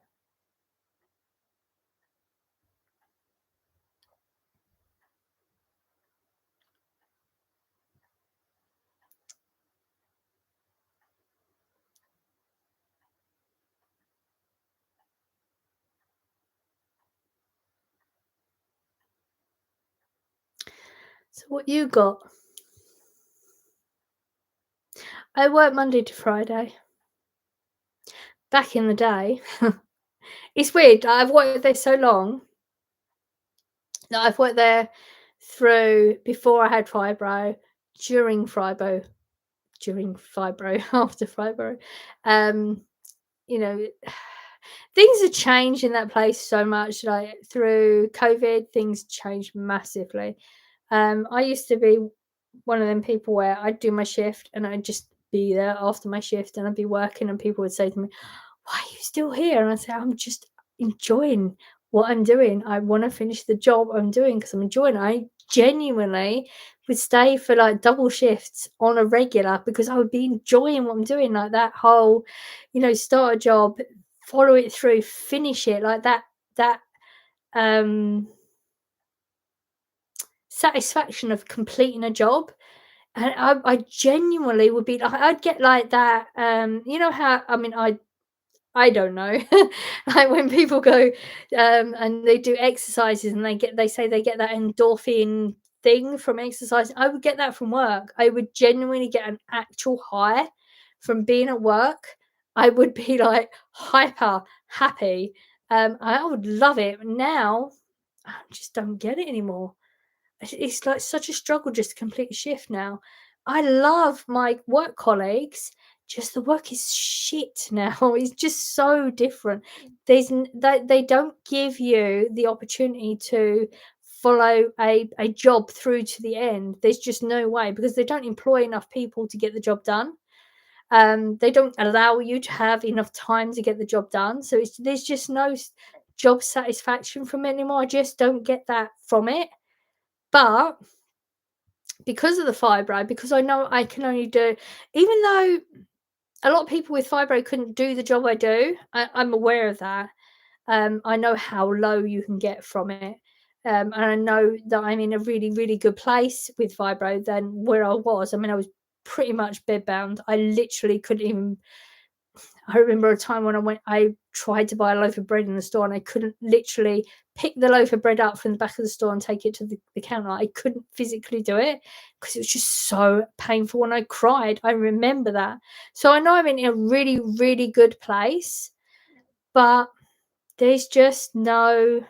So what you got? I work Monday to Friday. Back in the day, it's weird. I've worked there so long that I've worked there through before I had fibro, during fibro, after fibro. You know, things have changed in that place so much. Like through COVID, things changed massively. I used to be one of them people where I'd do my shift and I'd just be there after my shift and I'd be working and people would say to me, "Why are you still here?" And I'd say, "I'm just enjoying what I'm doing. I want to finish the job I'm doing because I'm enjoying it." I genuinely would stay for like double shifts on a regular because I would be enjoying what I'm doing. Like that whole, start a job, follow it through, finish it, like that um satisfaction of completing a job. And I genuinely would be like, I'd get like that. How I don't know. Like when people go and they do exercises and they say they get that endorphin thing from exercise. I would get that from work. I would genuinely get an actual high from being at work. I would be like hyper happy. I would love it. Now I just don't get it anymore. It's like such a struggle just to complete a shift now. I love my work colleagues, just the work is shit now. It's just so different. They don't give you the opportunity to follow a job through to the end. There's just no way because they don't employ enough people to get the job done. They don't allow you to have enough time to get the job done. So there's just no job satisfaction from it anymore. I just don't get that from it. But because of the fibro, because I know I can only do, even though a lot of people with fibro couldn't do the job I do, I'm aware of that. I know how low you can get from it. And I know that I'm in a really, really good place with fibro than where I was. I mean, I was pretty much bedbound. I literally couldn't even. I remember a time when I tried to buy a loaf of bread in the store and I couldn't literally pick the loaf of bread up from the back of the store and take it to the counter. I couldn't physically do it because it was just so painful and I cried. I remember that. So I know I'm in a really, really good place, but there's just no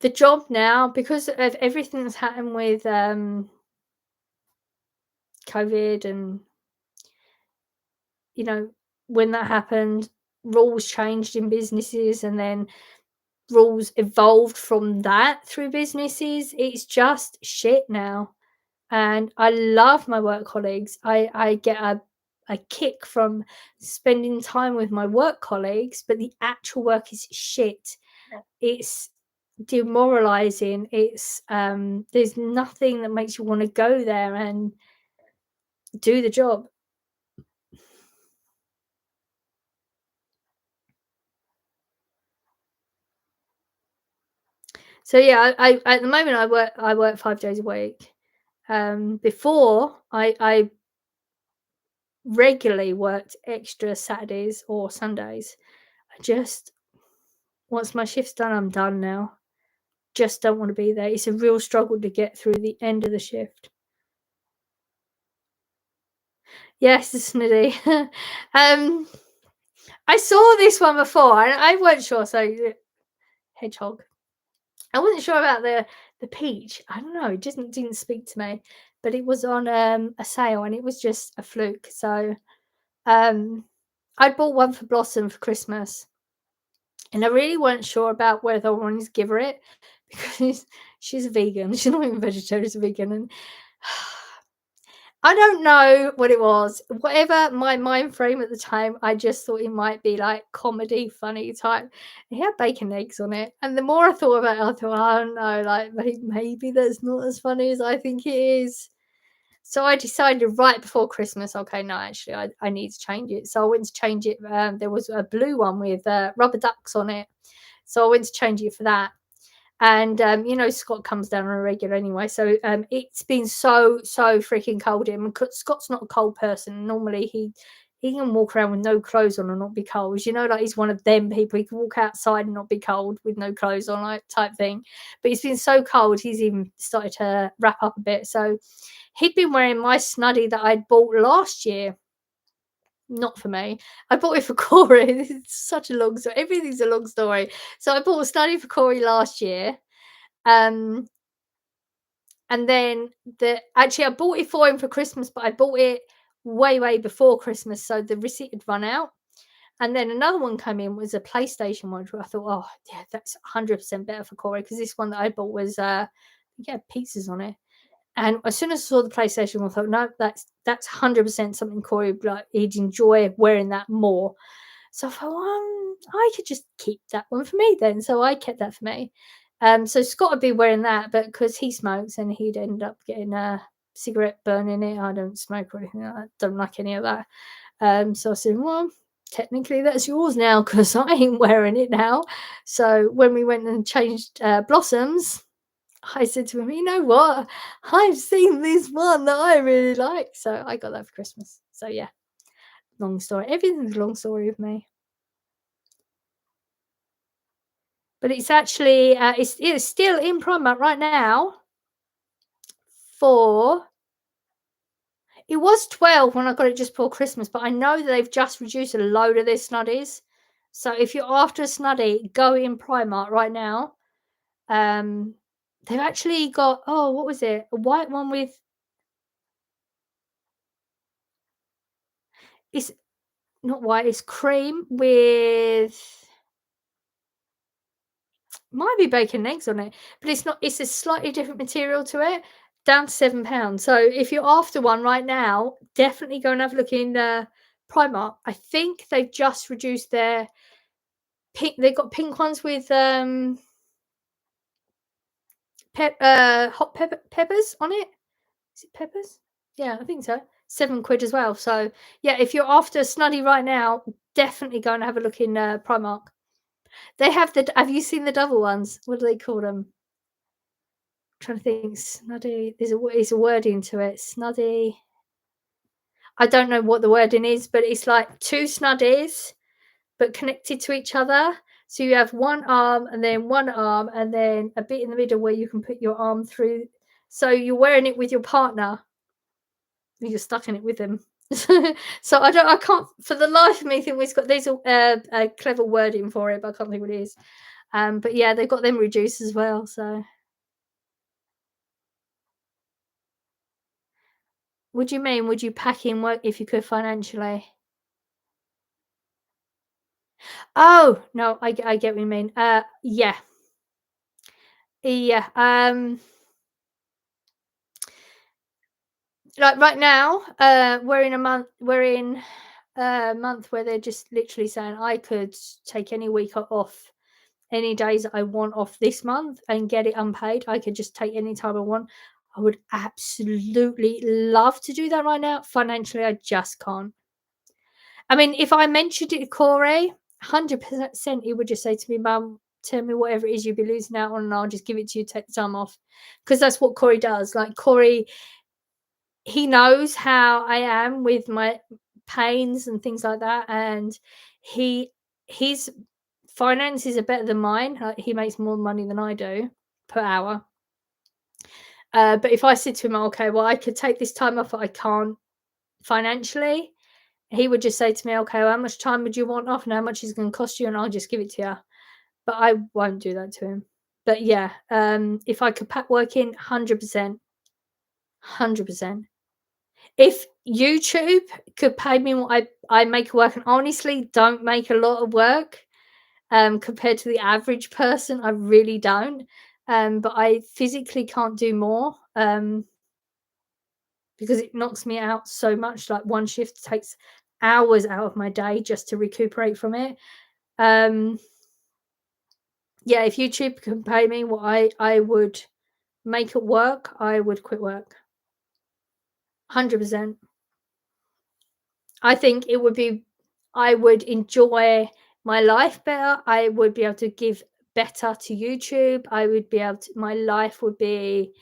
the job now because of everything that's happened with COVID and when that happened, rules changed in businesses, and then rules evolved from that through businesses. It's just shit now. And I love my work colleagues. I get a kick from spending time with my work colleagues, but the actual work is shit. It's demoralizing. It's there's nothing that makes you want to go there and do the job. So yeah, I at the moment I work 5 days a week. Before I regularly worked extra Saturdays or Sundays. I just once my shift's done, I'm done now. Just don't want to be there. It's a real struggle to get through the end of the shift. Yes, the sniddy. um, I saw this one before, and I wasn't sure. So hedgehog. I wasn't sure about the peach. I don't know. It just didn't speak to me, but it was on a sale, and it was just a fluke. So um, I bought one for Blossom for Christmas, and I really weren't sure about whether I wanted to give her it because she's a vegan. She's not even vegetarian, she's a vegan. And I don't know what it was. Whatever my mind frame at the time, I just thought it might be like comedy, funny type. It had bacon eggs on it. And the more I thought about it, I thought, oh no, like maybe that's not as funny as I think it is. So I decided right before Christmas, okay, no, actually, I need to change it. So I went to change it. There was a blue one with rubber ducks on it. So I went to change it for that. And Scott comes down on a regular anyway. So it's been so freaking cold here. Scott's not a cold person. Normally he can walk around with no clothes on and not be cold. Like he's one of them people. He can walk outside and not be cold with no clothes on, like type thing. But it's been so cold, he's even started to wrap up a bit. So he'd been wearing my snuddy that I'd bought last year. Not for me. I bought it for Corey. It's such a long story. Everything's a long story. So I bought a snuddy for Corey last year. Um, and then I bought it for him for Christmas, but I bought it way before Christmas, so the receipt had run out. And then another one came in was a PlayStation one. Where I thought, oh yeah, that's 100% better for Corey because this one that I bought was pizzas on it. And as soon as I saw the PlayStation, I thought, no, that's 100% something Corey would like. He'd enjoy wearing that more. So I thought, I could just keep that one for me then. So I kept that for me. So Scott would be wearing that, but because he smokes and he'd end up getting a cigarette burn in it. I don't smoke or anything like that. Don't like any of that. So I said, well, technically that's yours now because I ain't wearing it now. So when we went and changed Blossoms, I said to him, you know what? I've seen this one that I really like. So I got that for Christmas. So yeah, long story. Everything's a long story with me. But it's actually it's still in Primark right now for it was 12 when I got it just before Christmas, but I know that they've just reduced a load of their snuddies. So if you're after a snuddy, go in Primark right now. Um they've actually got what was it? A white one with it's not white, it's cream with might be bacon and eggs on it, but it's not. It's a slightly different material to it. Down to £7. So if you're after one right now, definitely go and have a look in Primark. I think they've just reduced their pink. They've got pink ones with hot peppers on it. Is it peppers? Yeah, I think so. £7 as well. So yeah, if you're after a snuddy right now, definitely go and have a look in Primark. They have the. Have you seen the double ones? What do they call them? Trying to think, snuddy. There's a wording to it. Snuddy. I don't know what the wording is, but it's like two snuddies, but connected to each other. So you have one arm and then a bit in the middle where you can put your arm through. So you're wearing it with your partner. You're stuck in it with them. So I can't for the life of me think there's a clever wording for it, but I can't think what it is. But yeah, they've got them reduced as well. So. What do you mean? Would you pack in work if you could financially? Oh, no, I get what you mean. Yeah. Yeah, like, right now, we're in a month where they're just literally saying I could take any week off, any days that I want off this month and get it unpaid. I could just take any time I want. I would absolutely love to do that right now. Financially, I just can't. I mean, if I mentioned it to Corey, 100% he would just say to me, "Mum, tell me whatever it is you'd be losing out on, and I'll just give it to you, take the time off." Because that's what Corey does. Like, Corey, he knows how I am with my pains and things like that, and he his finances are better than mine. Like, he makes more money than I do per hour. But if I said to him, "Okay, well, I could take this time off, but I can't financially," he would just say to me, "Okay, well, how much time would you want off, and how much is it going to cost you, and I'll just give it to you." But I won't do that to him. But yeah, if I could pack work in, 100%, 100%. If YouTube could pay me what I make work, and honestly don't make a lot of work, compared to the average person, I really don't. But I physically can't do more, because it knocks me out so much. Like, one shift takes hours out of my day just to recuperate from it. Um, yeah, if YouTube can pay me what I would make it work, I would quit work. 100%. I think it would be I would enjoy my life better. I would be able to give better to YouTube. I would be able to My life would be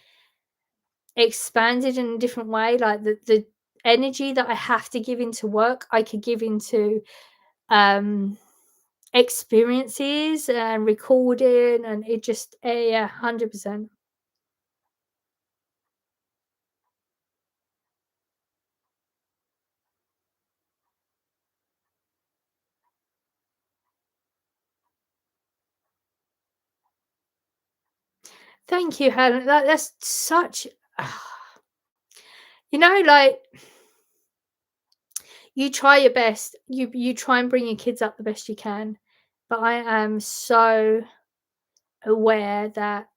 expanded in a different way. Like, the energy that I have to give into work, I could give into um experiences and recording, and it just yeah, 100%. Thank you, Helen. That's such like, you try your best. You try and bring your kids up the best you can. But I am so aware that,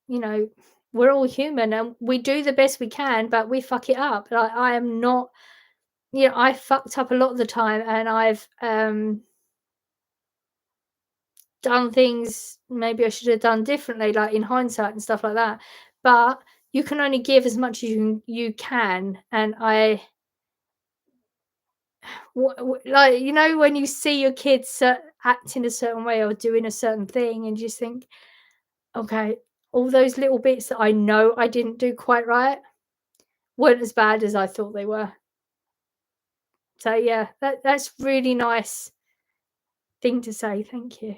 we're all human and we do the best we can, but we fuck it up. Like, I am not, I fucked up a lot of the time, and I've done things maybe I should have done differently, like in hindsight and stuff like that. But you can only give as much as you can, and like, when you see your kids acting a certain way or doing a certain thing, and you just think, okay, all those little bits that I know I didn't do quite right weren't as bad as I thought they were. So yeah, that's really nice thing to say. Thank you.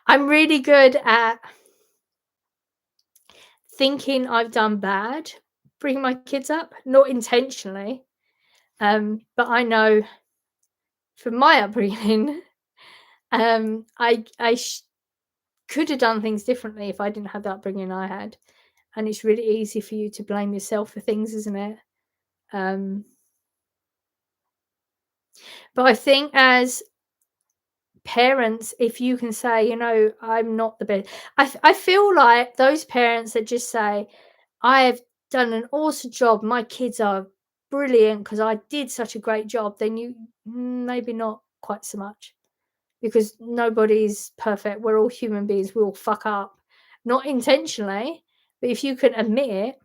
I'm really good at thinking I've done bad, bringing my kids up, not intentionally. But I know from my upbringing, I could have done things differently if I didn't have the upbringing I had. And it's really easy for you to blame yourself for things, isn't it? Um, but I think as parents, if you can say, I'm not the best. I feel like those parents that just say, I have done an awesome job, my kids are brilliant because I did such a great job, then you maybe not quite so much, because nobody's perfect. We're all human beings. We all fuck up, not intentionally, but if you can admit it.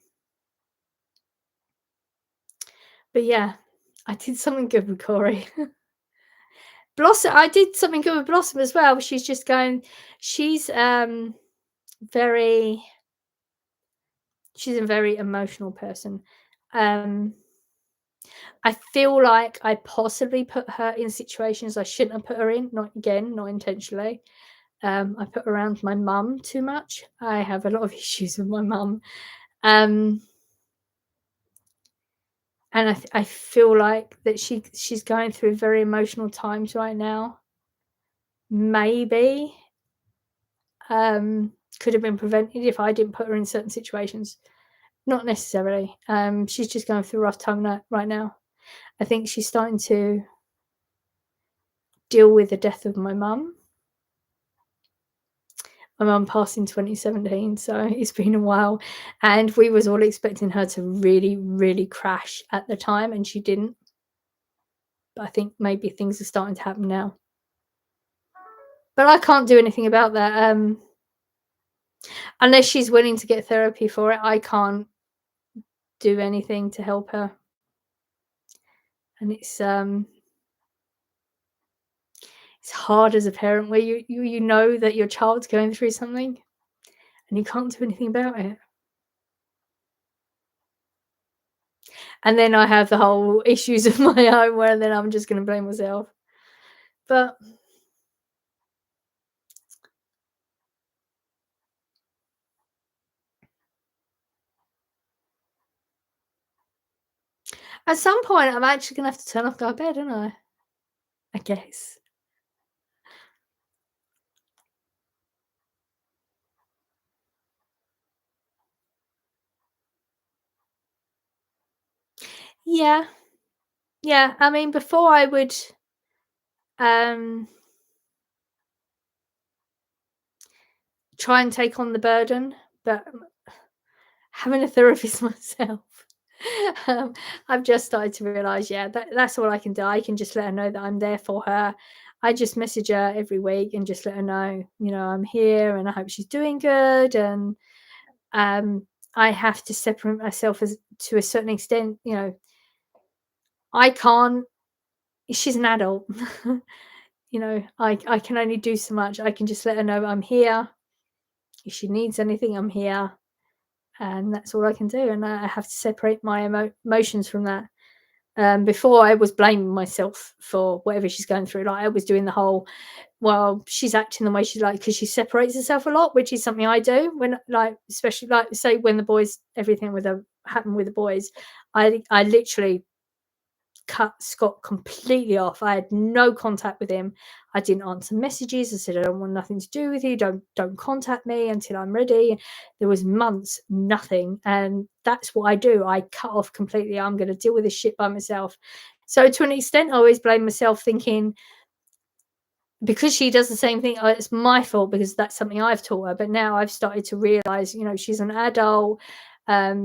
But yeah, I did something good with Corey. Blossom, I did something good with Blossom as well. She's very she's a very emotional person. Um I feel like I possibly put her in situations I shouldn't have put her in, not intentionally. I put her around my mum too much. I have a lot of issues with my mum. Um and I feel like that she's going through very emotional times right now. Maybe could have been prevented if I didn't put her in certain situations. Not necessarily. She's just going through a rough time right now. I think she's starting to deal with the death of my mum. My mum passed in 2017, so it's been a while, and we was all expecting her to really, really crash at the time, and she didn't. But I think maybe things are starting to happen now. But I can't do anything about that, unless she's willing to get therapy for it, I can't do anything to help her. And it's hard as a parent where you know that your child's going through something and you can't do anything about it. And then I have the whole issues of my own where then I'm just gonna blame myself. But at some point, I'm actually gonna have to turn off go to bed, aren't I? I guess. Yeah, yeah. I mean, before I would, um, try and take on the burden, but having a therapist myself, um, I've just started to realise, yeah, that's all I can do. I can just let her know that I'm there for her. I just message her every week and just let her know, I'm here and I hope she's doing good. And um, I have to separate myself as to a certain extent. I can't. She's an adult. I can only do so much. I can just let her know I'm here. If she needs anything, I'm here, and that's all I can do. And I have to separate my emotions from that. Before I was blaming myself for whatever she's going through. Like I was doing the whole, well, she's acting the way she's like because she separates herself a lot, which is something I do when, like, especially like say when the boys, everything with them happened with the boys, I literally cut Scott completely off. I had no contact with him. I didn't answer messages. I said I don't want nothing to do with you. Don't contact me until I'm ready. There was months nothing, and that's what I do. I cut off completely. I'm going to deal with this shit by myself. So to an extent, I always blame myself, thinking because she does the same thing, it's my fault because that's something I've taught her. But now I've started to realize, she's an adult.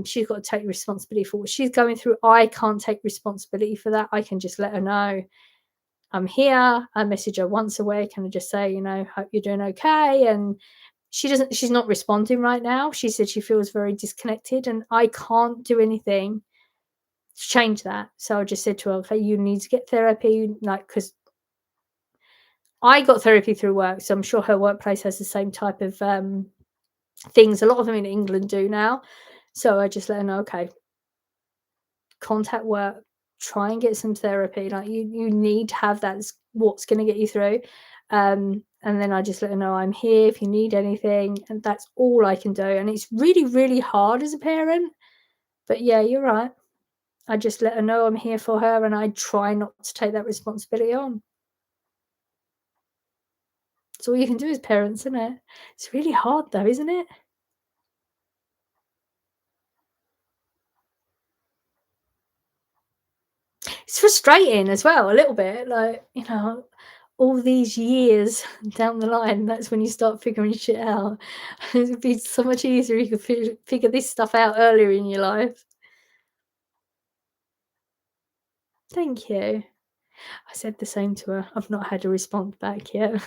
She's got to take responsibility for what she's going through. I can't take responsibility for that. I can just let her know I'm here. I message her once a week and I just say, hope you're doing okay. And she's not responding right now. She said she feels very disconnected and I can't do anything to change that. So I just said to her, okay, you need to get therapy, like, because I got therapy through work, so I'm sure her workplace has the same type of things. A lot of them in England do now. So I just let her know, okay, contact work, try and get some therapy. Like you need to have that. It's what's going to get you through. And then I just let her know I'm here if you need anything, and that's all I can do. And it's really, really hard as a parent. But yeah, you're right. I just let her know I'm here for her, and I try not to take that responsibility on. It's all you can do as parents, isn't it? It's really hard though, isn't it? It's frustrating as well, a little bit, like, all these years down the line, that's when you start figuring shit out. It'd be so much easier if you could figure this stuff out earlier in your life. Thank you. I said the same to her. I've not had a response back yet.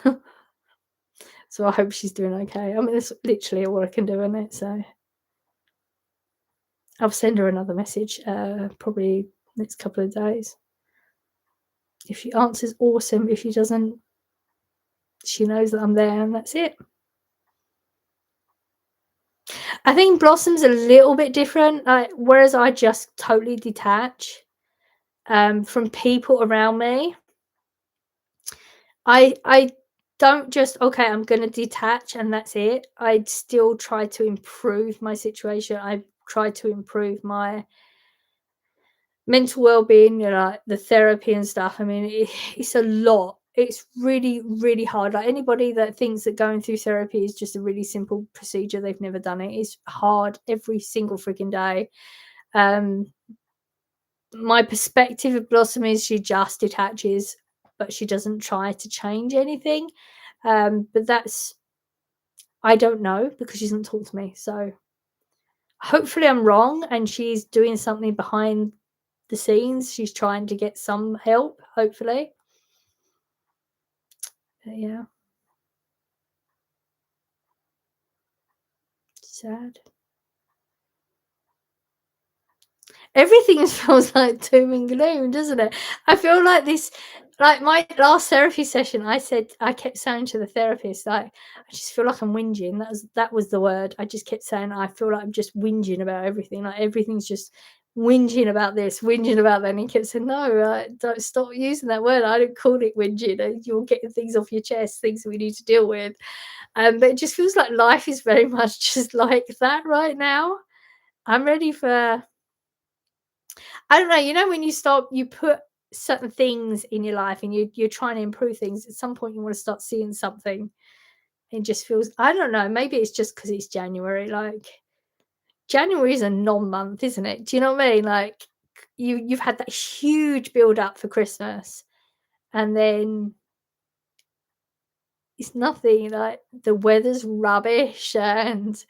So I hope she's doing okay. I mean, that's literally all I can do, isn't it? So I'll send her another message, probably next couple of days. If she answers, awesome. If she doesn't, she knows that I'm there and that's it. I think Blossom's a little bit different, whereas I just totally detach, from people around me. I don't just, "Okay, I'm gonna detach and that's it." I'd still try to improve my situation. I try to improve my mental well-being, like the therapy and stuff. I mean, it's a lot. It's really, really hard. Like anybody that thinks that going through therapy is just a really simple procedure, they've never done it. It's hard every single freaking day. Um, my perspective of Blossom is she just detaches. but she doesn't try to change anything. But that's I don't know because she doesn't talk to me. So hopefully I'm wrong and she's doing something behind the scenes. She's trying to get some help, hopefully. But yeah, sad. Everything feels like doom and gloom, doesn't it? I feel like this, like my last therapy session, I kept saying to the therapist, like, I just feel like I'm whinging. That was the word. I just kept saying, I feel like I'm just whinging about everything. Like everything's just whinging about this, whinging about that. And he kept saying, no, don't stop using that word. I don't call it whinging. You're getting things off your chest, things that we need to deal with. But it just feels like life is very much just like that right now. I'm ready for I don't know, when you put certain things in your life and you're trying to improve things, at some point you want to start seeing something. It just feels I don't know, maybe it's just because it's January, like, January is a non-month, isn't it? Do you know what I mean? Like, you've had that huge build up for Christmas, and then it's nothing, like, the weather's rubbish and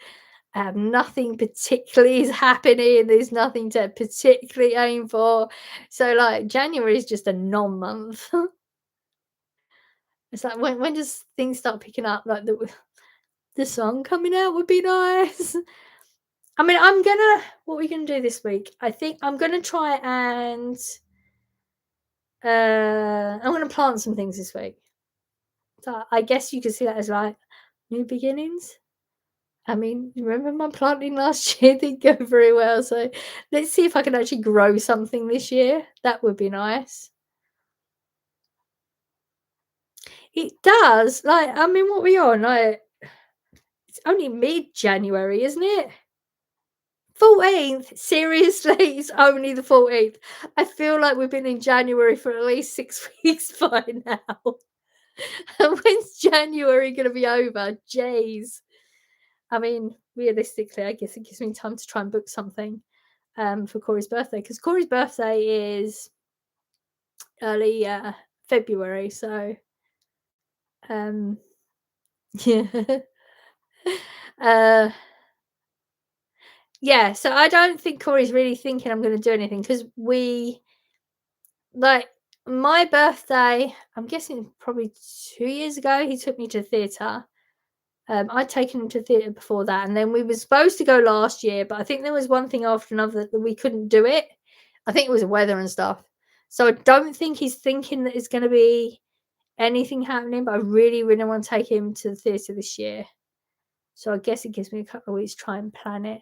nothing particularly is happening. There's nothing to particularly aim for. So, like, January is just a non-month. It's like when does things start picking up? Like the sun coming out would be nice. I mean, what are we gonna do this week? I think I'm gonna try and I'm gonna plant some things this week. So I guess you could see that as like new beginnings. I mean, remember my planting last year didn't go very well, so let's see if I can actually grow something this year. That would be nice. It does. Like, I mean, what we on? Like, it's only mid-January, isn't it? 14th? Seriously, it's only the 14th. I feel like we've been in January for at least 6 weeks by now. When's January gonna be over? Jeez. I mean, realistically, I guess it gives me time to try and book something for Corey's birthday because Corey's birthday is early February. So, um, yeah, uh, yeah. So I don't think Corey's really thinking I'm going to do anything because like my birthday. I'm guessing probably 2 years ago. He took me to theatre. I'd taken him to theatre before that, and then we were supposed to go last year, but I think there was one thing after another that we couldn't do it. I think it was weather and stuff. So I don't think he's thinking that it's going to be anything happening, but I really, really want to take him to the theatre this year. So I guess it gives me a couple of weeks to try and plan it.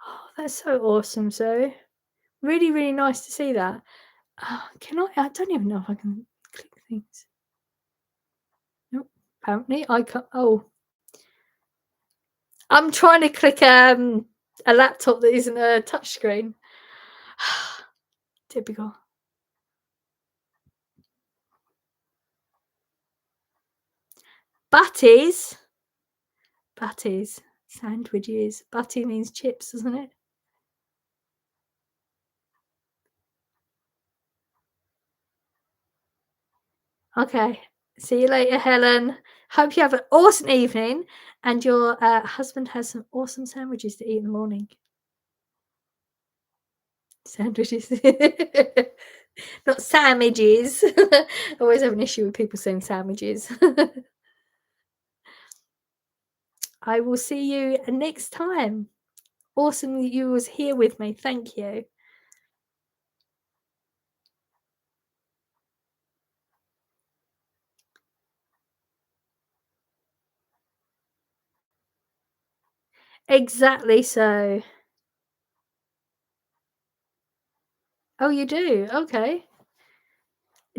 Oh, that's so awesome, so really, really nice to see that. Can I don't even know if I can click things. Nope, apparently I can't. Oh, I'm trying to click a laptop that isn't a touchscreen. Typical. Butties? Butties. Sandwiches. Butty means chips, doesn't it? Okay. See you later, Helen. Hope you have an awesome evening and your husband has some awesome sandwiches to eat in the morning. Sandwiches. Not sandwiches. I always have an issue with people saying sandwiches. I will see you next time. Awesome that you was here with me. Thank you. Exactly so. Oh, you do? Okay.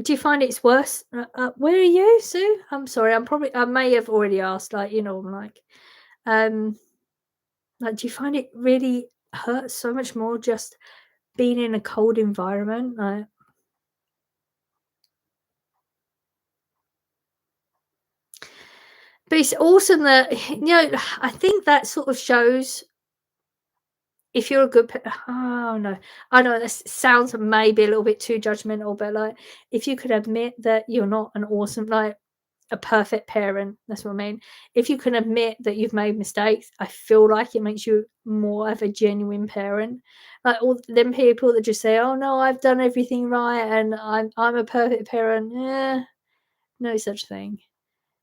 Do you find it's worse? Where are you, Sue? I'm sorry. I may have already asked, like, I'm um, like, do you find it really hurts so much more just being in a cold environment? Like, But it's awesome that I think that sort of shows if you're a good oh, no. I know this sounds maybe a little bit too judgmental, but, like, if you could admit that you're not an awesome like, a perfect parent, that's what I mean. If you can admit that you've made mistakes, I feel like it makes you more of a genuine parent. Like, all them people that just say, "Oh, no, I've done everything right, and I'm a perfect parent." No such thing.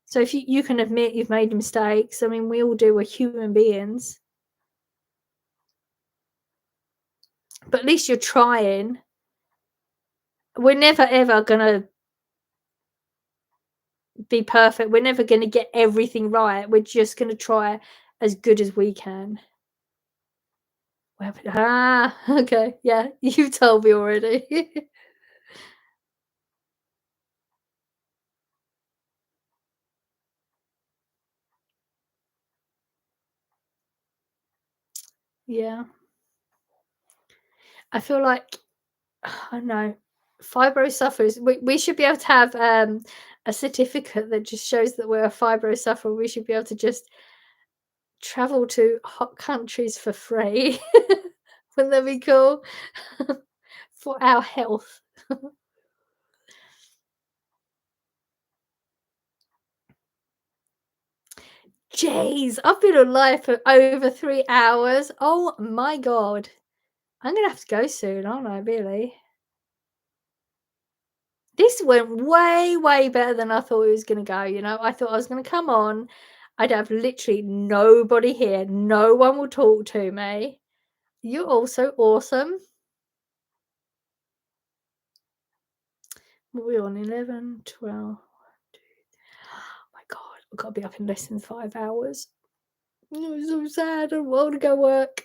So if you can admit you've made mistakes, I mean, we all do, we're human beings, but at least you're trying. We're never ever gonna be perfect. We're never gonna get everything right. We're just gonna try as good as we can. Okay, yeah, you told me already. Yeah, I feel like I don't know, fibro sufferers. We should be able to have a certificate that just shows that we're a fibro sufferer. We should be able to just travel to hot countries for free. Wouldn't that be cool? For our health. Jeez, I've been on live for over 3 hours. Oh my god. I'm gonna have to go soon, aren't I, really? This went way, way better than I thought it was gonna go, you know? I thought I was gonna come on, I'd have literally nobody here, no one will talk to me. You're also awesome. What are we on? 11, 12. Oh my god, I've got to be up in less than 5 hours. Oh, it's so sad. I don't want to go work.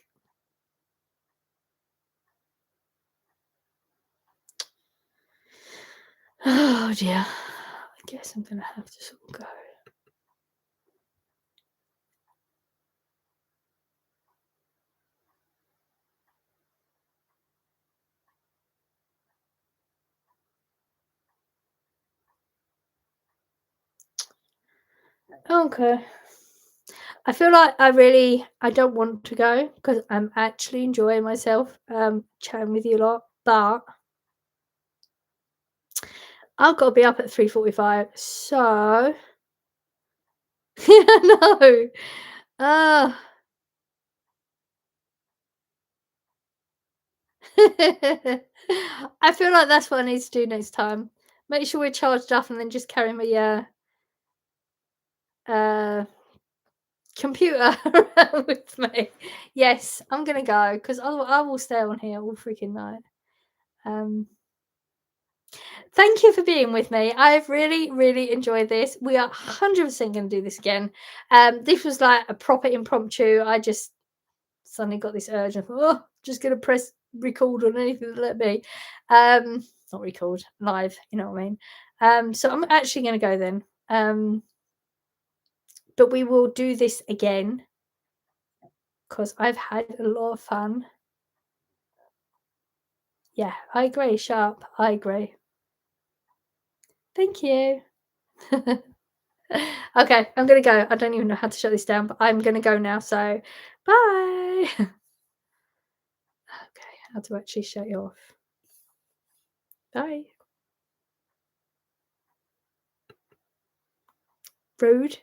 Oh dear. I guess I'm gonna have to sort of go. Okay. I feel like I don't want to go because I'm actually enjoying myself chatting with you a lot, but I've got to be up at 3:45. So yeah, no. Ah. I feel like that's what I need to do next time. Make sure we're charged up and then just carry my uh computer around with me. Yes, I'm gonna go because I will stay on here all freaking night. Um, thank you for being with me. I've really, really enjoyed this. We are 100% going to do this again. This was like a proper impromptu. I just suddenly got this urge. I thought, oh, just going to press record on anything that let me. Not record, live, you know what I mean? So I'm actually going to go then. But we will do this again because I've had a lot of fun. Yeah, I agree, Sharp. I agree. Thank you. Okay, I'm gonna go. I don't even know how to shut this down, but I'm gonna go now. So, bye. Okay, how to actually shut you off? Bye. Rude.